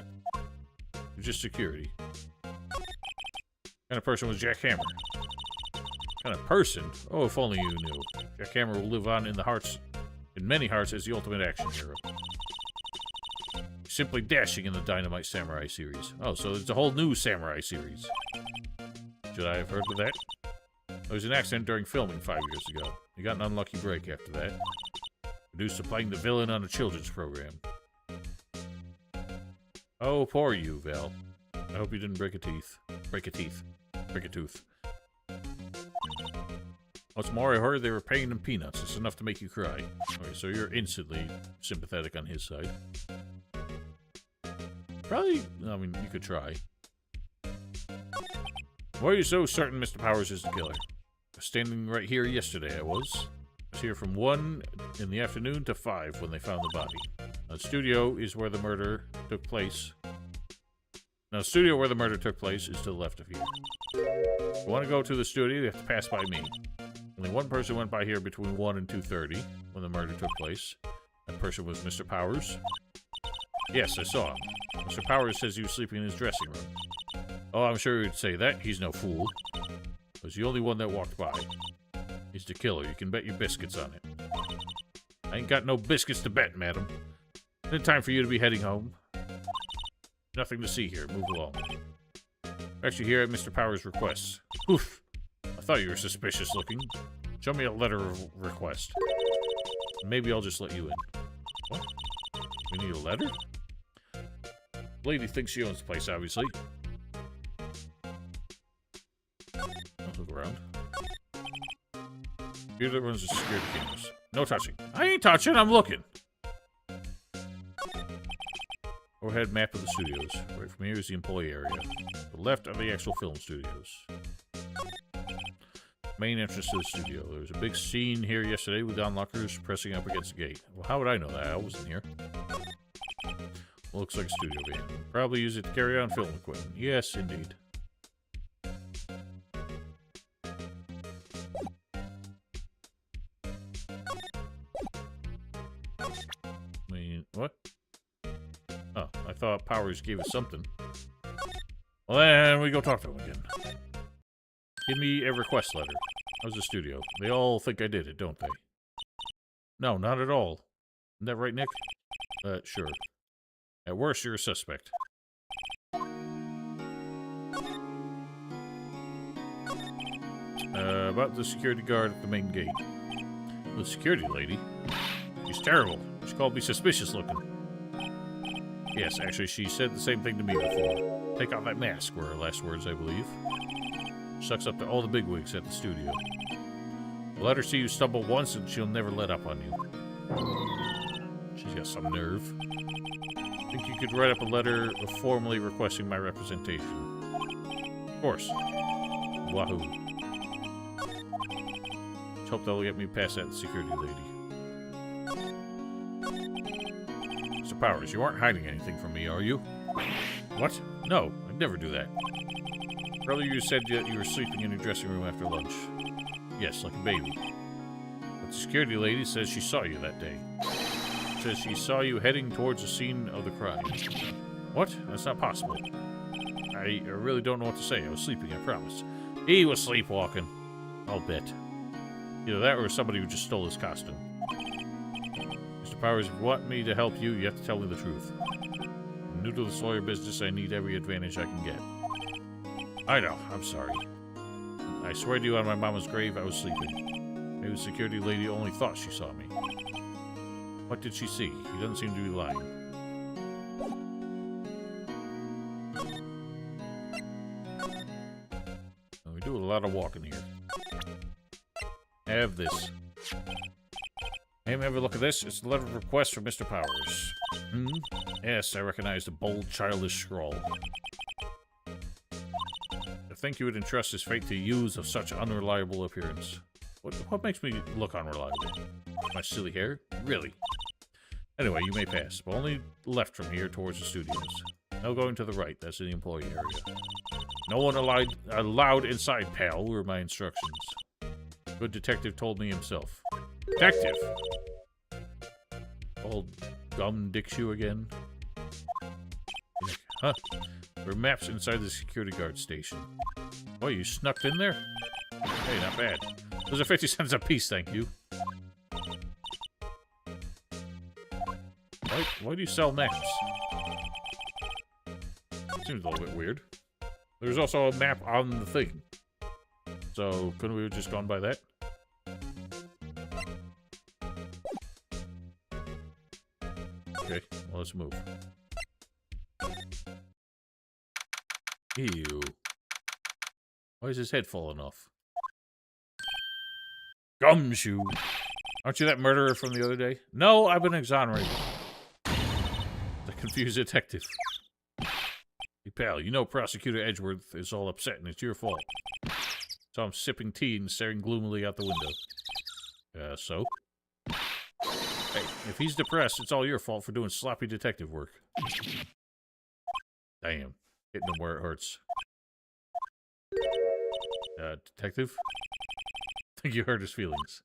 Speaker 1: You're just security. What kind of person was Jack Hammer? What kind of person? Oh, if only you knew. Jack Hammer will live on in many hearts as the ultimate action hero. Simply dashing in the Dynamite Samurai series. Oh, so it's a whole new Samurai series. Should I have heard of that? There was an accident during filming 5 years ago. He got an unlucky break after that. Reduced to playing the villain on a children's program. Oh, poor you, Val. I hope you didn't break a tooth. Break a tooth. What's more, I heard they were paying him peanuts. It's enough to make you cry. Okay, so you're instantly sympathetic on his side. Probably, I mean, you could try. Why are you so certain Mr. Powers is the killer? I was standing right here yesterday, I was here from 1 in the afternoon to 5 when they found the body. Now, the studio is where the murder took place. Now, the studio where the murder took place is to the left of you. If you want to go to the studio, you have to pass by me. Only one person went by here between 1 and 2:30 when the murder took place. That person was Mr. Powers. Yes, I saw him. Mr. Powers says he was sleeping in his dressing room. Oh, I'm sure he'd say that. He's no fool. He was the only one that walked by. He's the killer. You can bet your biscuits on it. I ain't got no biscuits to bet, madam. It's time for you to be heading home. Nothing to see here. Move along. Actually, here at Mr. Power's request. Oof. I thought you were suspicious looking. Show me a letter of request. Maybe I'll just let you in. What? We need a letter? Lady thinks she owns the place, obviously. I'll look around. Here that runs the security cameras. No touching. I ain't touching, I'm looking. Overhead map of the studios. Right from here is the employee area. To the left are the actual film studios. Main entrance to the studio. There was a big scene here yesterday with onlookers pressing up against the gate. Well, how would I know that? I wasn't here. Looks like a studio van. Probably use it to carry on film equipment. Yes, indeed. I mean, what? Oh, I thought Powers gave us something. Well, then we go talk to him again. Give me a request letter. How's the studio? They all think I did it, don't they? No, not at all. Isn't that right, Nick? Sure. At worst, you're a suspect. About the security guard at the main gate. The security lady? She's terrible. She called me suspicious looking. Yes, actually, she said the same thing to me before. Take off that mask, were her last words, I believe. Sucks up to all the bigwigs at the studio. Let her see you stumble once and she'll never let up on you. She's got some nerve. Think you could write up a letter formally requesting my representation? Of course. Wahoo. Let's hope that'll get me past that security lady. Mr. Powers, you aren't hiding anything from me, are you? What? No, I'd never do that. Earlier you said that you were sleeping in your dressing room after lunch. Yes, like a baby. But the security lady says she saw you that day. Says she saw you heading towards the scene of the crime. What? That's not possible. I really don't know what to say. I was sleeping, I promise. He was sleepwalking. I'll bet. Either that or somebody who just stole his costume. Mr. Powers, if you want me to help you, you have to tell me the truth. I'm new to this lawyer business. I need every advantage I can get. I know. I'm sorry. I swear to you on my mama's grave, I was sleeping. Maybe the security lady only thought she saw me. What did she see? He doesn't seem to be lying. Well, we do a lot of walking here. Have this. Hey, have a look at this. It's a letter of request from Mr. Powers. Hmm? Yes, I recognize the bold, childish scrawl. I think you would entrust his fate to youths of such unreliable appearance. What makes me look unreliable? My silly hair? Really? Anyway, you may pass, but only left from here towards the studios. No going to the right, that's in the employee area. No one allowed inside, pal, were my instructions. Good detective told me himself. Detective! Old gum dicks you again? Huh. There are maps inside the security guard station. Oh, you snuck in there? Hey, not bad. Those are 50 cents a piece, thank you. Why do you sell maps? Seems a little bit weird. There's also a map on the thing. So, couldn't we have just gone by that? Okay, well, let's move. Ew. Why is his head falling off? Gumshoe! Aren't you that murderer from the other day? No, I've been exonerated. The confused detective. Hey, pal, you know Prosecutor Edgeworth is all upset and it's your fault. So I'm sipping tea and staring gloomily out the window. So? Hey, if he's depressed, it's all your fault for doing sloppy detective work. Damn. Hitting him where it hurts. Detective? I think you hurt his feelings.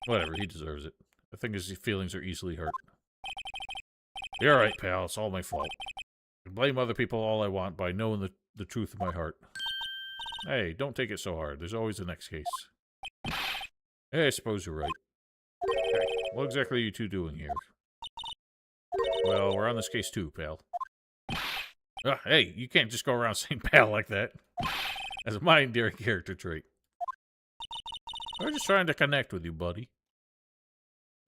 Speaker 1: Whatever, he deserves it. I think his feelings are easily hurt. You're right, pal. It's all my fault. I can blame other people all I want by knowing the truth of my heart. Hey, don't take it so hard. There's always the next case. Hey, I suppose you're right. Okay, what exactly are you two doing here? Well, we're on this case too, pal. Hey, you can't just go around saying pal like that. That's my endearing character trait. We're just trying to connect with you, buddy.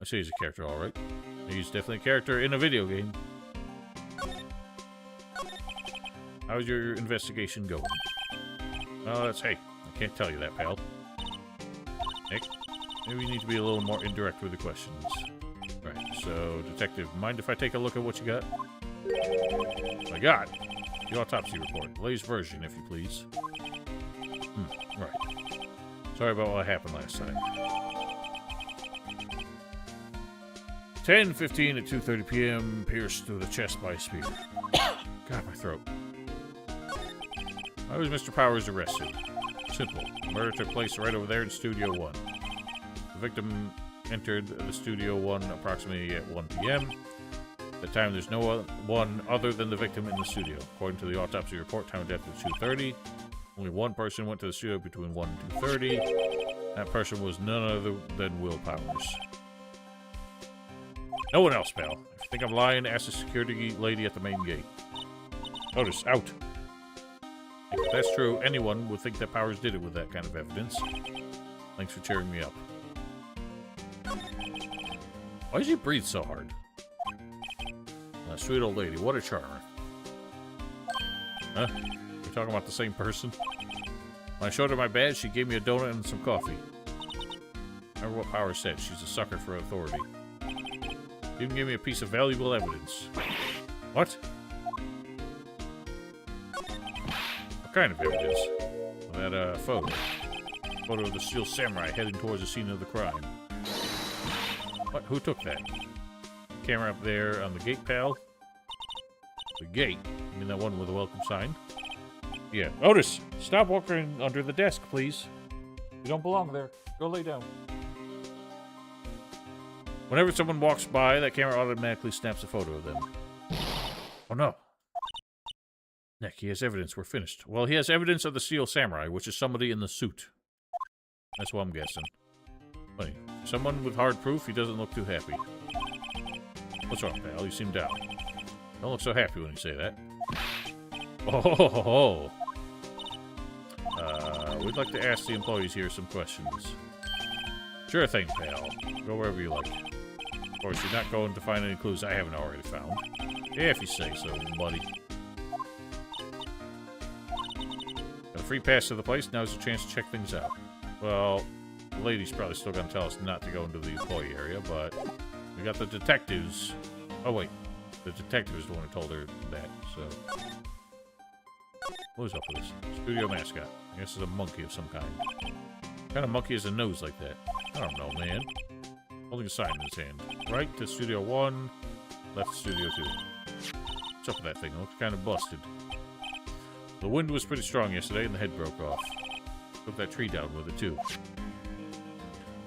Speaker 1: I say he's a character, alright. He's definitely a character in a video game. How's your investigation going? Oh, hey, I can't tell you that, pal. Nick, maybe you need to be a little more indirect with the questions. Right, so, detective, mind if I take a look at what you got? I got the autopsy report. Latest version, if you please. Right. Sorry about what happened last time. 10:15 at 2:30 p.m. Pierced through the chest by a spear. God, my throat. Why was Mr. Powers arrested? Simple. The murder took place right over there in Studio 1. The victim entered the Studio 1 approximately at 1 p.m. At the time, there's no one other than the victim in the studio. According to the autopsy report, time of death was 2:30. Only one person went to the studio between 1 and 2:30. That person was none other than Will Powers. No one else, pal. If you think I'm lying, ask the security lady at the main gate. Notice, out. If that's true, anyone would think that Powers did it with that kind of evidence. Thanks for cheering me up. Why does he breathe so hard? Sweet old lady, what a charmer. Huh? We're talking about the same person? When I showed her my badge, she gave me a donut and some coffee. Remember what Powers said, she's a sucker for authority. She even gave me a piece of valuable evidence. What? What kind of evidence? That, photo. Photo of the Steel Samurai heading towards the scene of the crime. What? Who took that? Camera up there on the gate, pal. The gate? You mean that one with the welcome sign? Yeah. Otis, stop walking under the desk, please. You don't belong there. Go lay down. Whenever someone walks by, that camera automatically snaps a photo of them. Oh no. Nick, he has evidence. We're finished. Well, he has evidence of the Steel Samurai, which is somebody in the suit. That's what I'm guessing. Funny. Someone with hard proof, he doesn't look too happy. What's wrong, pal? You seem down. Don't look so happy when you say that. Oh, we'd like to ask the employees here some questions. Sure thing, pal. Go wherever you like. Of course, you're not going to find any clues I haven't already found. Yeah, if you say so, buddy. Got a free pass to the place. Now's a chance to check things out. Well, the lady's probably still going to tell us not to go into the employee area, but we got the detectives. Oh, wait. The detective is the one who told her that, so. What was up with this? Studio mascot. I guess it's a monkey of some kind. What kind of monkey has a nose like that? I don't know, man. Holding a sign in his hand. Right to Studio 1, left to Studio 2. What's up with that thing? It looks kind of busted. The wind was pretty strong yesterday and the head broke off. Took that tree down with it, too.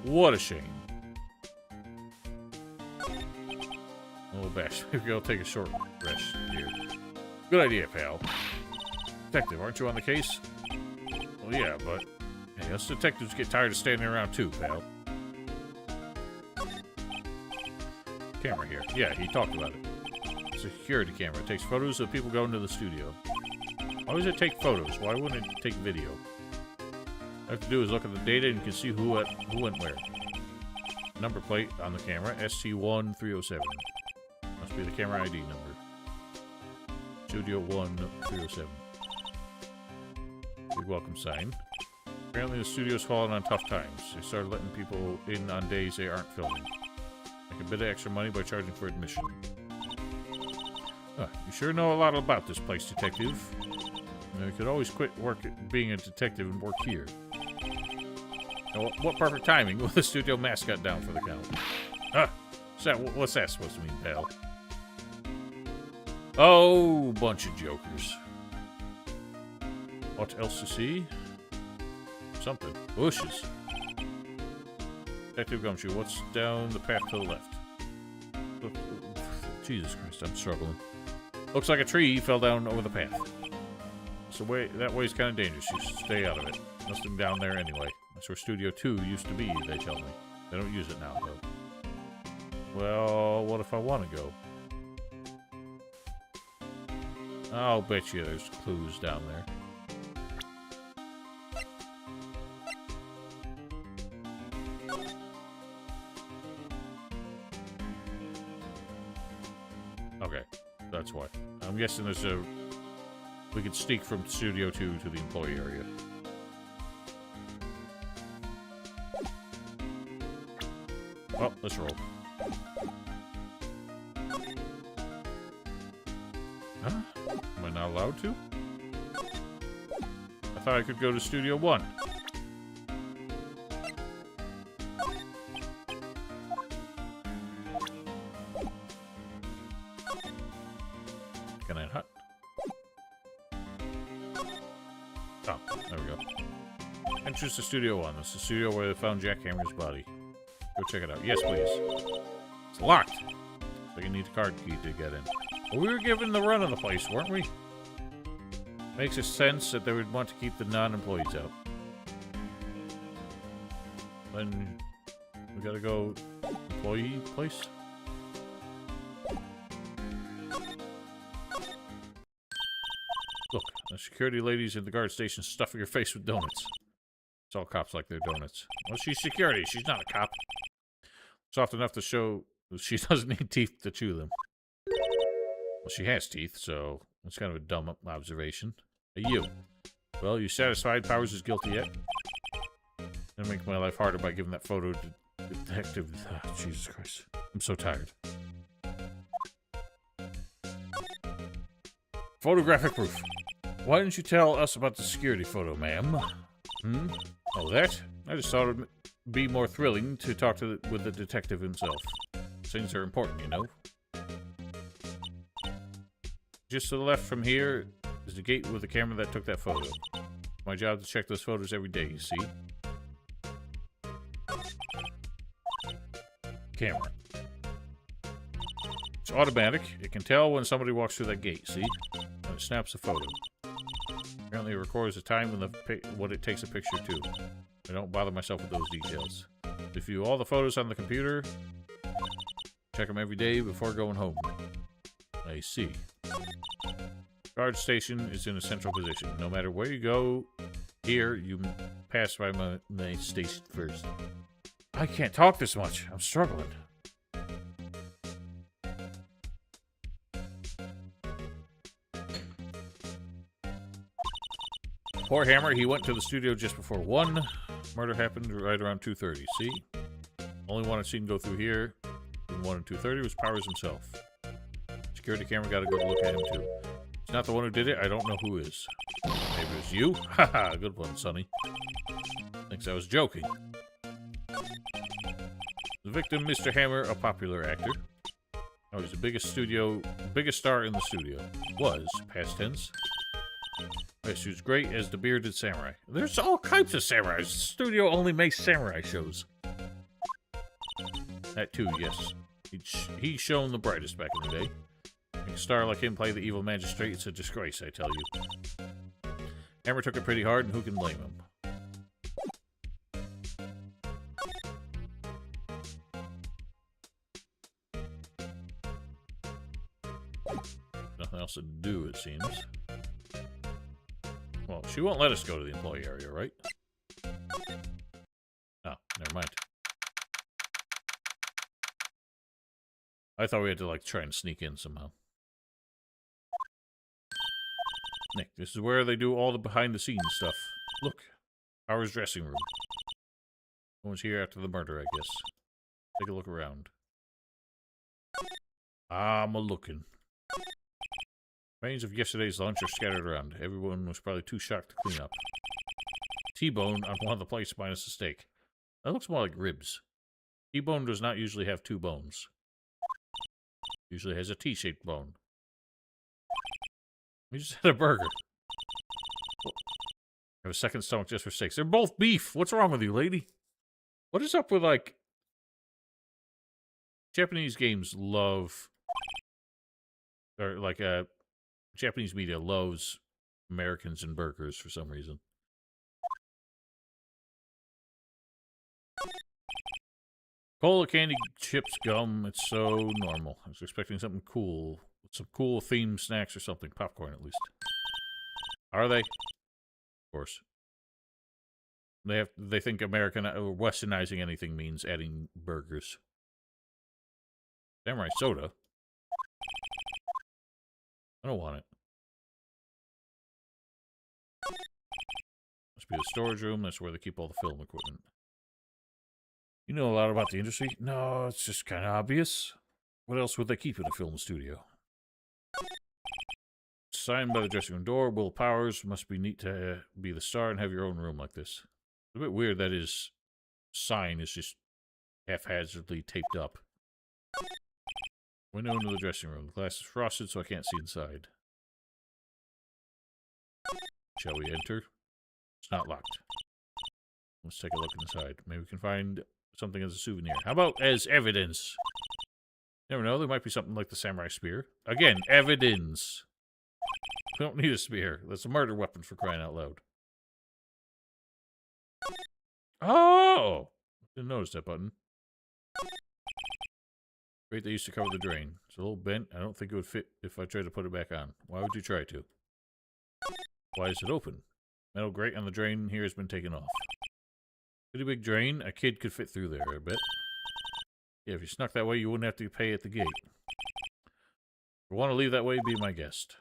Speaker 1: What a shame. Oh, bash. Maybe I'll take a short rest here. Good idea, pal. Detective, aren't you on the case? Well, yeah, but hey, us detectives get tired of standing around too, pal. Camera here. Yeah, he talked about it. Security camera. It takes photos of people going to the studio. Why does it take photos? Why wouldn't it take video? All I have to do is look at the data and you can see who went where. Number plate on the camera, ST1307. Must be the camera ID number. Studio 1307. Big welcome sign. Apparently the studio's fallen on tough times. They started letting people in on days they aren't filming. Make a bit of extra money by charging for admission. You sure know a lot about this place, detective. You could always quit being a detective and work here. Now, what perfect timing with the studio mascot down for the count. What's that supposed to mean, pal? Oh, bunch of jokers. What else to see? Something. Bushes. Detective Gumshoe, what's down the path to the left? Jesus Christ, I'm struggling. Looks like a tree fell down over the path. So that way's kind of dangerous. You should stay out of it. Nothing down there anyway. That's where Studio 2 used to be, they tell me. They don't use it now, though. Well, what if I want to go? I'll bet you there's clues down there. Okay, that's why. I'm guessing there's a... We could sneak from Studio 2 to the employee area. Well, let's roll. Huh? Am I not allowed to? I thought I could go to Studio 1. Can I hut? Oh, there we go. Entrance to Studio 1. This is the studio where they found Jack Hammer's body. Go check it out. Yes, please. It's locked. So you need a card key to get in. Well, we were given the run of the place, weren't we? Makes sense that they would want to keep the non-employees out. Then we gotta go employee place. Look, the security ladies in the guard station stuffing her face with donuts. It's all cops like their donuts. Well, she's security. She's not a cop. Soft enough to show she doesn't need teeth to chew them. Well, she has teeth, so that's kind of a dumb observation. Hey, you. Well, you satisfied Powers is guilty yet? Gonna make my life harder by giving that photo to Detective... Oh, Jesus Christ. I'm so tired. Photographic proof. Why didn't you tell us about the security photo, ma'am? Hmm? Oh, that? I just thought it would be more thrilling to talk with the detective himself. Things are important, you know. Just to the left from here is the gate with the camera that took that photo. It's my job to check those photos every day, you see? Camera. It's automatic. It can tell when somebody walks through that gate, see? And it snaps a photo. Apparently it records the time and what it takes a picture to. I don't bother myself with those details. If you view all the photos on the computer, check them every day before going home. I see. Guard station is in a central position. No matter where you go, here, you pass by my station first. I can't talk this much. I'm struggling. Poor Hammer, he went to the studio just before 1. Murder happened right around 2:30. See? Only one I've seen go through here from 1 and 2:30 was Powers himself. Security camera got a good look at him, too. He's not the one who did it. I don't know who is. Maybe it was you? Haha, good one, Sonny. Thinks I was joking. The victim, Mr. Hammer, a popular actor. Oh, he's the biggest star in the studio. Was, past tense. Yes, he was great as the bearded samurai. There's all kinds of samurais. The studio only makes samurai shows. That too, yes. He's shown the brightest back in the day. Make a star like him play the evil magistrate, it's a disgrace, I tell you. Hammer took it pretty hard, and who can blame him? Nothing else to do, it seems. Well, she won't let us go to the employee area, right? Oh, never mind. I thought we had to, like, try and sneak in somehow. Nick, this is where they do all the behind-the-scenes stuff. Look, Powers' dressing room. No one's here after the murder, I guess. Take a look around. I'm a-looking. Remains of yesterday's lunch are scattered around. Everyone was probably too shocked to clean up. T-bone on one of the plates minus the steak. That looks more like ribs. T-bone does not usually have 2 bones. Usually has a T-shaped bone. We just had a burger. I have a second stomach just for steaks. They're both beef. What's wrong with you, lady? What is up with, like... Japanese games love... Or, like, Japanese media loves Americans and burgers for some reason. Cola, candy, chips, gum. It's so normal. I was expecting something cool. Some cool themed snacks or something. Popcorn, at least. Are they? Of course. They think American or Westernizing anything means adding burgers. Samurai soda. I don't want it. Must be the storage room. That's where they keep all the film equipment. You know a lot about the industry? No, it's just kind of obvious. What else would they keep in a film studio? Signed by the dressing room door. Will Powers. Must be neat to be the star and have your own room like this. It's a bit weird that his sign is just haphazardly taped up. Window into the dressing room. The glass is frosted, so I can't see inside. Shall we enter? It's not locked. Let's take a look inside. Maybe we can find something as a souvenir. How about as evidence? Never know, there might be something like the samurai spear. Again, evidence. We don't need a spear. That's a murder weapon for crying out loud. Oh! Didn't notice that button. Great, they used to cover the drain. It's a little bent. I don't think it would fit if I tried to put it back on. Why would you try to? Why is it open? Metal grate on the drain here has been taken off. Pretty big drain. A kid could fit through there, I bet. Yeah, if you snuck that way, you wouldn't have to pay at the gate. If you want to leave that way, be my guest.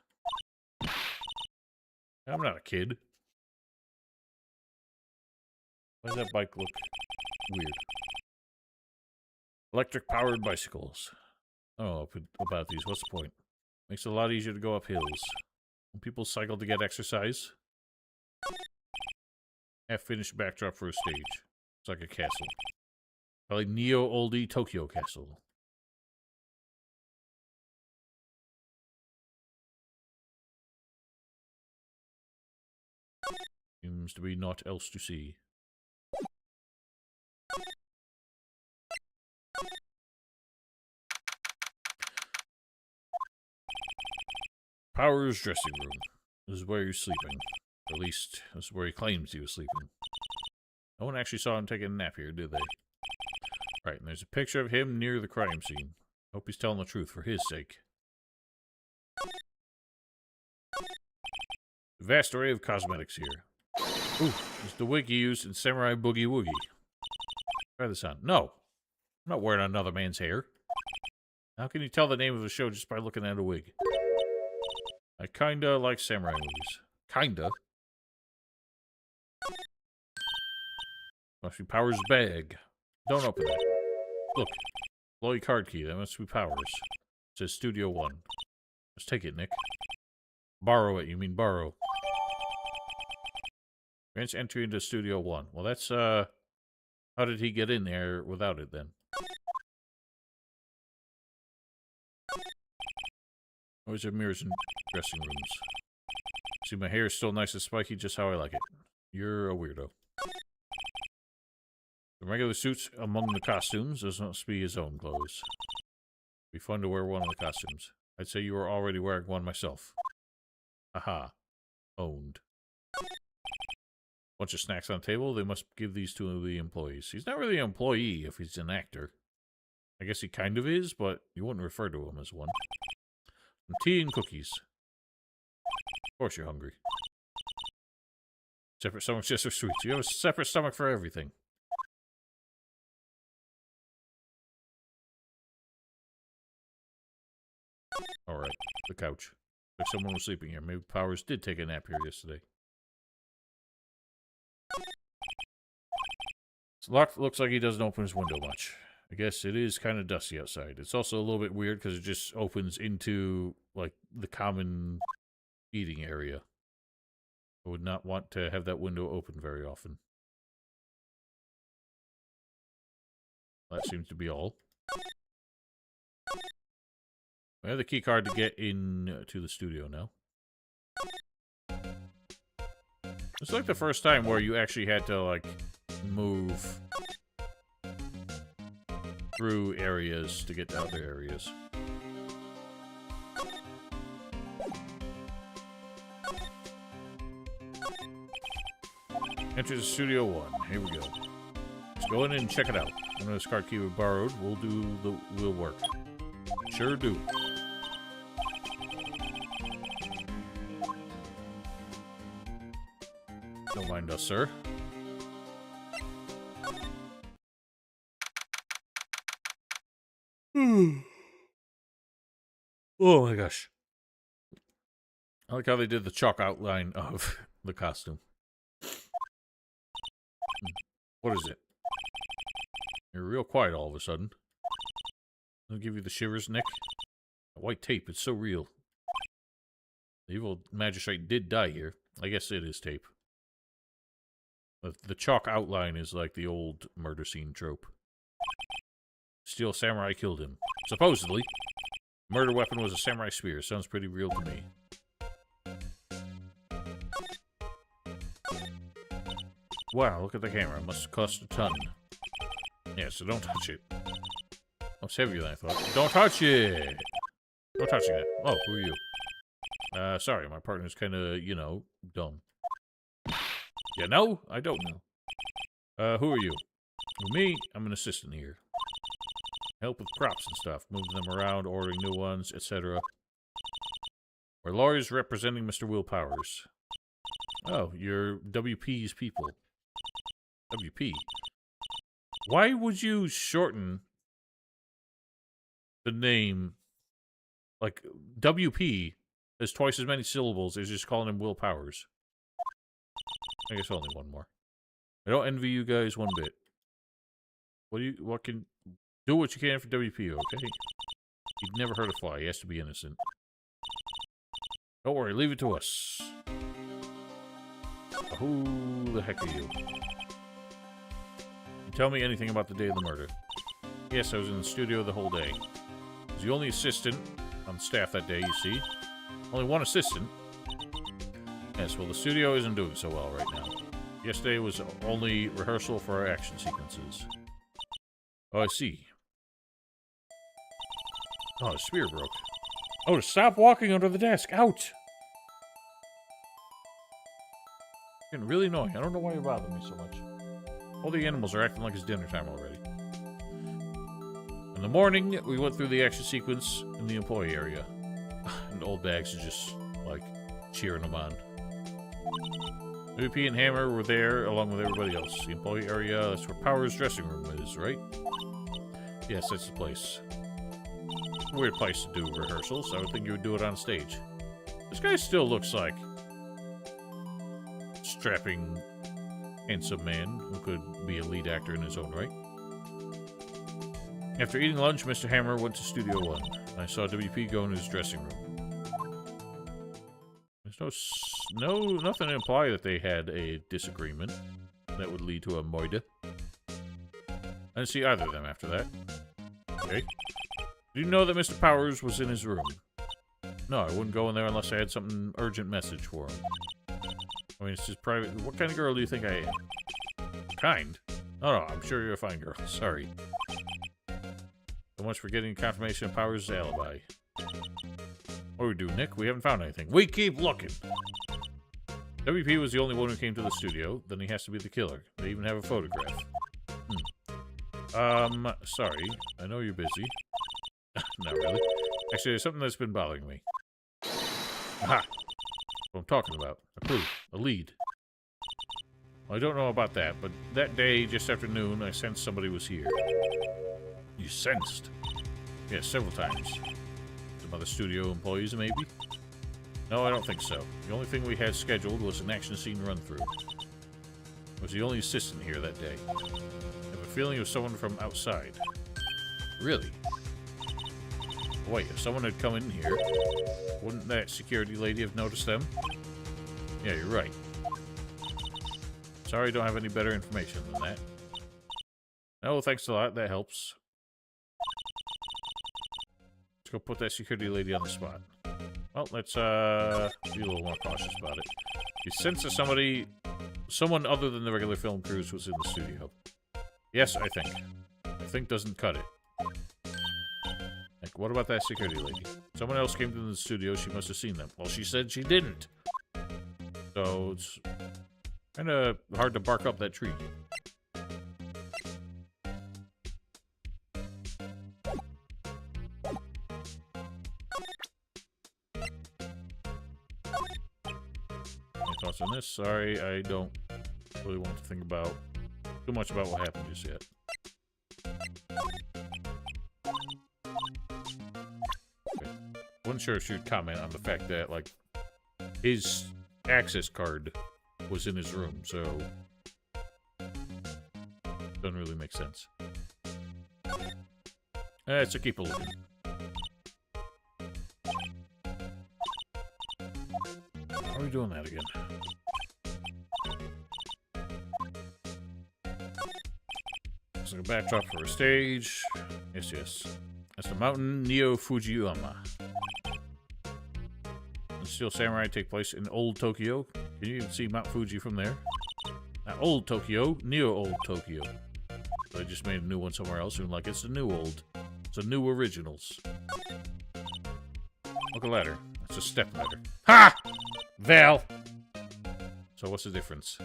Speaker 1: I'm not a kid. Why does that bike look weird? Electric-powered bicycles. Oh, about these. What's the point? Makes it a lot easier to go up hills. When people cycle to get exercise. Half-finished backdrop for a stage. It's like a castle. Probably neo-oldie Tokyo Castle. Seems to be naught else to see. Powers' dressing room. This is where he's sleeping. Or at least, this is where he claims he was sleeping. No one actually saw him taking a nap here, did they? Right, and there's a picture of him near the crime scene. Hope he's telling the truth for his sake. A vast array of cosmetics here. Ooh, it's the wig he used in Samurai Boogie Woogie. Try this on. No! I'm not wearing another man's hair. How can you tell the name of a show just by looking at a wig? I kinda like samurai movies. Kinda. Must be Powers' bag. Don't open it. Look. Employee card key. That must be Powers. It says Studio 1. Just take it, Nick. Borrow it. You mean borrow. Grants entry into Studio 1. Well, that's, how did he get in there without it, then? Always have mirrors in dressing rooms. See, my hair is still nice and spiky, just how I like it. You're a weirdo. The regular suits among the costumes. Those must be his own clothes. Be fun to wear one of the costumes. I'd say you were already wearing one myself. Aha. Owned. Bunch of snacks on the table. They must give these to the employees. He's not really an employee if he's an actor. I guess he kind of is, but you wouldn't refer to him as one. Some tea and cookies. Of course you're hungry. Separate stomachs just for sweets. You have a separate stomach for everything. Alright, the couch. Like someone was sleeping here. Maybe Powers did take a nap here yesterday. It's locked. Looks like he doesn't open his window much. I guess it is kind of dusty outside. It's also a little bit weird because it just opens into, like, the common eating area. I would not want to have that window open very often. That seems to be all. I have the key card to get in to the studio now. It's like the first time where you actually had to, like, move through areas to get to other areas. Enter the Studio 1. Here we go. Go in and check it out. One of this card key we borrowed. We'll work. Sure do. Don't mind us, sir. Oh my gosh. I like how they did the chalk outline of the costume. What is it? You're real quiet all of a sudden. I'll give you the shivers, Nick. That white tape, it's so real. The evil magistrate did die here. I guess it is tape. The chalk outline is like the old murder scene trope. Steel samurai killed him. Supposedly. Murder weapon was a samurai spear. Sounds pretty real to me. Wow, look at the camera. Must cost a ton. Yeah, so don't touch it. Oh, it's heavier than I thought. Don't touch it! No touching that. Oh, who are you? Sorry, my partner's kinda, you know, dumb. You know? I don't know. Who are you? Well, me, I'm an assistant here. Help with props and stuff. Moving them around, ordering new ones, etc. We're lawyers representing Mr. Will Powers. Oh, you're WP's people. WP? Why would you shorten the name? Like, WP has twice as many syllables as just calling him Will Powers. I guess only one more. I don't envy you guys one bit. Do what you can for WP, okay? He'd never hurt a fly. He has to be innocent. Don't worry, leave it to us. Who the heck are you? Tell me anything about the day of the murder. Yes, I was in the studio the whole day. I was the only assistant on staff that day, you see. Only one assistant. Yes, well, the studio isn't doing so well right now. Yesterday was only rehearsal for our action sequences. Oh, I see. Oh, the spear broke. Oh, stop walking under the desk! Out! Getting really annoying. I don't know why you bother me so much. All the animals are acting like it's dinner time already. In the morning, we went through the action sequence in the employee area. And old Bags is just, like, cheering them on. WP and Hammer were there along with everybody else. The employee area, that's where Power's dressing room is, right? Yes, that's the place. Weird place to do rehearsals. I would think you would do it on stage. This guy still looks like strapping, handsome man who could be a lead actor in his own right. After eating lunch, Mr. Hammer went to Studio 1. I saw WP go in his dressing room. There's nothing to imply that they had a disagreement that would lead to a moida. I didn't see either of them after that. Okay. Did you know that Mr. Powers was in his room? No, I wouldn't go in there unless I had something urgent message for him. I mean, it's just private. What kind of girl do you think I am? Kind? Oh, no, I'm sure you're a fine girl. Sorry. So much for getting confirmation of Powers' alibi. What do we do, Nick? We haven't found anything. We keep looking! WP was the only one who came to the studio. Then he has to be the killer. They even have a photograph. Sorry. I know you're busy. Not really. Actually, there's something that's been bothering me. Aha! What I'm talking about. A clue. A lead. Well, I don't know about that, but that day, just after noon, I sensed somebody was here. You sensed? Yes, several times. Some other studio employees, maybe? No, I don't think so. The only thing we had scheduled was an action scene run-through. I was the only assistant here that day. I have a feeling it was someone from outside. Really? Wait, if someone had come in here, wouldn't that security lady have noticed them? Yeah, you're right. Sorry I don't have any better information than that. No, thanks a lot. That helps. Let's go put that security lady on the spot. Well, let's be a little more cautious about it. You sense that someone other than the regular film crews was in the studio. Yes, I think. I think doesn't cut it. Like, what about that security lady? Someone else came to the studio, she must have seen them. Well, she said she didn't. So, it's kind of hard to bark up that tree. thoughts on this? Sorry, I don't really want to think about too much about what happened just yet. Okay. Wasn't sure if you'd comment on the fact that, like, his access card was in his room, so doesn't really make sense. So keep a looking. How are we doing that again? It's like a backdrop for a stage. Yes, yes. That's the mountain Neo Fujiyama. The Steel Samurai take place in Old Tokyo. Can you even see Mount Fuji from there? Not Old Tokyo, Neo Old Tokyo. So they just made a new one somewhere else, and like it's the new old. It's the new originals. Look at ladder. That's a step ladder. Ha! Val! So what's the difference?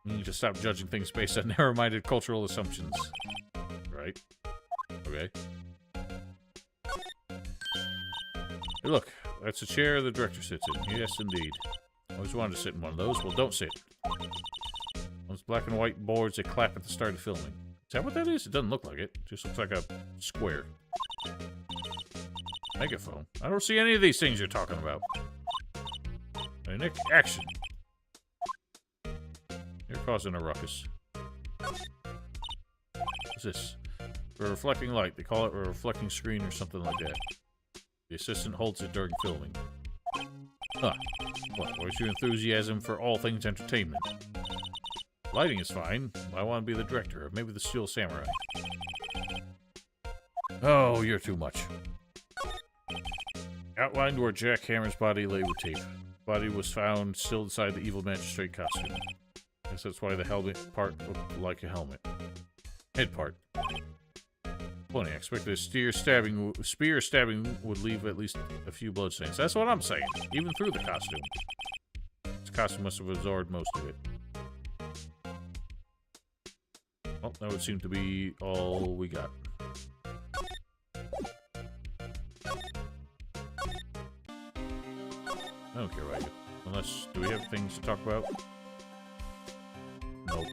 Speaker 1: You need to stop judging things based on narrow-minded cultural assumptions. Right? Okay. Hey, look. That's a chair the director sits in. Yes, indeed. Always wanted to sit in one of those. Well, don't sit. Those black and white boards that clap at the start of filming. Is that what that is? It doesn't look like it. It just looks like a square. Megaphone. I don't see any of these things you're talking about. Hey, Nick, action. You're causing a ruckus. What's this? A reflecting light. They call it a reflecting screen or something like that. The assistant holds it during filming. Huh. What? Where's your enthusiasm for all things entertainment? Lighting is fine. I want to be the director, or maybe the Steel Samurai. Oh, you're too much. Outlined where Jack Hammer's body lay with tape. Body was found still inside the evil magistrate costume. Guess that's why the helmet part looked like a helmet. Head part. Funny, I expected a spear stabbing would leave at least a few bloodstains. That's what I'm saying. Even through the costume. This costume must have absorbed most of it. Well, that would seem to be all we got. I don't care what I do. Unless, do we have things to talk about? Nope.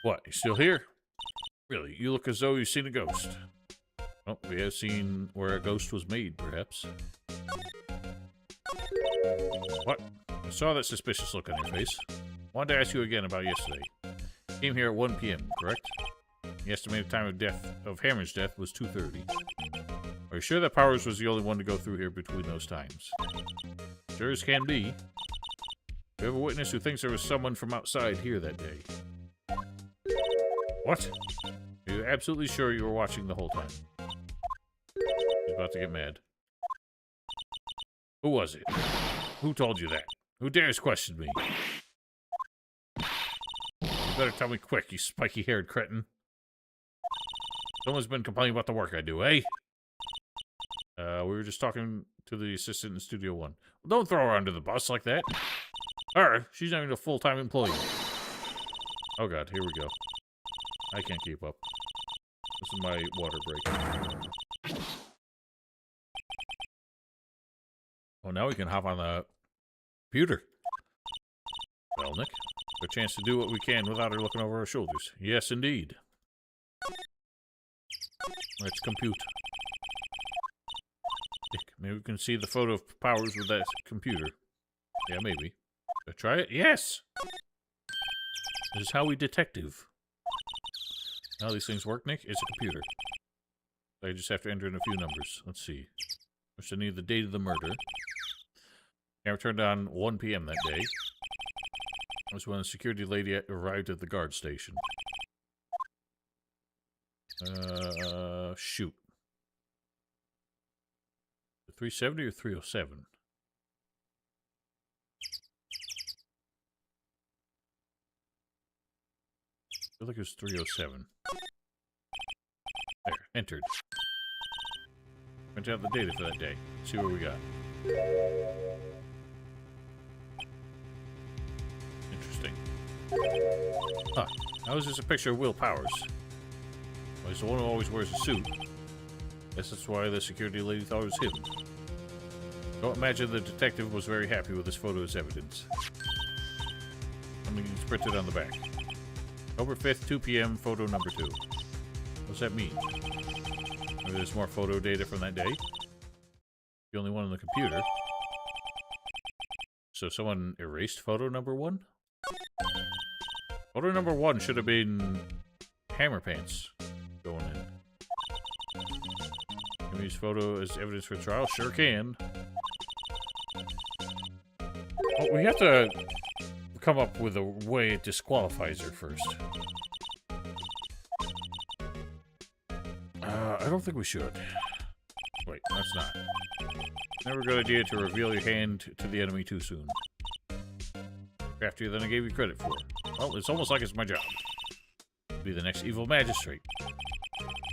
Speaker 1: What, you still here? Really, you look as though you've seen a ghost. Oh, we have seen where a ghost was made, perhaps. What? I saw that suspicious look on your face. Wanted to ask you again about yesterday. Came here at 1 p.m., correct? The estimated time of Hammer's death was 2:30. Are you sure that Powers was the only one to go through here between those times? Sure as can be. We have a witness who thinks there was someone from outside here that day. What? Are you absolutely sure you were watching the whole time? He's about to get mad. Who was it? Who told you that? Who dares question me? You better tell me quick, you spiky-haired cretin. Someone's been complaining about the work I do, eh? We were just talking to the assistant in Studio 1. Well, don't throw her under the bus like that. Her? She's not even a full-time employee. Oh god, here we go. I can't keep up. This is my water break. Oh, now we can hop on the computer. Well, Nick, a chance to do what we can without her looking over our shoulders. Yes, indeed. Let's compute. Maybe we can see the photo of Powers with that computer. Yeah, maybe. Try it? Yes! This is how we detective. How these things work, Nick? It's a computer. I just have to enter in a few numbers. Let's see. First, I need the date of the murder. Camera turned on 1 p.m. that day. That was when the security lady arrived at the guard station. Shoot. 370 or 307? I feel like it was 307. There, entered. Print out the data for that day. See what we got. Interesting. Huh. How is this a picture of Will Powers? Well, he's the one who always wears a suit. Guess that's why the security lady thought it was him. Don't imagine the detective was very happy with this photo as evidence. Something is printed on the back. October 5th, 2 p.m., photo number 2. What's that mean? Maybe there's more photo data from that day? The only one on the computer. So someone erased photo number 1? Photo number 1 should have been Hammer Pants going in. Can we use photo as evidence for trial? Sure can. Well, we have to come up with a way it disqualifies her first. I don't think we should. Wait, that's not. Never a good idea to reveal your hand to the enemy too soon. Craftier than I gave you credit for. Well, it's almost like it's my job. Be the next evil magistrate.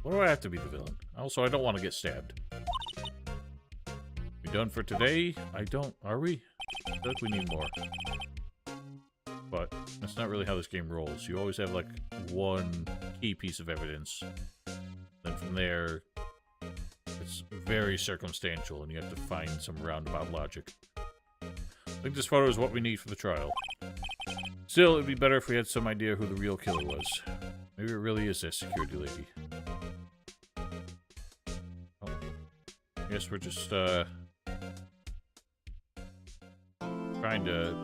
Speaker 1: What do I have to be the villain? Also, I don't want to get stabbed. We done for today? I don't. Are we? I feel like we need more. But that's not really how this game rolls. You always have, like, one key piece of evidence. Then from there, it's very circumstantial, and you have to find some roundabout logic. I think this photo is what we need for the trial. Still, it'd be better if we had some idea who the real killer was. Maybe it really is that security lady. Oh. I guess we're just, trying to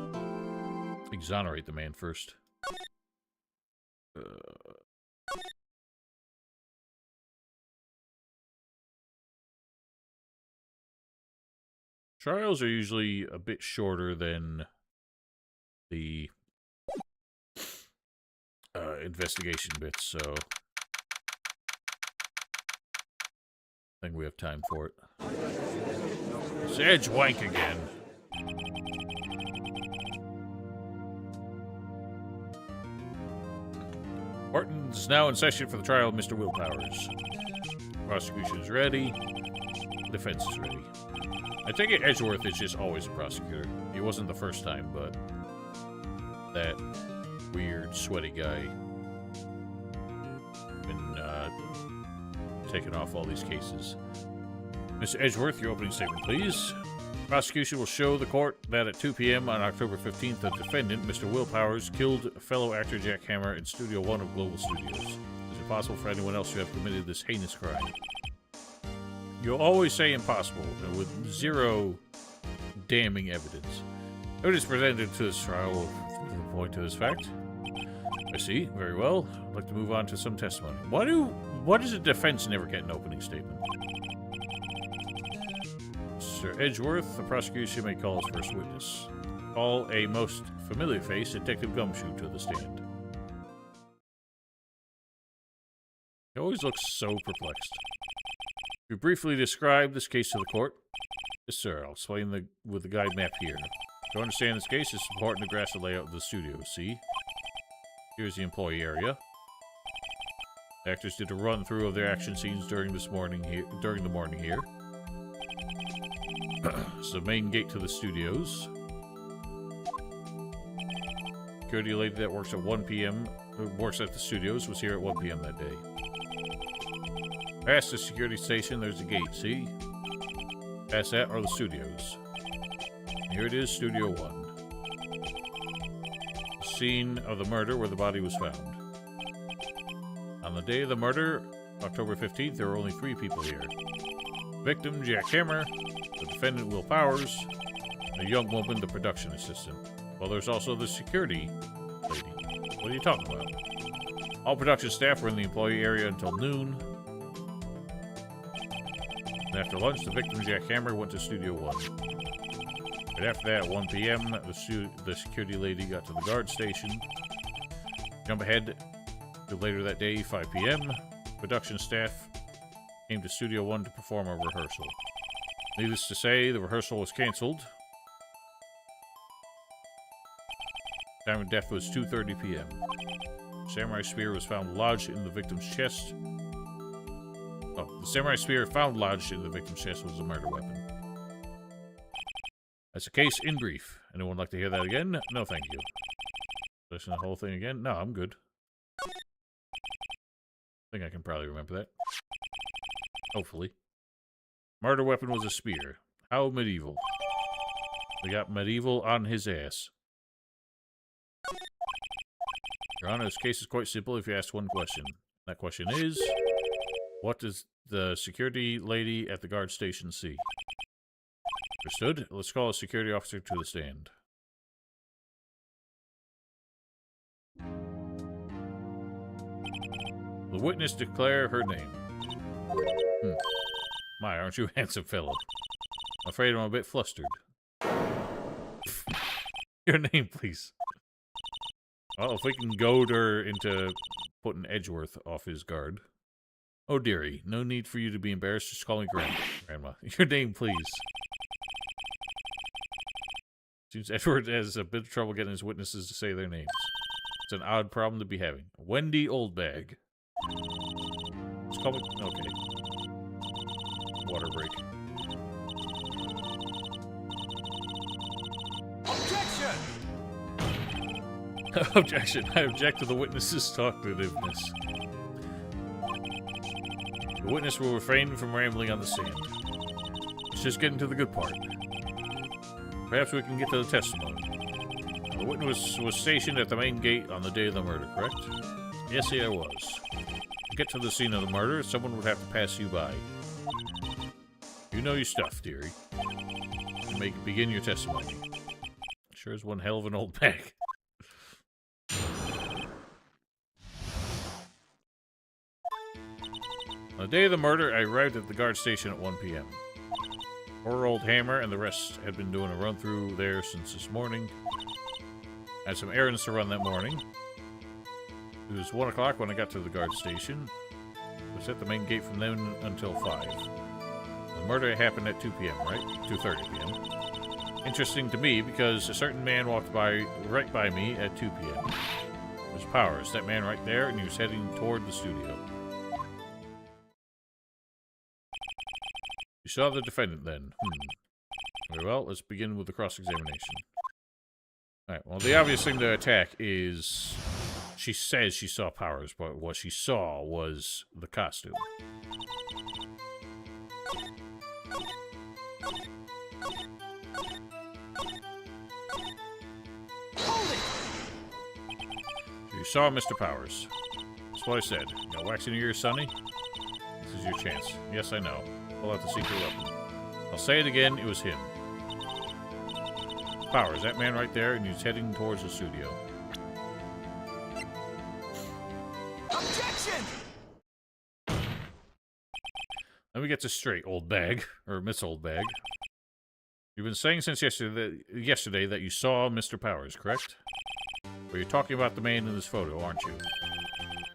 Speaker 1: exonerate the man first. Trials are usually a bit shorter than the investigation bits, so I think we have time for it. It's Edge Wank again. Horton's now in session for the trial of Mr. Willpowers. Prosecution is ready. Defense is ready. I take it Edgeworth is just always a prosecutor. He wasn't the first time, but that weird, sweaty guy been taking off all these cases. Mr. Edgeworth, your opening statement, please. Prosecution will show the court that at 2 p.m. on October 15th, the defendant, Mr. Willpowers, killed fellow actor Jack Hammer in Studio 1 of Global Studios. Is it possible for anyone else to have committed this heinous crime? You'll always say impossible, with zero damning evidence. Evidence presented to this trial will point to this fact. I see. Very well. I'd like to move on to some testimony. Why does the defense never get an opening statement? Sir Edgeworth, the prosecution may call his first witness. Call a most familiar face, Detective Gumshoe, to the stand. He always looks so perplexed. We briefly describe this case to the court. Yes, sir. I'll explain with the guide map here. To understand this case, it's important to grasp the layout of the studio. See? Here's the employee area. The actors did a run-through of their action scenes during the morning here. It's the main gate to the studios. Security lady that works at 1 p.m. Works at the studios was here at 1 p.m. that day. Past the security station, there's a gate, see? Past that are the studios. Here it is, Studio 1. The scene of the murder where the body was found. On the day of the murder, October 15th, there were only 3 people here. Victim, Jack Hammer, the defendant, Will Powers, and a young woman, the production assistant. Well, there's also the security lady. What are you talking about? All production staff were in the employee area until noon. After lunch, the victim, Jack Hammer, went to Studio 1. Right after that, at 1 p.m., the security lady got to the guard station. Jump ahead to later that day, 5 p.m., production staff came to Studio 1 to perform a rehearsal. Needless to say, the rehearsal was canceled. Time of death was 2:30 p.m. Samurai spear was found lodged in the victim's chest. Oh, the samurai spear found lodged in the victim's chest was a murder weapon. That's a case in brief. Anyone like to hear that again? No, thank you. Listen to the whole thing again? No, I'm good. I think I can probably remember that. Hopefully. Murder weapon was a spear. How medieval. We got medieval on his ass. Your Honor, this case is quite simple if you ask one question. That question is, what does the security lady at the guard station see? Understood. Let's call a security officer to the stand. The witness declare her name. My, aren't you a handsome fellow? I'm afraid I'm a bit flustered. Your name, please. Well, if we can goad her into putting Edgeworth off his guard. Oh, dearie, no need for you to be embarrassed. Just call me Grandma. Your name, please. Seems Edward has a bit of trouble getting his witnesses to say their names. It's an odd problem to be having. Wendy Oldbag. Just call me... Okay. Water break.
Speaker 2: Objection!
Speaker 1: Objection. I object to the witness's talkativeness. The witness will refrain from rambling on the stand. Let's just get into the good part. Perhaps we can get to the testimony. The witness was stationed at the main gate on the day of the murder, correct? Yes, I was. To get to the scene of the murder, someone would have to pass you by. You know your stuff, dearie. You may begin your testimony. Sure is one hell of an old bag. On the day of the murder, I arrived at the guard station at 1 p.m. Poor old Hammer and the rest had been doing a run-through there since this morning. I had some errands to run that morning. It was 1 o'clock when I got to the guard station. I was at the main gate from then until 5. The murder happened at 2 p.m., right? 2:30 p.m. Interesting to me because a certain man walked right by me at 2 p.m. It was Powers, that man right there, and he was heading toward the studio. You saw the defendant then? Very well, let's begin with the cross-examination. Alright, well, the obvious thing to attack is... She says she saw Powers, but what she saw was the costume.
Speaker 2: Hold it!
Speaker 1: So you saw Mr. Powers. That's what I said. You got wax in your ears, Sonny? This is your chance. Yes, I know. Pull out the secret weapon. I'll say it again, it was him. Powers, that man right there, and he's heading towards the studio.
Speaker 2: Objection!
Speaker 1: Let me get this straight, old bag. Or Miss Old Bag. You've been saying since yesterday that you saw Mr. Powers, correct? Well, you're talking about the man in this photo, aren't you?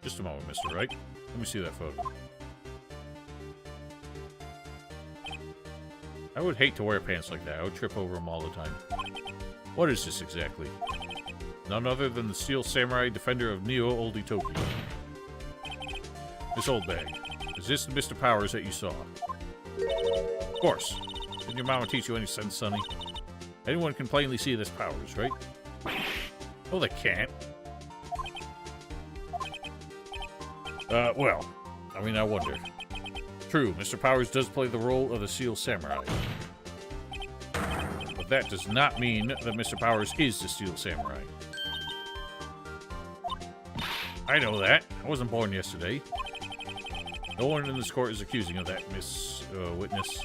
Speaker 1: Just a moment, Mr. Wright. Let me see that photo. I would hate to wear pants like that. I would trip over them all the time. What is this exactly? None other than the Steel Samurai Defender of Neo Oldie Tokyo. Miss Oldbag, is this the Mr. Powers that you saw? Of course. Didn't your mama teach you any sense, Sonny? Anyone can plainly see this Powers, right? Oh, they can't. Well, I mean, I wonder. True, Mr. Powers does play the role of the Steel Samurai. But that does not mean that Mr. Powers is the Steel Samurai. I know that. I wasn't born yesterday. No one in this court is accusing of that, Miss Witness.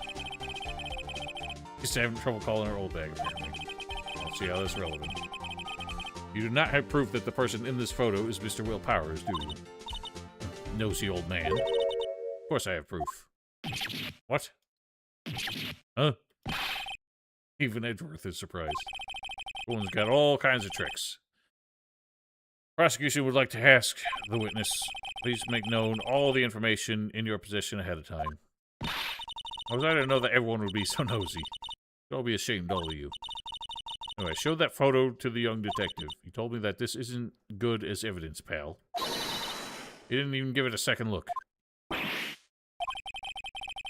Speaker 1: Just having trouble calling her old bag, apparently. Let's see how that's relevant. You do not have proof that the person in this photo is Mr. Will Powers, do you? Nosy old man. Of course I have proof. What? Huh? Even Edgeworth is surprised. The woman's got all kinds of tricks. Prosecution would like to ask the witness, please make known all the information in your possession ahead of time. I was I didn't know that everyone would be so nosy. I'll be ashamed, all of you. Anyway, I showed that photo to the young detective. He told me that this isn't good as evidence, pal. He didn't even give it a second look.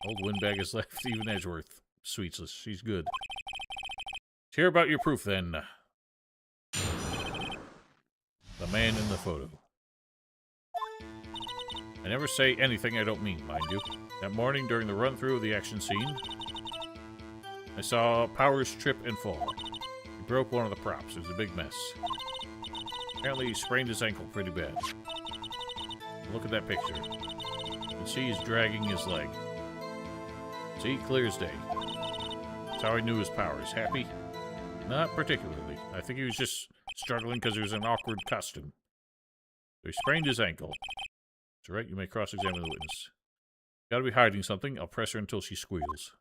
Speaker 1: Old windbag has left even Edgeworth speechless. She's good. Let's hear about your proof, then. The man in the photo. I never say anything I don't mean, mind you. That morning, during the run-through of the action scene, I saw Powers trip and fall. He broke one of the props. It was a big mess. Apparently, he sprained his ankle pretty bad. Look at that picture. You can see he's dragging his leg. See, clear as day. That's how I knew his Powers. Happy? Not particularly. I think he was just struggling because he was in an awkward costume. So he sprained his ankle. That's right, you may cross-examine the witness. Gotta be hiding something. I'll press her until she squeals.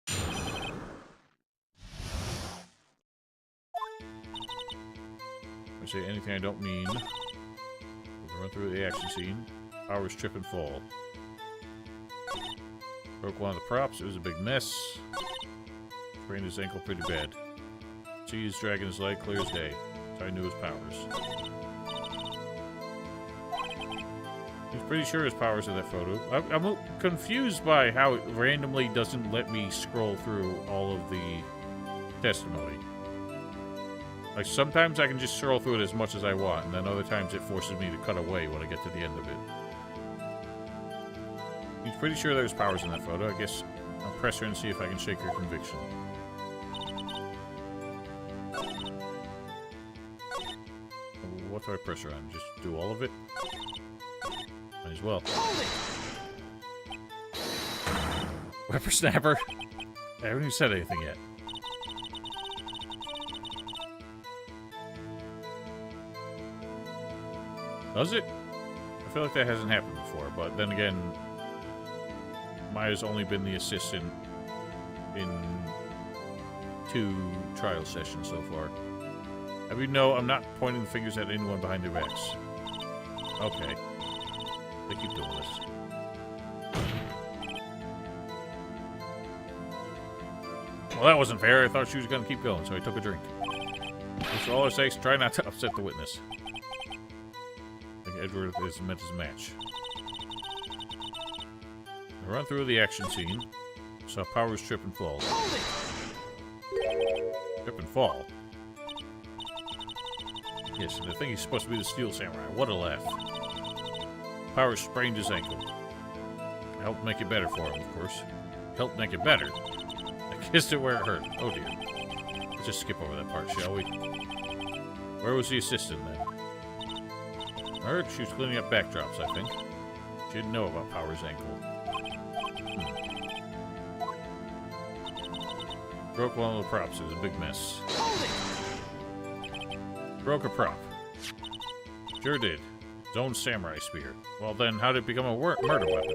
Speaker 1: I say anything I don't mean. We'll run through the action scene. Powers trip and fall. Broke one of the props. It was a big mess. Sprained his ankle pretty bad. See, he's dragging his leg clear as day. So I knew his Powers. He's pretty sure his Powers in that photo. I'm confused by how it randomly doesn't let me scroll through all of the testimony. Like, sometimes I can just scroll through it as much as I want, and then other times it forces me to cut away when I get to the end of it. He's pretty sure there's Powers in that photo. I guess I'll press her and see if I can shake her conviction. What do I press her on? Just do all of it? Might as well. Whippersnapper? I haven't even said anything yet. Does it? I feel like that hasn't happened before, but then again, Maya's only been the assistant in 2 trial sessions so far. I mean, no, I'm not pointing the fingers at anyone behind their backs. Okay. They keep doing this. Well, that wasn't fair. I thought she was going to keep going, so I took a drink. For all her sakes, try not to upset the witness. I think Edward is meant as a match. I run through the action scene. Saw Powers trip and fall. Trip and fall? Yes, and I think he's supposed to be the Steel Samurai. What a laugh. Powers sprained his ankle. I helped make it better for him, of course. Helped make it better? I kissed it where it hurt. Oh dear. Let's just skip over that part, shall we? Where was the assistant then? I heard she was cleaning up backdrops, I think. She didn't know about Powers' ankle. Broke one of the props. It was a big mess. Broke a prop. Sure did. His own samurai spear. Well then, how did it become a murder weapon?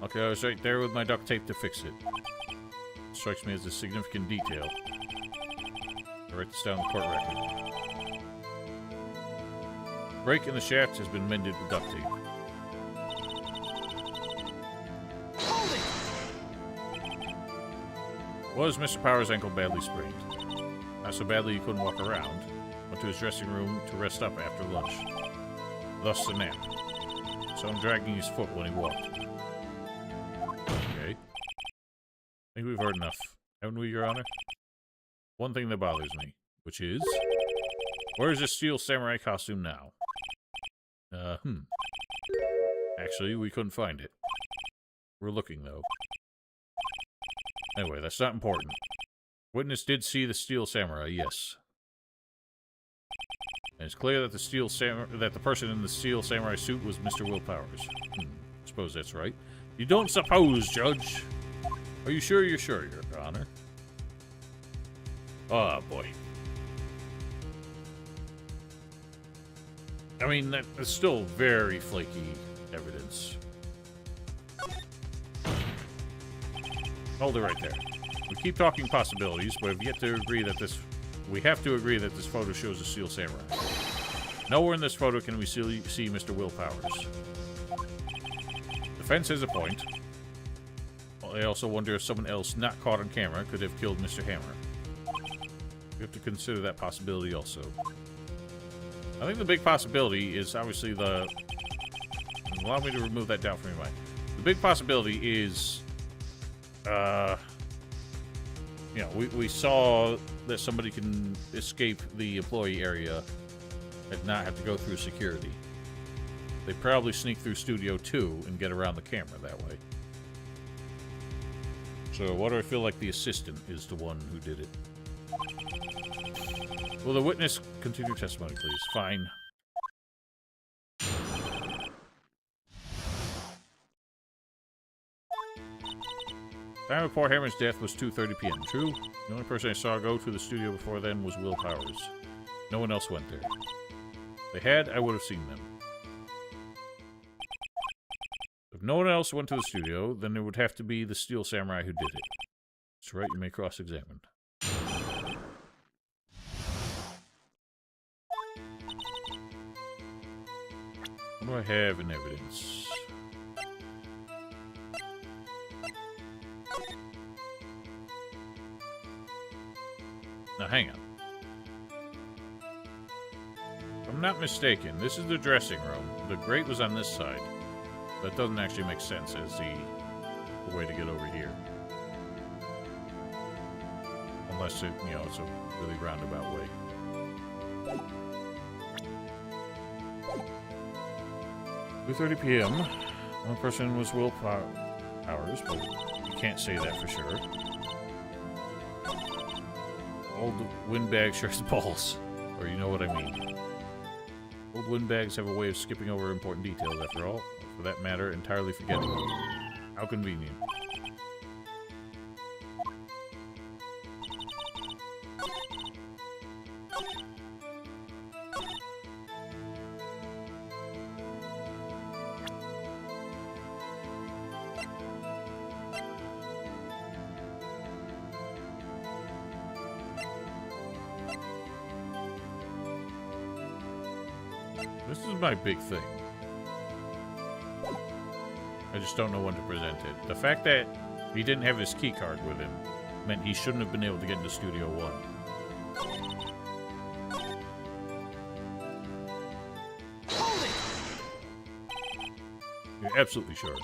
Speaker 1: Okay, I was right there with my duct tape to fix it. Strikes me as a significant detail. I write this down in the court record. Break in the shaft has been mended with duct tape. Was Mr. Powers' ankle badly sprained? Not so badly he couldn't walk around. Went to his dressing room to rest up after lunch. Thus the nap. So I'm dragging his foot when he walked. Okay. I think we've heard enough. Haven't we, Your Honor? One thing that bothers me, which is... Where's this Steel Samurai costume now? Actually, we couldn't find it. We're looking, though. Anyway, that's not important. Witness did see the Steel Samurai, yes. And it's clear that the person in the Steel Samurai suit was Mr. Will Powers. Suppose that's right. You don't suppose, Judge. Are you sure you're sure, Your Honor? Oh, boy. I mean, that's still very flaky evidence. Hold it right there. We keep talking possibilities, but we have to agree that this photo shows a Steel Samurai. Nowhere in this photo can we see Mr. Will Powers. The fence has a point. I also wonder if someone else not caught on camera could have killed Mr. Hammer. We have to consider that possibility also. I think the big possibility is obviously the... Allow me to remove that doubt from your mind. The big possibility is... you know, we saw that somebody can escape the employee area and not have to go through security. They probably sneak through Studio 2 and get around the camera that way. So why do I feel like the assistant is the one who did it? Will the witness continue testimony, please? Fine. Time of poor Hammer's death was 2:30 p.m. True? The only person I saw go to the studio before then was Will Powers. No one else went there. If they had, I would have seen them. If no one else went to the studio, then it would have to be the Steel Samurai who did it. That's right, you may cross-examine. What do I have in evidence? Now, hang on. If I'm not mistaken, this is the dressing room. The grate was on this side. That doesn't actually make sense as the way to get over here. Unless it, you know, it's a really roundabout way. "2:30 p.m. One person was Will Powers, but you can't say that for sure. Old windbag shares balls, or you know what I mean. Old windbags have a way of skipping over important details, after all. For that matter, entirely forgetting them. How convenient. This is my big thing. I just don't know when to present it. The fact that he didn't have his key card with him meant he shouldn't have been able to get into Studio 1. You're absolutely sure.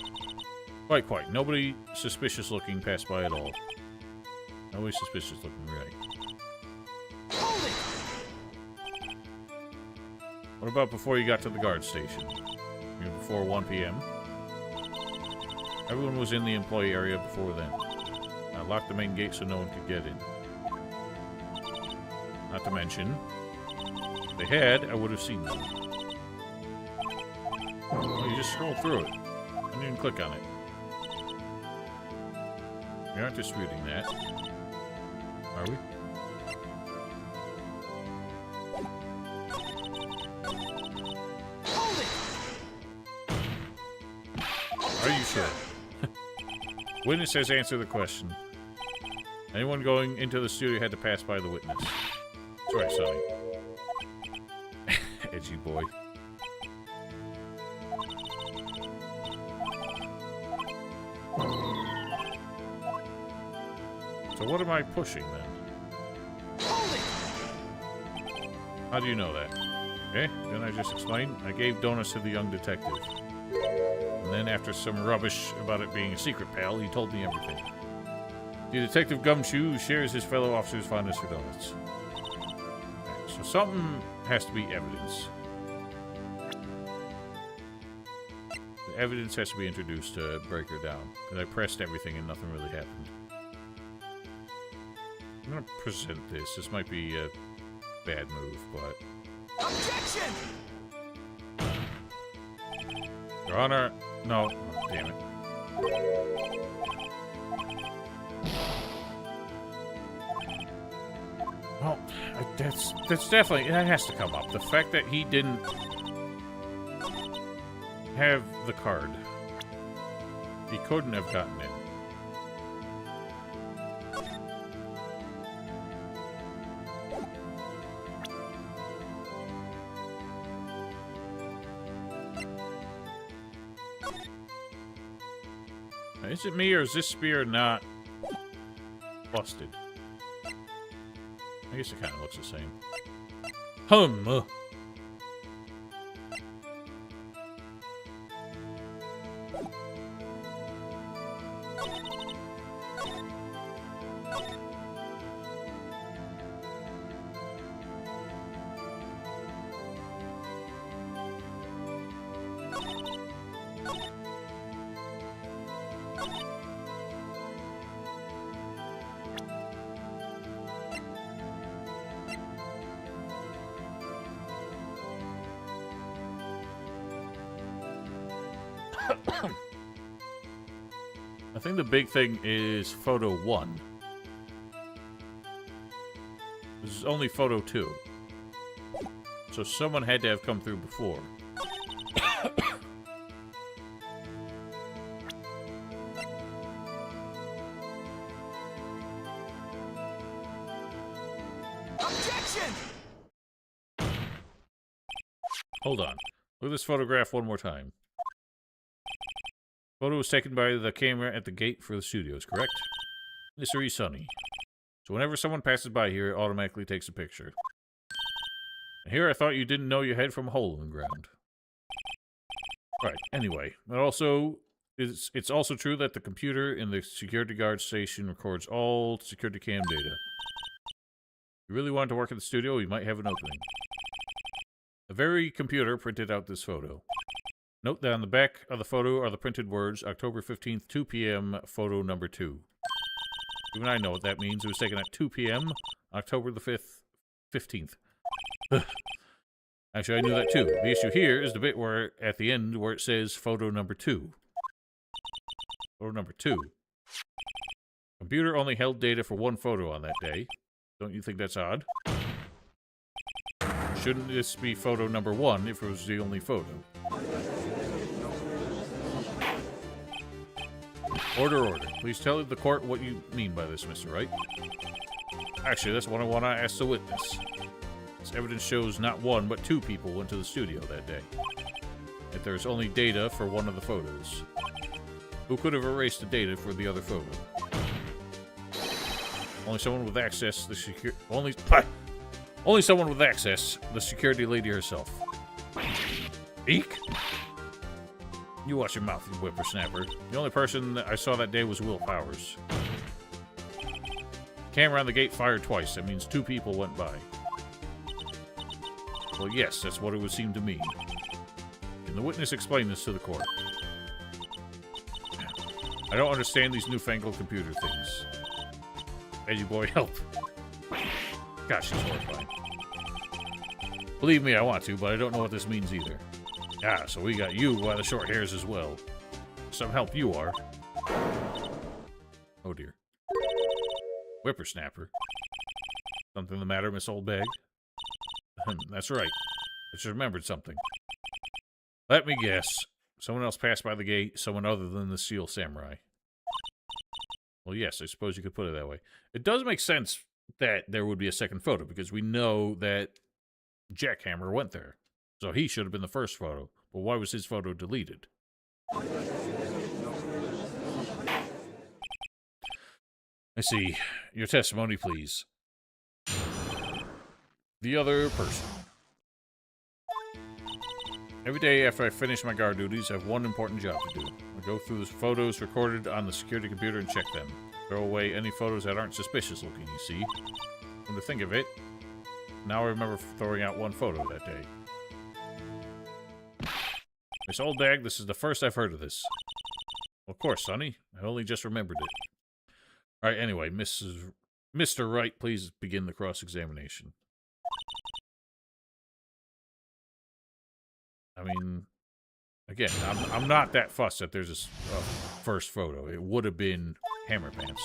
Speaker 1: Quite. Nobody suspicious looking passed by at all. Nobody suspicious looking, right. What about before you got to the guard station? You know, before 1 p.m.? Everyone was in the employee area before then. I locked the main gate so no one could get in. Not to mention, if they had, I would have seen them. Well, you just scroll through it. I didn't even click on it. We aren't disputing that. Are we? Are you sure? Witness has answered the question. Anyone going into the studio had to pass by the witness. That's right, Sonny. Edgy boy. So what am I pushing then? How do you know that? Okay, didn't I just explain? I gave donuts to the young detective. And then after some rubbish about it being a secret, pal, he told me everything. The Detective Gumshoe shares his fellow officers' fondness for donuts. Okay, so something has to be evidence. The evidence has to be introduced to break her down. Because I pressed everything and nothing really happened. I'm going to present this. This might be a bad move, but...
Speaker 2: Objection!
Speaker 1: Your Honor... No. Oh, damn it. Well, that's definitely... That has to come up. The fact that he didn't have the card. He couldn't have gotten in. Is it me, or is this spear not busted? I guess it kind of looks the same. Hum! I think the big thing is photo 1. This is only photo 2. So someone had to have come through before.
Speaker 2: Objection!
Speaker 1: Hold on. Look at this photograph one more time. Photo was taken by the camera at the gate for the studios, correct? Mystery Sunny. So whenever someone passes by here, it automatically takes a picture. And here I thought you didn't know you head from a hole in the ground. Right, anyway. It's also true that the computer in the security guard station records all security cam data. If you really wanted to work at the studio, you might have an opening. The very computer printed out this photo. Note that on the back of the photo are the printed words, October 15th, 2 p.m., photo number 2. Even I know what that means. It was taken at 2 p.m., October the 15th. Actually, I knew that too. The issue here is the bit where, at the end, where it says photo number 2. Photo number 2. Computer only held data for one photo on that day. Don't you think that's odd? Shouldn't this be photo number 1 if it was the only photo? Order. Please tell the court what you mean by this, Mr. Wright. Actually, that's what I want to ask the witness. This evidence shows not 1, but 2 people went to the studio that day. Yet there's only data for one of the photos. Who could have erased the data for the other photo? Only someone with access, Only someone with access, the security lady herself. Eek! You watch your mouth, you whippersnapper. The only person that I saw that day was Will Powers. Camera on the gate fired twice. That means 2 people went by. Well, yes, that's what it would seem to me. Can the witness explain this to the court? I don't understand these newfangled computer things. Eddie boy, help. Gosh, she's horrifying. Believe me, I want to, but I don't know what this means either. Ah, so we got you by the short hairs as well. Some help you are. Oh dear. Whippersnapper. Something the matter, Miss Old Bag? That's right. I just remembered something. Let me guess. Someone else passed by the gate, someone other than the Steel Samurai. Well, yes, I suppose you could put it that way. It does make sense that there would be a second photo, because we know that Jackhammer went there. So he should have been the first photo. But why was his photo deleted? I see. Your testimony, please. The other person. Every day after I finish my guard duties, I have one important job to do. I go through the photos recorded on the security computer and check them. Throw away any photos that aren't suspicious looking, you see. Come to think of it, now I remember throwing out one photo that day. Miss Old Bag, this is the first I've heard of this. Of course, Sonny. I only just remembered it. Alright, anyway, Mr. Wright, please begin the cross-examination. I mean, again, I'm not that fussed that there's a first photo. It would have been Hammer Pants.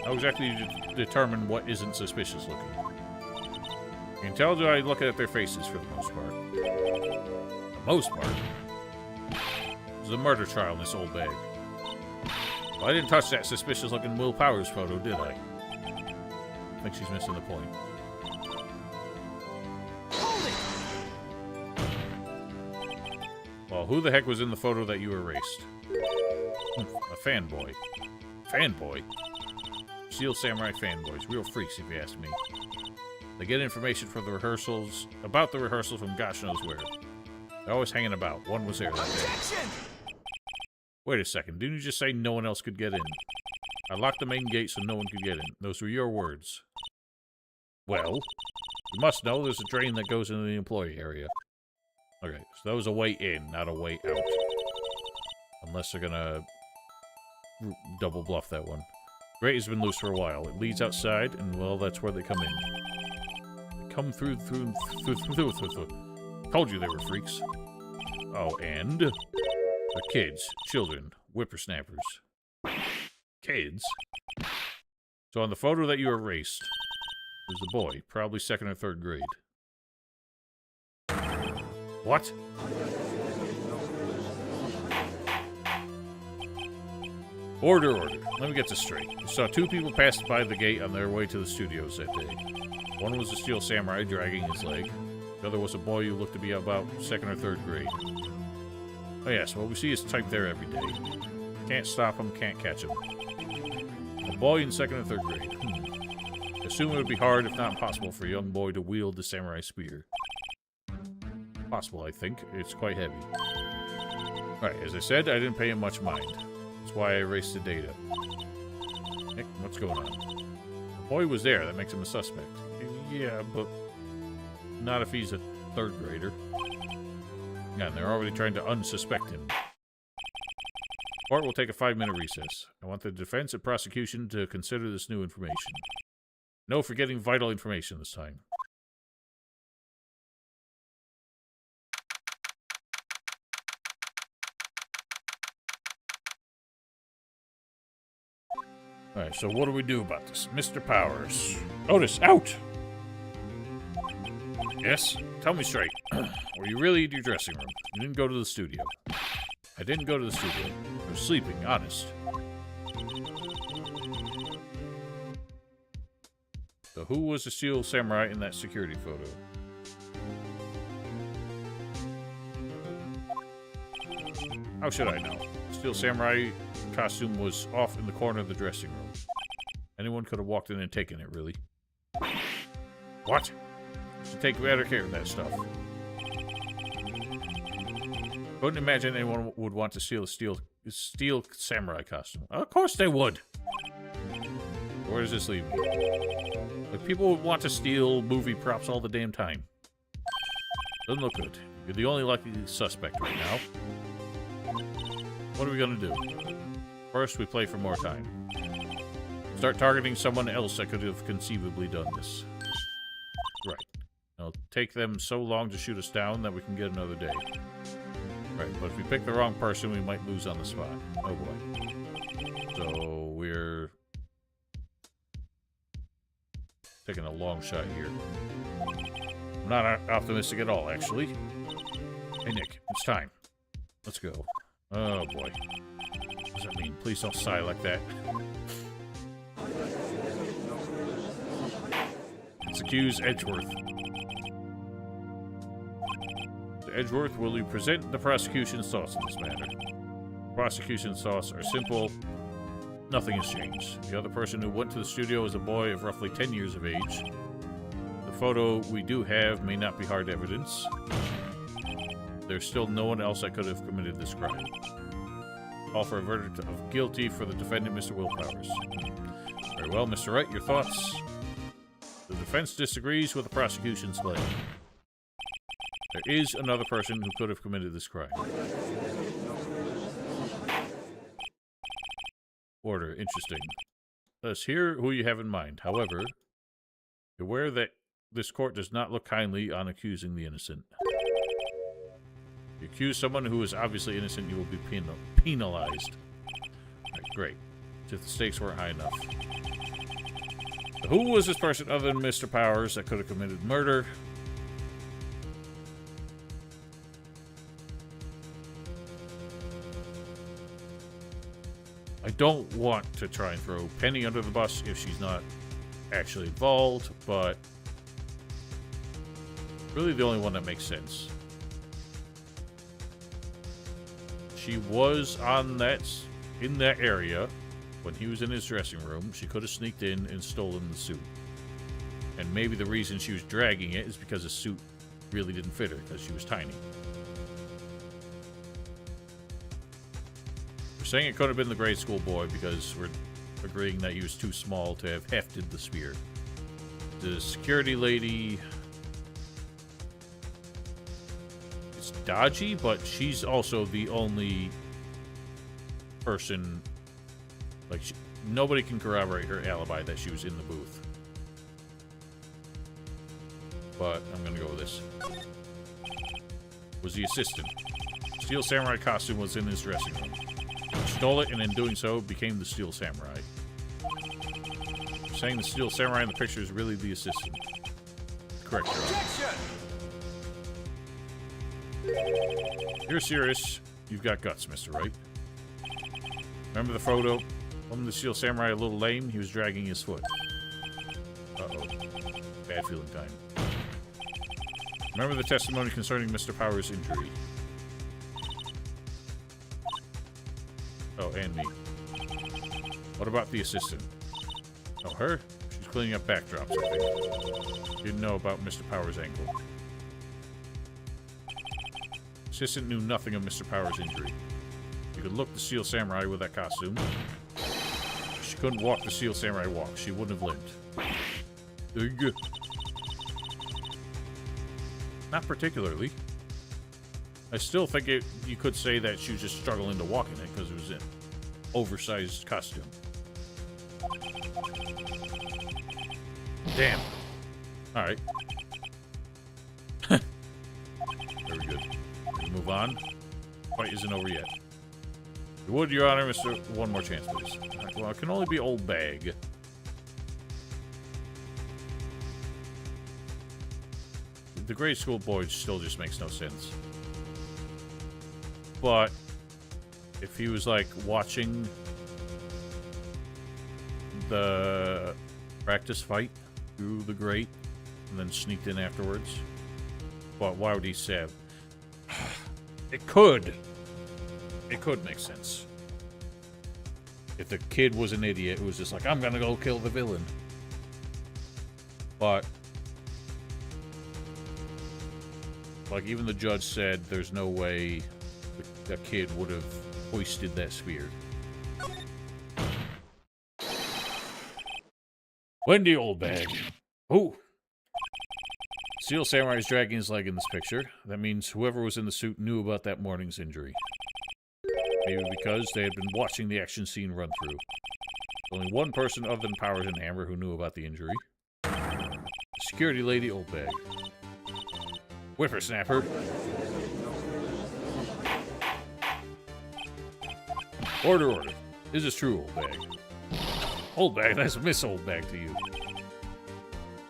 Speaker 1: How exactly do you determine what isn't suspicious looking? You can tell by looking at their faces for the most part. The most part? It was a murder trial in this old bag. Well, I didn't touch that suspicious looking Will Powers photo, did I? I think she's missing the point. Well, who the heck was in the photo that you erased? A fanboy. Fanboy? Steel Samurai fanboys. Real freaks, if you ask me. They get information from the rehearsals, about the rehearsals from gosh knows where. They're always hanging about. One was there that day. Wait a second. Didn't you just say no one else could get in? I locked the main gate so no one could get in. Those were your words. Well, You must know there's a drain that goes into the employee area. Okay, so that was a way in, not a way out. Unless they're gonna double bluff that one. Grate has been loose for a while. It leads outside, and well, that's where they come in. They come through. Told you they were freaks. Oh, and they're kids, children, whippersnappers. Kids? So on the photo that you erased, there's a boy, probably 2nd or 3rd grade. What? Order. Let me get this straight. You saw 2 people pass by the gate on their way to the studios that day. One was a steel samurai dragging his leg. The other was a boy who looked to be about 2nd or 3rd grade. Oh yes, what we see is type there every day. Can't stop him, can't catch him. A boy in 2nd or 3rd grade. Assume it would be hard, if not impossible, for a young boy to wield the samurai spear. Possible, I think. It's quite heavy. Alright, as I said, I didn't pay him much mind. That's why I erased the data. Nick, what's going on? The boy was there, that makes him a suspect. Yeah, but not if he's a 3rd grader. Yeah, and they're already trying to unsuspect him. Court will take a 5-minute recess. I want the defense and prosecution to consider this new information. No forgetting vital information this time. Alright, so what do we do about this? Mr. Powers. Otis, out! Yes? Tell me straight. Were you really in your dressing room? You didn't go to the studio. I didn't go to the studio. I was sleeping, honest. So who was the steel samurai in that security photo? How should I know? Steel samurai costume was off in the corner of the dressing room. Anyone could have walked in and taken it, really. What? You should take better care of that stuff. Couldn't imagine anyone would want to steal a steel samurai costume. Of course they would. Where does this leave me? Like, people would want to steal movie props all the damn time. Doesn't look good. You're the only likely suspect right now. What are we gonna do? First, we play for more time. Start targeting someone else that could have conceivably done this. Right. It'll take them so long to shoot us down that we can get another day. Right, but if we pick the wrong person, we might lose on the spot. Oh boy. So, we're taking a long shot here. I'm not optimistic at all, actually. Hey, Nick, it's time. Let's go. Oh boy. What does that mean? Please don't sigh like that. Let's accuse Edgeworth. Edgeworth, will you present the prosecution's thoughts on this matter? Prosecution's thoughts are simple. Nothing has changed. The other person who went to the studio is a boy of roughly 10 years of age. The photo we do have may not be hard evidence. There's still no one else that could have committed this crime. Call for a verdict of guilty for the defendant, Mr. Will Powers. Very well, Mr. Wright, your thoughts? The defense disagrees with the prosecution's claim. There is another person who could have committed this crime. Order. Interesting. Let's hear who you have in mind. However, beware that this court does not look kindly on accusing the innocent. If you accuse someone who is obviously innocent, you will be penalized. Right, great. If the stakes weren't high enough. So who was this person other than Mr. Powers that could have committed murder? I don't want to try and throw Penny under the bus if she's not actually involved, but really the only one that makes sense. She was on in that area when he was in his dressing room. She could have sneaked in and stolen the suit. And maybe the reason she was dragging it is because the suit really didn't fit her because she was tiny. We're saying it could have been the grade school boy because we're agreeing that he was too small to have hefted the spear. The security lady, dodgy, but she's also the only person, like, nobody can corroborate her alibi that she was in the booth. But I'm gonna go with this. Was the assistant. Steel Samurai costume was in his dressing room. He stole it, and in doing so, became the Steel Samurai. Saying the Steel Samurai in the picture is really the assistant. Correct, Your Honor. You're serious. You've got guts, Mr. Wright. Remember the photo? Wasn't the Steel Samurai a little lame? He was dragging his foot. Uh-oh. Bad feeling time. Remember the testimony concerning Mr. Power's injury? Oh, and me. What about the assistant? Oh, her? She's cleaning up backdrops, I think. Didn't know about Mr. Power's ankle. Assistant knew nothing of Mr. Power's injury. She could look the Steel Samurai with that costume. She couldn't walk the Steel Samurai walk. She wouldn't have limped. There you go. Not particularly. I still think you could say that she was just struggling to walk in it because it was an oversized costume. Damn. Alright. Very good. Move on. Fight isn't over yet. You would, Your Honor, Mr. One more chance, please. Right, well, it can only be Old Bag. The grade school boy still just makes no sense. But if he was like watching the practice fight through the grate and then sneaked in afterwards, but why would he say? It could make sense if the kid was an idiot who was just like, I'm gonna go kill the villain. But like, even the judge said there's no way the kid would have hoisted that spear. Wendy Old Bag. Ooh. Steel Samurai is dragging his leg in this picture. That means whoever was in the suit knew about that morning's injury. Maybe because they had been watching the action scene run through. Only one person other than Powers and Amber who knew about the injury. Security lady Old Bag. Whippersnapper. Order, order. Is this true, Old Bag? Old Bag, that's Miss Old Bag to you.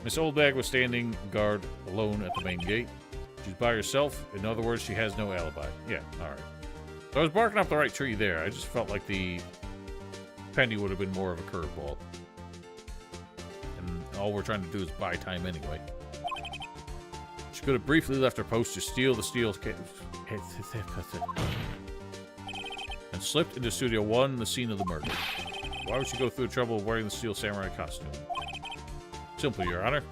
Speaker 1: Miss Old Bag was standing guard alone at the main gate. She's by herself. In other words, she has no alibi. Yeah, alright. So I was barking up the right tree there. I just felt like the penny would have been more of a curveball. And all we're trying to do is buy time anyway. She could have briefly left her post to steal the steel and slipped into Studio 1, the scene of the murder. Why would she go through the trouble of wearing the Steel Samurai costume? Simple, Your Honor.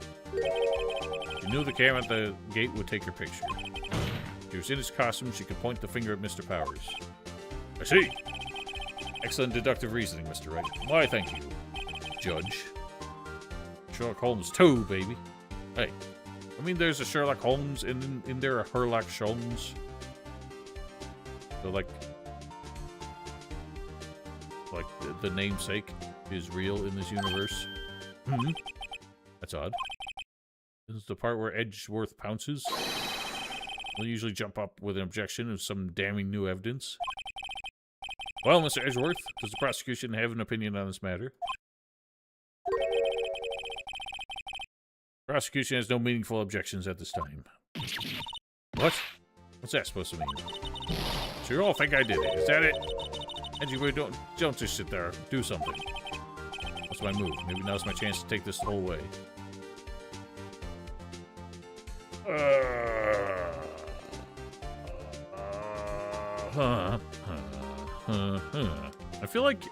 Speaker 1: She knew the camera at the gate would take her picture. If she was in his costume, she could point the finger at Mr. Powers. I see. Excellent deductive reasoning, Mr. Wright. Why, thank you, Judge. Sherlock Holmes 2, baby. Hey. I mean, there's a Sherlock Holmes in there, a Herlock Sholmes. So, like the namesake is real in this universe. Hmm. That's odd. This is the part where Edgeworth pounces. We'll usually jump up with an objection of some damning new evidence. Well, Mr. Edgeworth, does the prosecution have an opinion on this matter? Prosecution has no meaningful objections at this time. What? What's that supposed to mean? So you all think I did it. Is that it? Edgeworth, don't just sit there. Do something. What's my move? Maybe now's my chance to take this the whole way. I feel like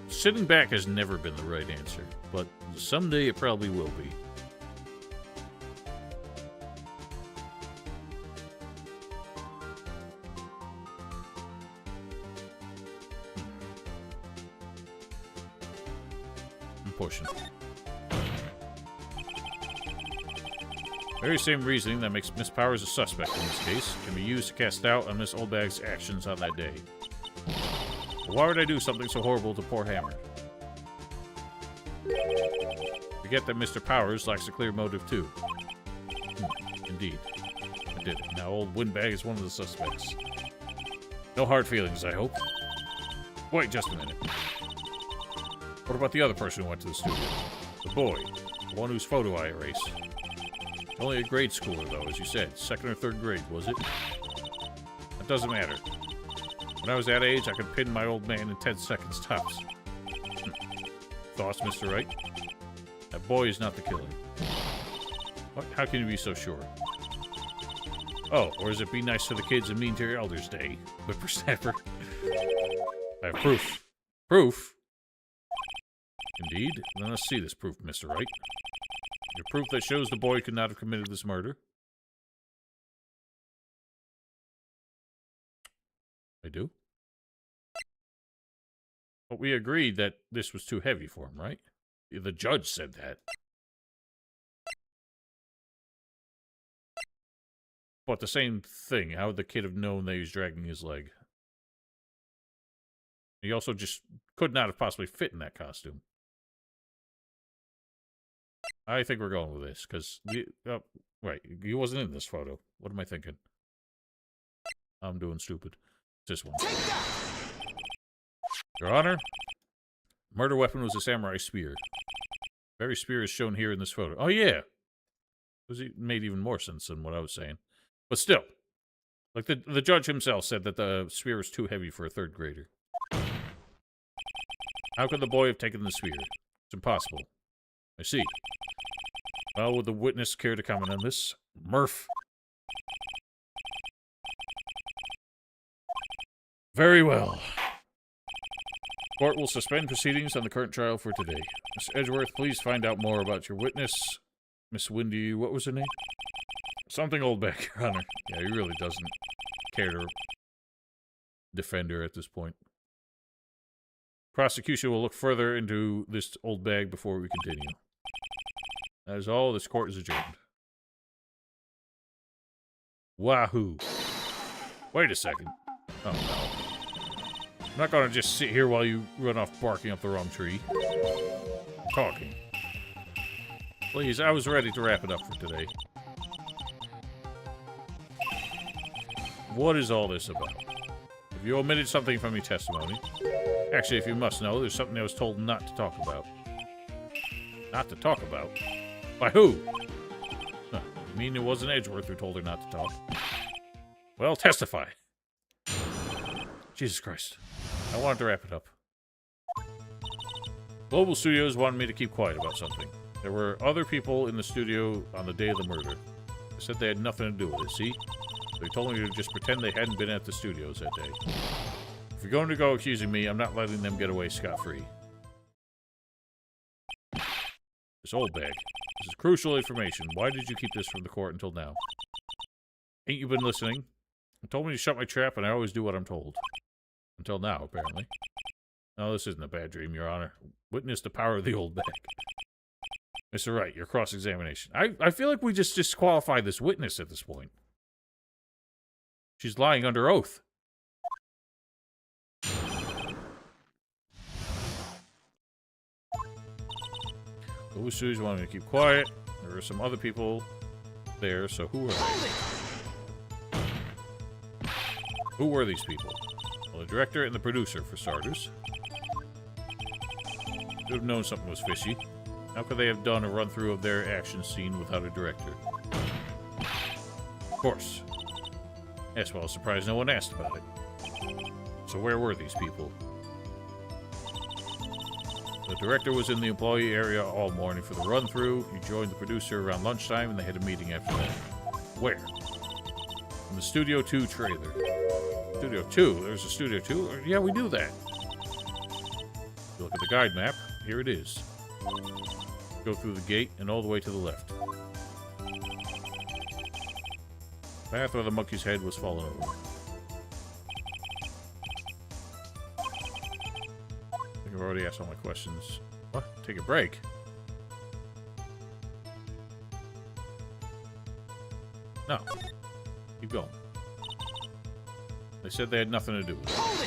Speaker 1: sitting back has never been the right answer, but someday it probably will be. I'm pushing. Very same reasoning that makes Miss Powers a suspect in this case. can be used to cast doubt on Miss Oldbag's actions on that day. But why would I do something so horrible to poor Hammer? Forget that Mr. Powers lacks a clear motive, too. Indeed. I did it. Now old Windbag is one of the suspects. No hard feelings, I hope. Wait just a minute. What about the other person who went to the studio? The boy. The one whose photo I erased. Only a grade schooler, though, as you said. 2nd or 3rd grade, was it? That doesn't matter. When I was that age, I could pin my old man in 10 seconds tops. Thoughts, Mr. Wright? That boy is not the killer. What? How can you be so sure? Oh, or is it be nice to the kids and mean to your elders day? Whippersnapper. I have proof. Proof? Indeed? Then let's see this proof, Mr. Wright. Your proof that shows the boy could not have committed this murder. I do? But we agreed that this was too heavy for him, right? The judge said that. But the same thing, how would the kid have known that he was dragging his leg? He also just could not have possibly fit in that costume. I think we're going with this, because... right, he wasn't in this photo. What am I thinking? I'm doing stupid. It's this one. Your Honor, murder weapon was a samurai spear. Very spear is shown here in this photo. Oh, yeah! It made even more sense than what I was saying. But still, like the judge himself said that the spear was too heavy for a 3rd grader. How could the boy have taken the spear? It's impossible. I see. Well, would the witness care to comment on this? Murph. Very well. Court will suspend proceedings on the current trial for today. Miss Edgeworth, please find out more about your witness. Miss Windy, what was her name? Something Oldback, Your Honor. Yeah, he really doesn't care to defend her at this point. Prosecution will look further into this old bag before we continue. That is all. This court is adjourned. Wahoo. Wait a second. Oh, no. I'm not going to just sit here while you run off barking up the wrong tree. I'm talking. Please, I was ready to wrap it up for today. What is all this about? Have you omitted something from your testimony? Actually, if you must know, there's something I was told not to talk about. Not to talk about? By who? Huh, you mean it wasn't Edgeworth who told her not to talk? Well, testify. Jesus Christ. I wanted to wrap it up. Global Studios wanted me to keep quiet about something. There were other people in the studio on the day of the murder. They said they had nothing to do with it, see? They told me to just pretend they hadn't been at the studios that day. If you're going to go accusing me, I'm not letting them get away scot-free. This old bag. This is crucial information. Why did you keep this from the court until now? Ain't you been listening? You told me to shut my trap, and I always do what I'm told. Until now, apparently. No, this isn't a bad dream, Your Honor. Witness the power of the old bag. Mr. Wright, your cross-examination. I feel like we just disqualified this witness at this point. She's lying under oath. Louis Studios wanted me to keep quiet. There were some other people there, so who are they? Who were these people? Well, the director and the producer, for starters. Should have known something was fishy. How could they have done a run-through of their action scene without a director? Of course. Yes, well, I was surprised no one asked about it. So where were these people? The director was in the employee area all morning for the run-through. He joined the producer around lunchtime, and they had a meeting after that. Where? In the Studio 2 trailer. Studio 2? There's a Studio 2? Yeah, we knew that. If you look at the guide map, here it is. Go through the gate and all the way to the left. The path where the monkey's head was fallen over. I think I've already asked all my questions. What? Take a break? No. Keep going. They said they had nothing to do with it.
Speaker 2: Hold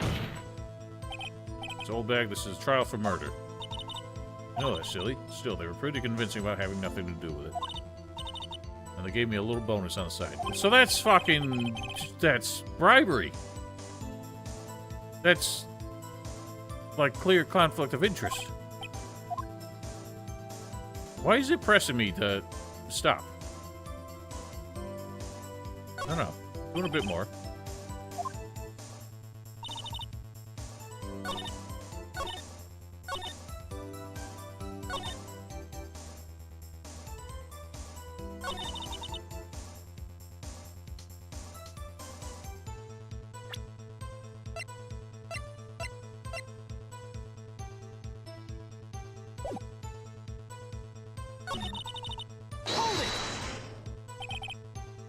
Speaker 2: it!
Speaker 1: It's old bag. This is a trial for murder. I know that's silly. Still, they were pretty convincing about having nothing to do with it. And they gave me a little bonus on the side. So that's fucking... That's bribery. That's... like clear conflict of interest. Why is it pressing me to stop? I don't know. Doing a bit more.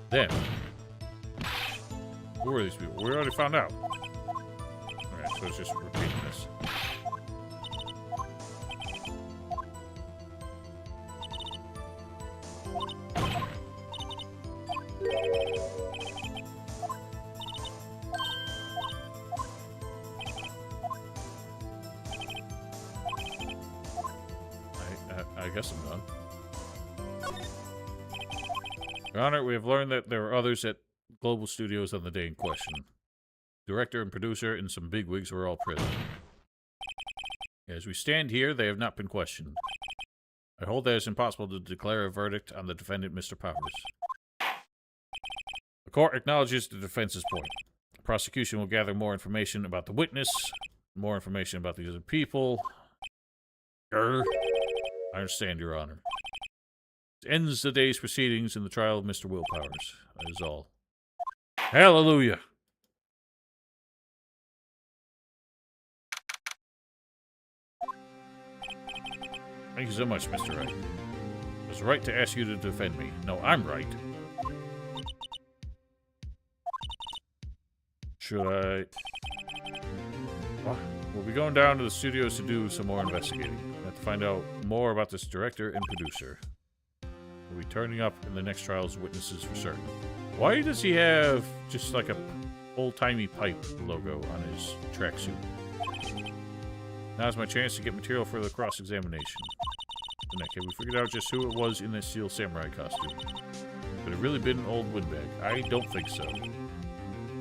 Speaker 1: Them. Who are these people? We already found out. Okay, so it's just repeating this. I guess I'm done. Your Honor, we have learned that there were others at Global Studios on the day in question. Director and producer and some bigwigs were all present. As we stand here, they have not been questioned. I hold that it's impossible to declare a verdict on the defendant, Mr. Powers. The court acknowledges the defense's point. The prosecution will gather more information about the witness, more information about the other people. I understand, Your Honor. Ends the day's proceedings in the trial of Mr. Will Powers. That is all. Hallelujah! Thank you so much, Mr. Wright. It was right to ask you to defend me. No, I'm right. Should I... Oh, we'll be going down to the studios to do some more investigating. I have to find out more about this director and producer. We'll be turning up in the next trial as witnesses for certain. Why does he have just like a old-timey pipe logo on his tracksuit? Now's my chance to get material for the cross-examination. Have we figured out just who it was in that steel samurai costume? Could it really been an old windbag? I don't think so.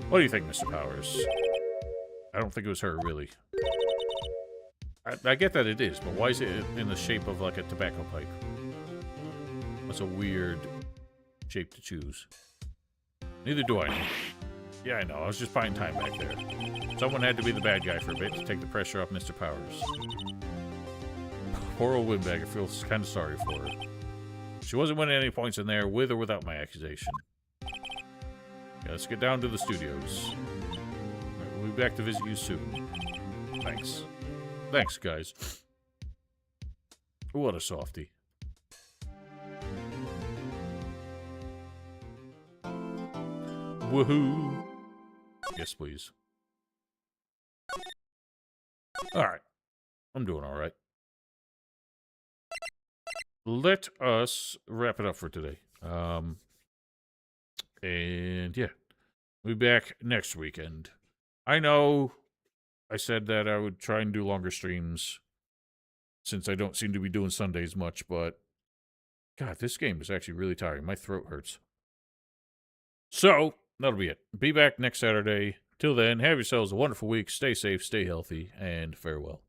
Speaker 1: What do you think, Mr. Powers? I don't think it was her, really. I get that it is, but why is it in the shape of like a tobacco pipe? That's a weird shape to choose. Neither do I know. Yeah, I know. I was just buying time back there. Someone had to be the bad guy for a bit to take the pressure off Mr. Powers. Poor old windbag. I feel kind of sorry for her. She wasn't winning any points in there, with or without my accusation. Yeah, let's get down to the studios. Right, we'll be back to visit you soon. Thanks. Thanks, guys. What a softie. Woohoo! Yes, please. Alright. I'm doing alright. Let us wrap it up for today. And yeah. We'll be back next weekend. I know I said that I would try and do longer streams since I don't seem to be doing Sundays much, but God, this game is actually really tiring. My throat hurts. So, that'll be it. Be back next Saturday. Till then, have yourselves a wonderful week. Stay safe, stay healthy, and farewell.